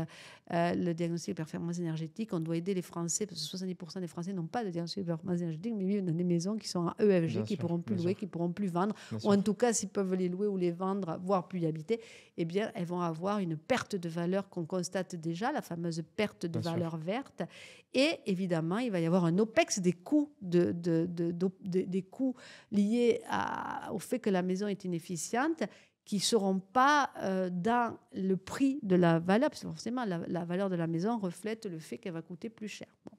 le diagnostic de performance énergétique, on doit aider les Français, parce que 70% des Français n'ont pas de diagnostic de performance énergétique, mais vivent dans des maisons qui sont en EFG, qui ne pourront plus louer, qui ne pourront plus vendre, ou en tout cas, s'ils peuvent les louer ou les vendre, voire plus y habiter, eh bien, elles vont avoir une perte de valeur qu'on constate déjà, la fameuse perte de valeur verte. Et évidemment, il va y avoir un OPEX, des coûts, des coûts liés au fait que la maison est inefficiente, qui ne seront pas dans le prix de la valeur, parce que forcément, la valeur de la maison reflète le fait qu'elle va coûter plus cher. Bon.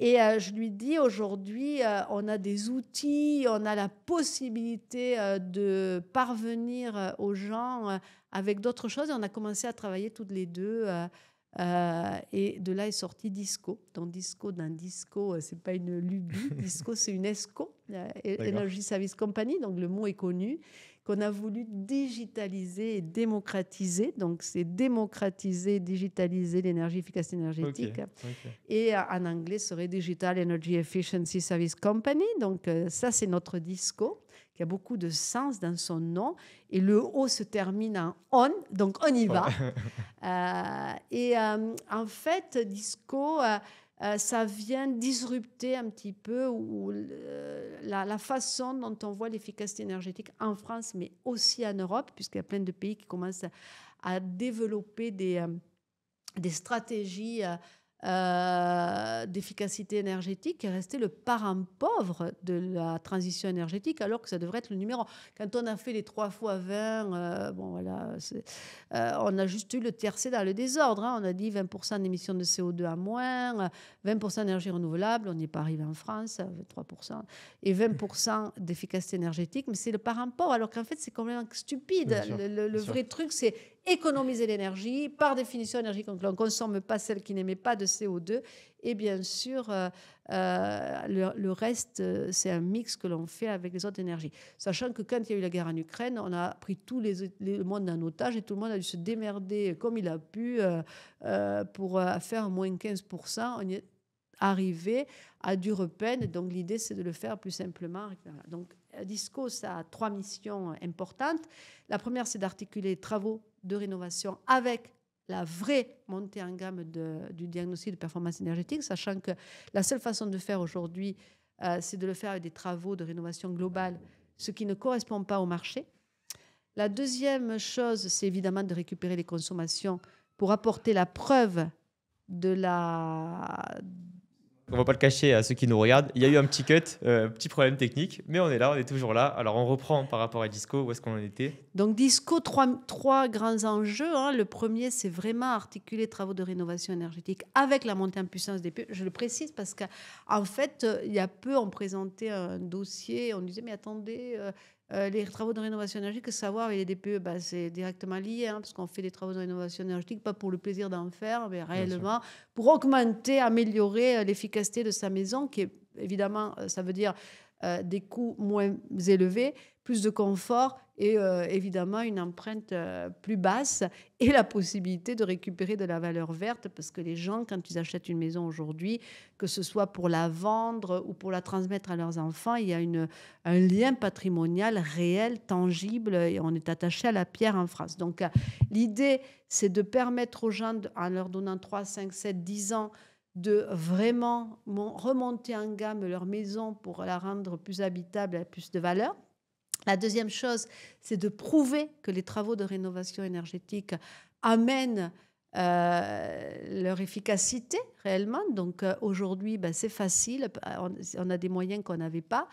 Et je lui dis, aujourd'hui, on a des outils, on a la possibilité de parvenir aux gens avec d'autres choses. Et on a commencé à travailler toutes les deux. Et de là est sorti Disco. Donc Disco, ce n'est pas une lubie. Disco, c'est une ESCO, Energy Service Company. Donc le mot est connu, qu'on a voulu digitaliser et démocratiser. Donc, c'est démocratiser, digitaliser l'énergie efficacité énergétique. Et en anglais, ce serait Digital Energy Efficiency Service Company. Donc, ça, c'est notre Disco, qui a beaucoup de sens dans son nom. Et le O se termine en on, donc on y va. En fait, Disco, ça vient disrupter un petit peu la façon dont on voit l'efficacité énergétique en France, mais aussi en Europe, puisqu'il y a plein de pays qui commencent à développer des stratégies d'efficacité énergétique, qui est resté le parent pauvre de la transition énergétique, alors que ça devrait être le numéro. Quand on a fait les 3 fois 20, on a juste eu le tiercé dans le désordre. On a dit 20% d'émissions de CO2 à moins, 20% d'énergie renouvelable, on n'y est pas arrivé en France, 23%, et 20% d'efficacité énergétique, mais c'est le parent pauvre, alors qu'en fait, c'est complètement stupide. Le vrai truc, c'est économiser l'énergie, par définition énergie, donc on ne consomme pas celle qui n'émet pas de CO2, et bien sûr, le reste, c'est un mix que l'on fait avec les autres énergies. Sachant que quand il y a eu la guerre en Ukraine, on a pris le monde en otage et tout le monde a dû se démerder comme il a pu pour faire moins 15%. On y est arrivé à dure peine, donc l'idée, c'est de le faire plus simplement. Donc, Disco, ça a 3 missions importantes. La première, c'est d'articuler les travaux de rénovation avec la vraie montée en gamme du diagnostic de performance énergétique, sachant que la seule façon de faire aujourd'hui, c'est de le faire avec des travaux de rénovation globale, ce qui ne correspond pas au marché. La deuxième chose, c'est évidemment de récupérer les consommations pour apporter la preuve de la... On va pas le cacher à ceux qui nous regardent. Il y a eu un petit cut, petit problème technique, mais on est là, on est toujours là. Alors on reprend par rapport à Disco, où est-ce qu'on en était? Donc Disco, trois grands enjeux. Le premier, c'est vraiment articuler les travaux de rénovation énergétique avec la montée en puissance des PE. Je le précise parce qu'en fait, il y a peu, on présentait un dossier, on disait, mais attendez, les travaux de rénovation énergétique, savoir avec les DPE, c'est directement lié, parce qu'on fait des travaux de rénovation énergétique, pas pour le plaisir d'en faire, mais réellement pour augmenter, améliorer l'efficacité de sa maison, qui est évidemment, ça veut dire des coûts moins élevés, plus de confort et évidemment une empreinte plus basse et la possibilité de récupérer de la valeur verte, parce que les gens, quand ils achètent une maison aujourd'hui, que ce soit pour la vendre ou pour la transmettre à leurs enfants, il y a un lien patrimonial réel, tangible, et on est attaché à la pierre en France. Donc l'idée, c'est de permettre aux gens, en leur donnant 3, 5, 7, 10 ans, de vraiment remonter en gamme leur maison pour la rendre plus habitable et plus de valeur. La deuxième chose, c'est de prouver que les travaux de rénovation énergétique amènent leur efficacité réellement. Donc aujourd'hui, c'est facile. On a des moyens qu'on n'avait pas.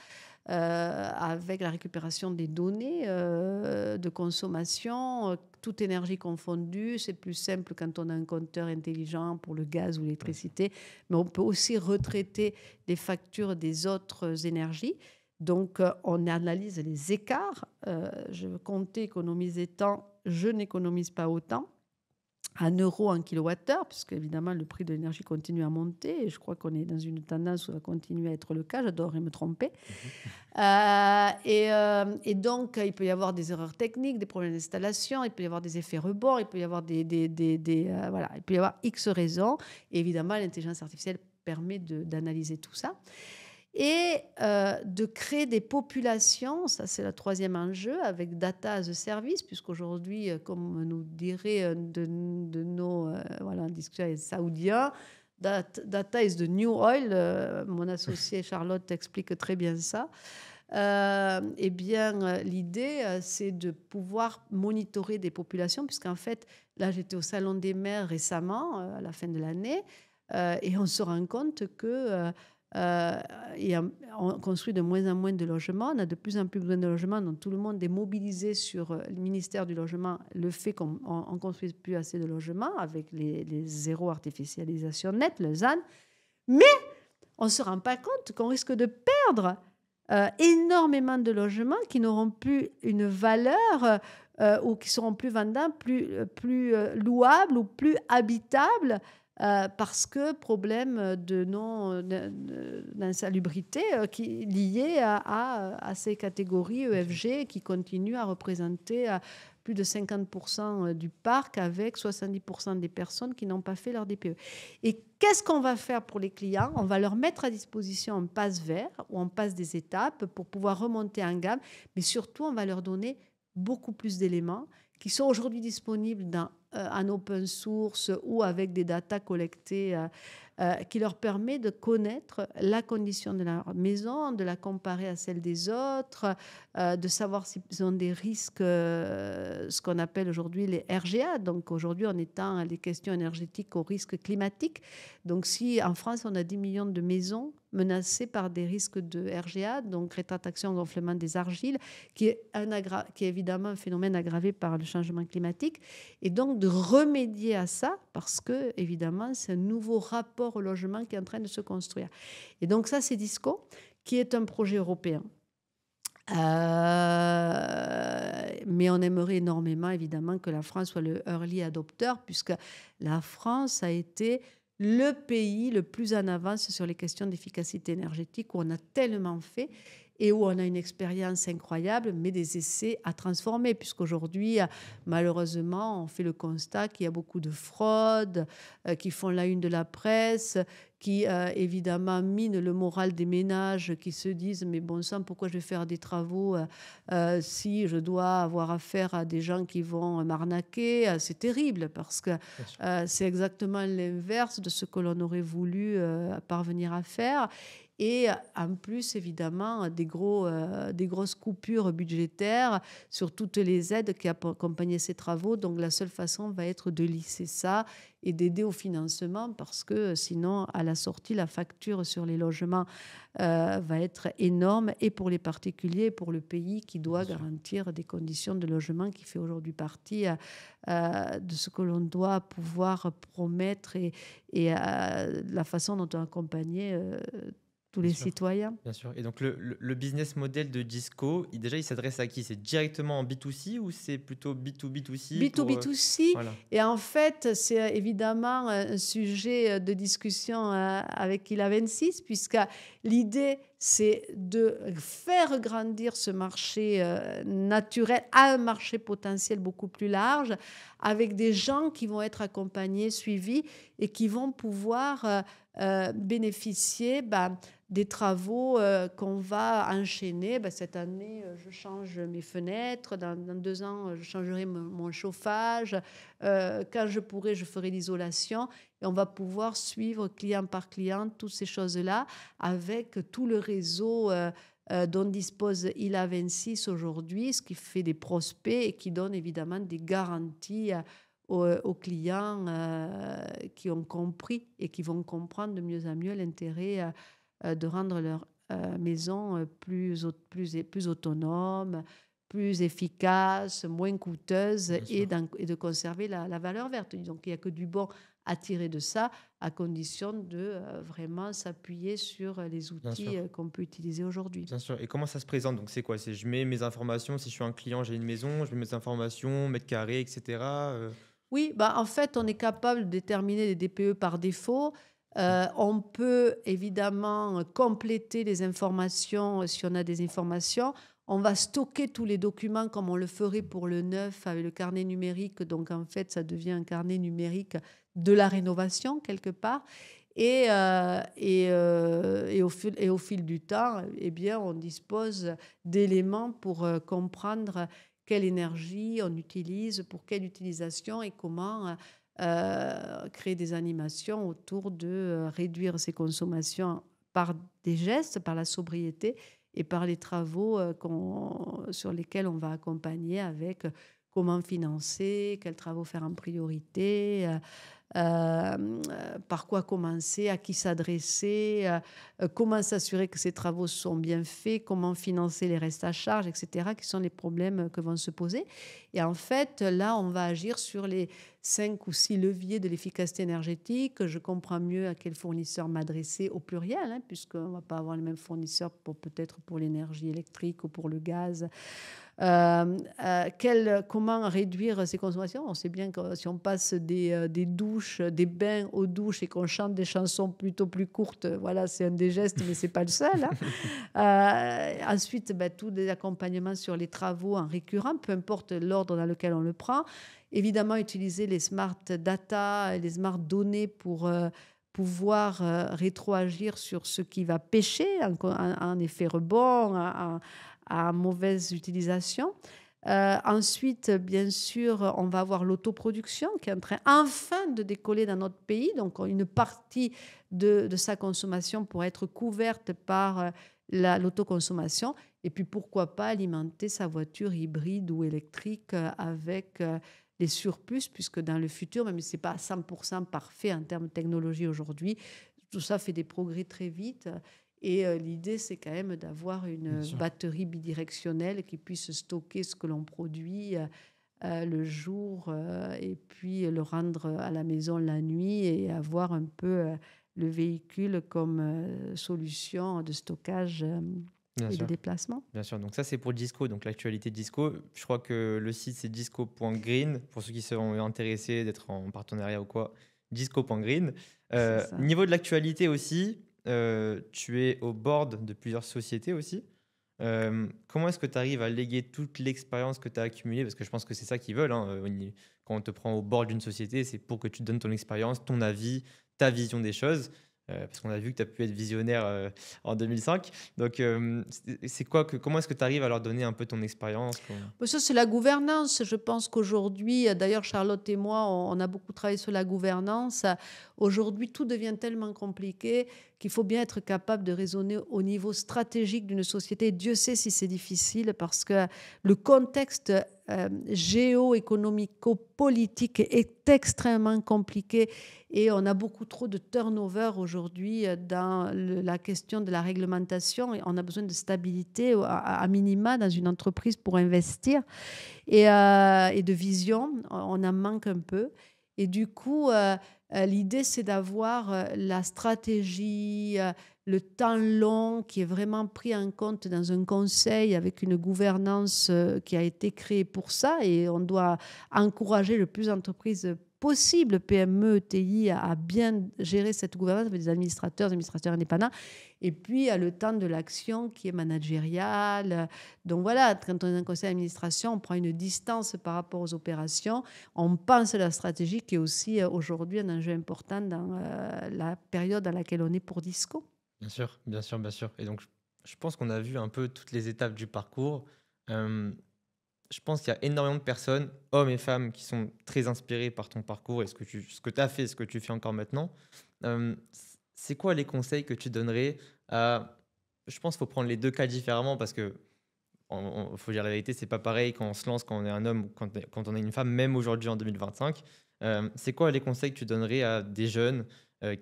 Avec la récupération des données de consommation, toute énergie confondue. C'est plus simple quand on a un compteur intelligent pour le gaz ou l'électricité, mais on peut aussi retraiter les factures des autres énergies. Donc, on analyse les écarts. Je comptais économiser tant, je n'économise pas autant. En euros en kilowattheure, puisque évidemment le prix de l'énergie continue à monter, et je crois qu'on est dans une tendance où ça va continuer à être le cas, j'adorerais me tromper. Et donc, il peut y avoir des erreurs techniques, des problèmes d'installation, il peut y avoir des effets rebonds, il peut y avoir il peut y avoir X raisons. Et évidemment, l'intelligence artificielle permet d'analyser tout ça. Et de créer des populations, ça c'est le troisième enjeu, avec data as a service, puisqu'aujourd'hui, comme nous dirait de nos discussions saoudiens, data is the new oil. Mon associée Charlotte explique très bien ça. Eh bien, l'idée, c'est de pouvoir monitorer des populations, puisqu'en fait, là, j'étais au Salon des maires récemment, à la fin de l'année, et on se rend compte que on construit de moins en moins de logements, on a de plus en plus besoin de logements, donc tout le monde est mobilisé sur le ministère du Logement, le fait qu'on ne construise plus assez de logements avec les zéro artificialisation nette, le ZAN, mais on ne se rend pas compte qu'on risque de perdre énormément de logements qui n'auront plus une valeur ou qui seront plus vendables, plus louables ou plus habitables parce que problème d'insalubrité lié à ces catégories EFG qui continuent à représenter plus de 50% du parc avec 70% des personnes qui n'ont pas fait leur DPE. Et qu'est-ce qu'on va faire pour les clients? On va leur mettre à disposition un pass vert où on passe des étapes pour pouvoir remonter en gamme, mais surtout on va leur donner beaucoup plus d'éléments qui sont aujourd'hui disponibles en open source ou avec des datas collectées qui leur permet de connaître la condition de leur maison, de la comparer à celle des autres, de savoir s'ils ont des risques, ce qu'on appelle aujourd'hui les RGA. Donc aujourd'hui, on étend les questions énergétiques aux risques climatiques. Donc si en France, on a 10 millions de maisons menacées par des risques de RGA, donc rétractation, gonflement des argiles, qui est évidemment un phénomène aggravé par le changement climatique. Et donc de remédier à ça, parce que évidemment, c'est un nouveau rapport au logement qui est en train de se construire. Et donc ça, c'est DISCO, qui est un projet européen. Mais on aimerait énormément, évidemment, que la France soit le early adopter, puisque la France a été le pays le plus en avance sur les questions d'efficacité énergétique, où on a tellement fait et où on a une expérience incroyable, mais des essais à transformer, puisqu'aujourd'hui, malheureusement, on fait le constat qu'il y a beaucoup de fraudes qui font la une de la presse, qui évidemment minent le moral des ménages, qui se disent « mais bon sang, pourquoi je vais faire des travaux si je dois avoir affaire à des gens qui vont m'arnaquer ?» C'est terrible, parce que c'est exactement l'inverse de ce que l'on aurait voulu parvenir à faire. Et en plus, évidemment, des grosses coupures budgétaires sur toutes les aides qui accompagnaient ces travaux. Donc, la seule façon va être de lisser ça et d'aider au financement, parce que sinon, à la sortie, la facture sur les logements va être énorme, et pour les particuliers, et pour le pays qui doit garantir des conditions de logement qui fait aujourd'hui partie de ce que l'on doit pouvoir promettre et la façon dont on accompagne tous les citoyens. Bien sûr. Et donc, le business model de Disco, il s'adresse à qui? C'est directement en B2C ou c'est plutôt B2B2C? B2B2C. Voilà. Et en fait, c'est évidemment un sujet de discussion avec Ilavensis, puisque l'idée, c'est de faire grandir ce marché naturel à un marché potentiel beaucoup plus large, avec des gens qui vont être accompagnés, suivis, et qui vont pouvoir bénéficier des travaux qu'on va enchaîner. Cette année, je change mes fenêtres. Dans 2 ans, je changerai mon chauffage. Quand je pourrai, je ferai l'isolation. Et on va pouvoir suivre client par client toutes ces choses-là avec tout le réseau dont dispose Ilavensis aujourd'hui, ce qui fait des prospects et qui donne évidemment des garanties aux clients qui ont compris et qui vont comprendre de mieux en mieux l'intérêt de rendre leur maison plus autonome, plus efficace, moins coûteuse, et de conserver la valeur verte. Donc, il n'y a que du bon à tirer de ça, à condition de vraiment s'appuyer sur les outils qu'on peut utiliser aujourd'hui. Bien sûr. Et comment ça se présente? Donc, c'est quoi? Je mets mes informations, si je suis un client, j'ai une maison, je mets mes informations, mètres carrés, etc. Oui, en fait, on est capable de déterminer les DPE par défaut. On peut évidemment compléter les informations si on a des informations. On va stocker tous les documents comme on le ferait pour le neuf avec le carnet numérique. Donc, en fait, ça devient un carnet numérique de la rénovation, quelque part. Et au fil du temps, eh bien, on dispose d'éléments pour comprendre quelle énergie on utilise, pour quelle utilisation, et comment créer des animations autour de réduire ses consommations par des gestes, par la sobriété et par les travaux sur lesquels on va accompagner, avec comment financer, quels travaux faire en priorité, par quoi commencer, à qui s'adresser, comment s'assurer que ces travaux sont bien faits, comment financer les restes à charge, etc., qui sont les problèmes que vont se poser. Et en fait, là, on va agir sur 5 ou 6 leviers de l'efficacité énergétique. Je comprends mieux à quel fournisseur m'adresser au pluriel, hein, puisqu'on ne va pas avoir le même fournisseur peut-être pour l'énergie électrique ou pour le gaz. Comment réduire ces consommations? On sait bien que si on passe des douches, des bains aux douches et qu'on chante des chansons plutôt plus courtes, voilà, c'est un des gestes, mais c'est pas le seul. Ensuite, tous les accompagnements sur les travaux en récurrent, peu importe l'ordre dans lequel on le prend. Évidemment, utiliser les smart data, les smart données pour pouvoir rétroagir sur ce qui va pêcher, en effet rebond, à mauvaise utilisation. Ensuite, bien sûr, on va avoir l'autoproduction qui est en train enfin de décoller dans notre pays. Donc, une partie de sa consommation pourrait être couverte par l'autoconsommation. Et puis, pourquoi pas alimenter sa voiture hybride ou électrique avec les surplus, puisque dans le futur, même si ce n'est pas 100% parfait en termes de technologie aujourd'hui, tout ça fait des progrès très vite. Et l'idée, c'est quand même d'avoir une batterie bidirectionnelle qui puisse stocker ce que l'on produit le jour et puis le rendre à la maison la nuit et avoir un peu le véhicule comme solution de stockage et de déplacement. Bien sûr, donc ça c'est pour Disco, donc l'actualité Disco. Je crois que le site c'est disco.green, pour ceux qui seront intéressés d'être en partenariat ou quoi, disco.green. Niveau de l'actualité aussi, tu es au board de plusieurs sociétés aussi. Comment est-ce que tu arrives à léguer toute l'expérience que tu as accumulée? Parce que je pense que c'est ça qu'ils veulent. Hein. Quand on te prend au board d'une société, c'est pour que tu donnes ton expérience, ton avis, ta vision des choses. Parce qu'on a vu que tu as pu être visionnaire en 2005. Donc, comment est-ce que tu arrives à leur donner un peu ton expérience? Ça, c'est la gouvernance. Je pense qu'aujourd'hui, d'ailleurs, Charlotte et moi, on a beaucoup travaillé sur la gouvernance. Aujourd'hui, tout devient tellement compliqué qu'il faut bien être capable de raisonner au niveau stratégique d'une société. Dieu sait si c'est difficile parce que le contexte géoéconomico-politique est extrêmement compliqué et on a beaucoup trop de turnover aujourd'hui dans la question de la réglementation. Et on a besoin de stabilité à minima dans une entreprise pour investir et de vision. On en manque un peu. Et du coup, l'idée, c'est d'avoir la stratégie, le temps long qui est vraiment pris en compte dans un conseil avec une gouvernance qui a été créée pour ça. Et on doit encourager le plus d'entreprises possible, PME, ETI, à bien gérer cette gouvernance avec des administrateurs indépendants. Et puis, le temps de l'action qui est managérial. Donc voilà, quand on est dans un conseil d'administration, on prend une distance par rapport aux opérations. On pense à la stratégie qui est aussi aujourd'hui un enjeu important dans la période dans laquelle on est pour Disco. Bien sûr, bien sûr, bien sûr. Et donc, je pense qu'on a vu un peu toutes les étapes du parcours. Je pense qu'il y a énormément de personnes, hommes et femmes, qui sont très inspirés par ton parcours et ce que tu as fait, ce que tu fais encore maintenant. C'est quoi les conseils que tu donnerais à... Je pense qu'il faut prendre les deux cas différemment parce que, faut dire la vérité, c'est pas pareil quand on se lance, quand on est un homme ou quand on est une femme, même aujourd'hui en 2025. C'est quoi les conseils que tu donnerais à des jeunes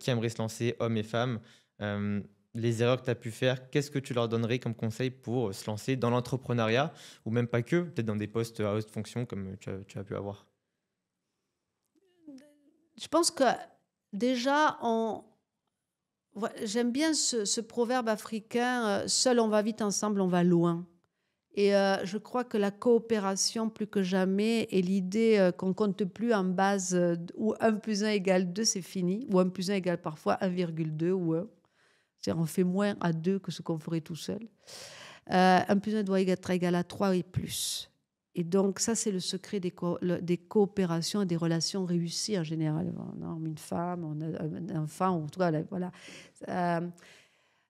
qui aimeraient se lancer, hommes et femmes, les erreurs que tu as pu faire, qu'est-ce que tu leur donnerais comme conseil pour se lancer dans l'entrepreneuriat ou même pas que, peut-être dans des postes à haute fonction comme tu as pu avoir? Je pense que déjà, j'aime bien ce proverbe africain, seul on va vite, ensemble on va loin. Et je crois que la coopération, plus que jamais, et l'idée qu'on ne compte plus en base où 1 plus 1 égale 2, c'est fini, ou 1 plus 1 égale parfois 1,2 ou 1. C'est-à-dire on fait moins à 2 que ce qu'on ferait tout seul. 1 plus 1 doit être égal à 3 et plus. Et donc, ça, c'est le secret des coopérations et des relations réussies en général. On a une femme, on a un enfant, en tout cas, voilà.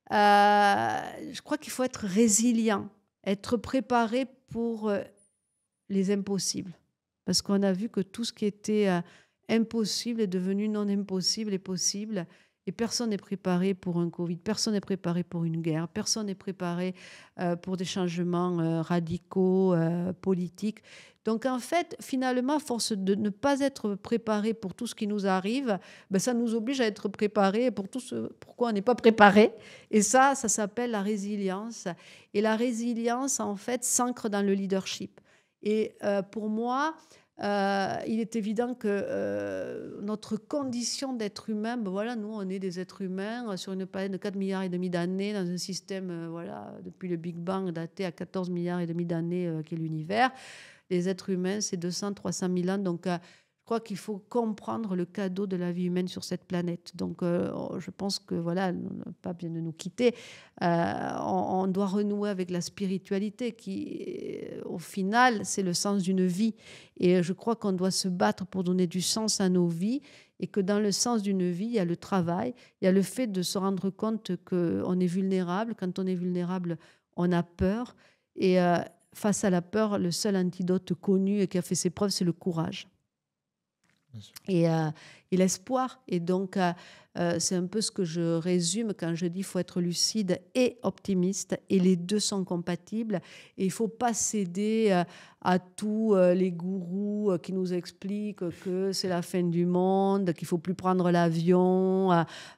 Je crois qu'il faut être résilient, être préparé pour les impossibles. Parce qu'on a vu que tout ce qui était impossible est devenu non impossible et possible. Et personne n'est préparé pour un Covid, personne n'est préparé pour une guerre, personne n'est préparé pour des changements radicaux, politiques. Donc en fait, finalement, à force de ne pas être préparé pour tout ce qui nous arrive, ça nous oblige à être préparé pour tout ce pourquoi on n'est pas préparé. Et ça s'appelle la résilience. Et la résilience, en fait, s'ancre dans le leadership. Et pour moi, il est évident que notre condition d'être humain, ben voilà, nous, on est des êtres humains sur une planète de 4,5 milliards d'années, dans un système, voilà, depuis le Big Bang, daté à 14,5 milliards d'années, qui est l'univers. Les êtres humains, c'est 200-300 000 ans. Donc, je crois qu'il faut comprendre le cadeau de la vie humaine sur cette planète. Donc, je pense que, voilà, le pape vient de nous quitter. On doit renouer avec la spiritualité qui, au final, c'est le sens d'une vie. Et je crois qu'on doit se battre pour donner du sens à nos vies et que dans le sens d'une vie, il y a le travail, il y a le fait de se rendre compte qu'on est vulnérable. Quand on est vulnérable, on a peur. Et face à la peur, le seul antidote connu et qui a fait ses preuves, c'est le courage et l'espoir. Et donc, c'est un peu ce que je résume quand je dis qu'il faut être lucide et optimiste, et les deux sont compatibles. Et il ne faut pas céder à tous les gourous qui nous expliquent que c'est la fin du monde, qu'il ne faut plus prendre l'avion,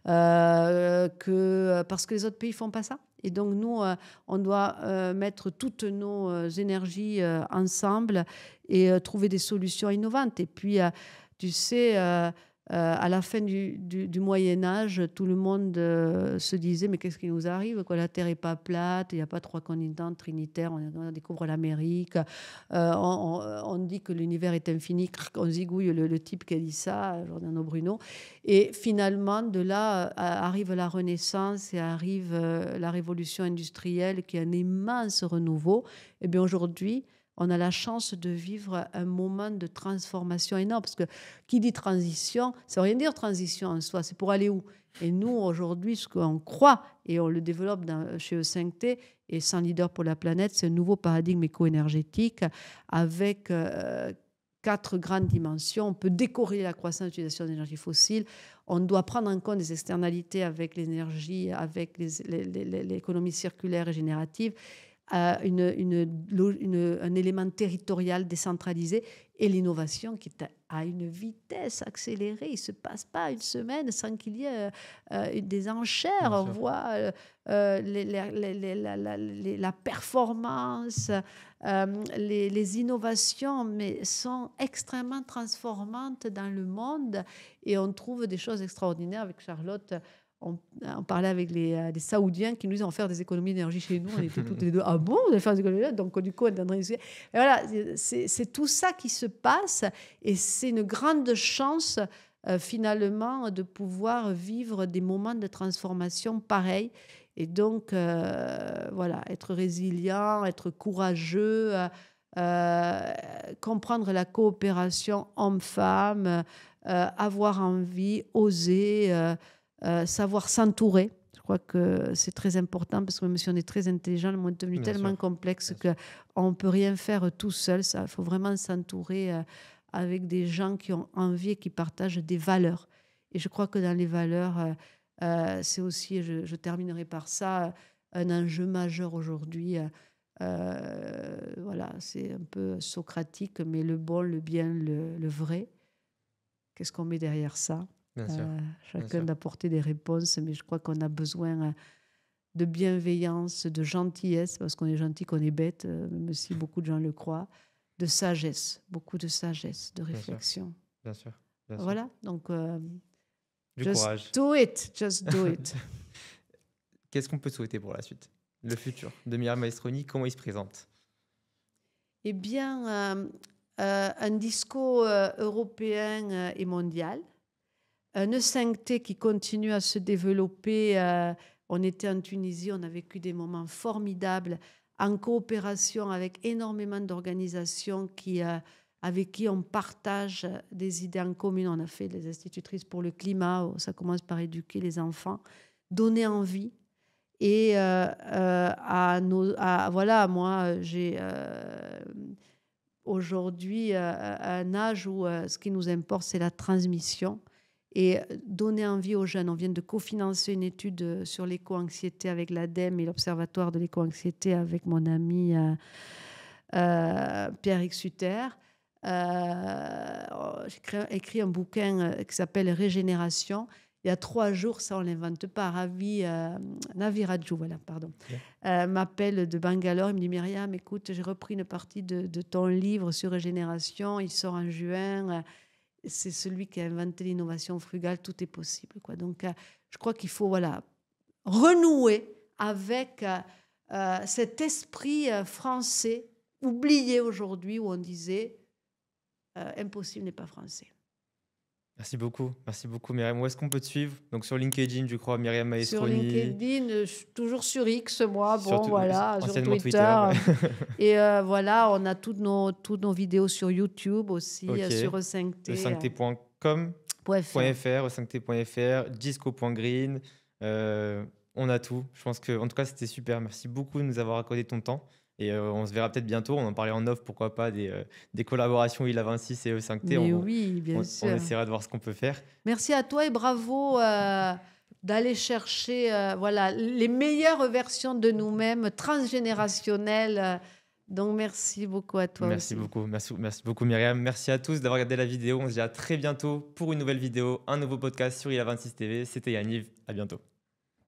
parce que les autres pays ne font pas ça. Et donc, nous, on doit mettre toutes nos énergies ensemble et trouver des solutions innovantes. Et puis, tu sais, à la fin du Moyen-Âge, tout le monde se disait, mais qu'est-ce qui nous arrive, quoi, la Terre n'est pas plate, il n'y a pas 3 continents trinitaires, on découvre l'Amérique, on dit que l'univers est infini, on zigouille le type qui a dit ça, Giordano Bruno. Et finalement, de là arrive la Renaissance et arrive la révolution industrielle qui est un immense renouveau. Et bien aujourd'hui, on a la chance de vivre un moment de transformation énorme. Parce que qui dit transition, ça ne veut rien dire transition en soi, c'est pour aller où? Et nous, aujourd'hui, ce qu'on croit, et on le développe chez E5T, et Sans Leader pour la planète, c'est un nouveau paradigme éco-énergétique avec 4 grandes dimensions. On peut décorréler la croissance d'utilisation d'énergie fossile. On doit prendre en compte les externalités avec l'énergie, avec l'économie circulaire et générative. Un élément territorial décentralisé et l'innovation qui est à une vitesse accélérée. Il ne se passe pas une semaine sans qu'il y ait des enchères. On voit la performance, les innovations, mais sont extrêmement transformantes dans le monde et on trouve des choses extraordinaires. Avec Charlotte, on parlait avec les Saoudiens qui nous disaient on va faire des économies d'énergie chez nous. On était toutes les deux, ah bon, vous allez faire des économies? Donc, du coup, on est en train de discuter. Et voilà, c'est tout ça qui se passe et c'est une grande chance, finalement, de pouvoir vivre des moments de transformation pareils. Et donc, voilà, être résilient, être courageux, comprendre la coopération homme-femme, avoir envie, oser. Savoir s'entourer. Je crois que c'est très important parce que même si on est très intelligent, le monde est devenu tellement complexe qu'on ne peut rien faire tout seul. Il faut vraiment s'entourer avec des gens qui ont envie et qui partagent des valeurs. Et je crois que dans les valeurs, c'est aussi, je terminerai par ça, un enjeu majeur aujourd'hui. Voilà, c'est un peu socratique, mais le bon, le bien, le vrai. Qu'est-ce qu'on met derrière ça? Chacun d'apporter des réponses, mais je crois qu'on a besoin de bienveillance, de gentillesse, parce qu'on est gentil, qu'on est bête, même si beaucoup de gens le croient, de sagesse, beaucoup de sagesse, de réflexion. Bien sûr. Voilà, donc du just courage. Just do it. Qu'est-ce qu'on peut souhaiter pour la suite? Le futur de Myriam Maestroni, comment il se présente? Eh bien, un discours européen et mondial. Un E5T qui continue à se développer. On était en Tunisie, on a vécu des moments formidables en coopération avec énormément d'organisations avec qui on partage des idées en commun. On a fait les institutrices pour le climat, ça commence par éduquer les enfants, donner envie. Et voilà, moi, j'ai aujourd'hui un âge où ce qui nous importe, c'est la transmission. Et donner envie aux jeunes. On vient de cofinancer une étude sur l'éco-anxiété avec l'ADEME et l'Observatoire de l'éco-anxiété avec mon ami Pierre Xutter. J'ai écrit un bouquin qui s'appelle Régénération. il y a 3 jours, ça on ne l'invente pas, Navi Raju, voilà, pardon, m'appelle de Bangalore, il me dit Myriam, écoute, j'ai repris une partie de ton livre sur régénération, il sort en juin, c'est celui qui a inventé l'innovation frugale, tout est possible, quoi. Donc je crois qu'il faut renouer avec cet esprit français, oublié aujourd'hui, où on disait impossible n'est pas français. Merci beaucoup Myriam. Où est-ce qu'on peut te suivre? Donc sur LinkedIn, je crois, Myriam Sur Maestroni. LinkedIn, je suis toujours sur X, moi, Sur bon, voilà, sur anciennement Twitter. ouais. Et voilà, on a toutes nos vidéos sur YouTube aussi, Ok. sur E5T. e5t.com. .fr. e5t.fr, disco.green, on a tout. Je pense que, en tout cas, c'était super. Merci beaucoup de nous avoir accordé ton temps. Et on se verra peut-être bientôt. On en parlait en off, pourquoi pas, des collaborations ILA 26 et E5T. Mais oui, bien sûr. On essaiera de voir ce qu'on peut faire. Merci à toi et bravo d'aller chercher les meilleures versions de nous-mêmes, transgénérationnelles. Donc, merci beaucoup à toi Merci aussi. beaucoup. Merci beaucoup, Myriam. Merci à tous d'avoir regardé la vidéo. On se dit à très bientôt pour une nouvelle vidéo, un nouveau podcast sur ILA 26 TV. C'était Yaniv. À bientôt.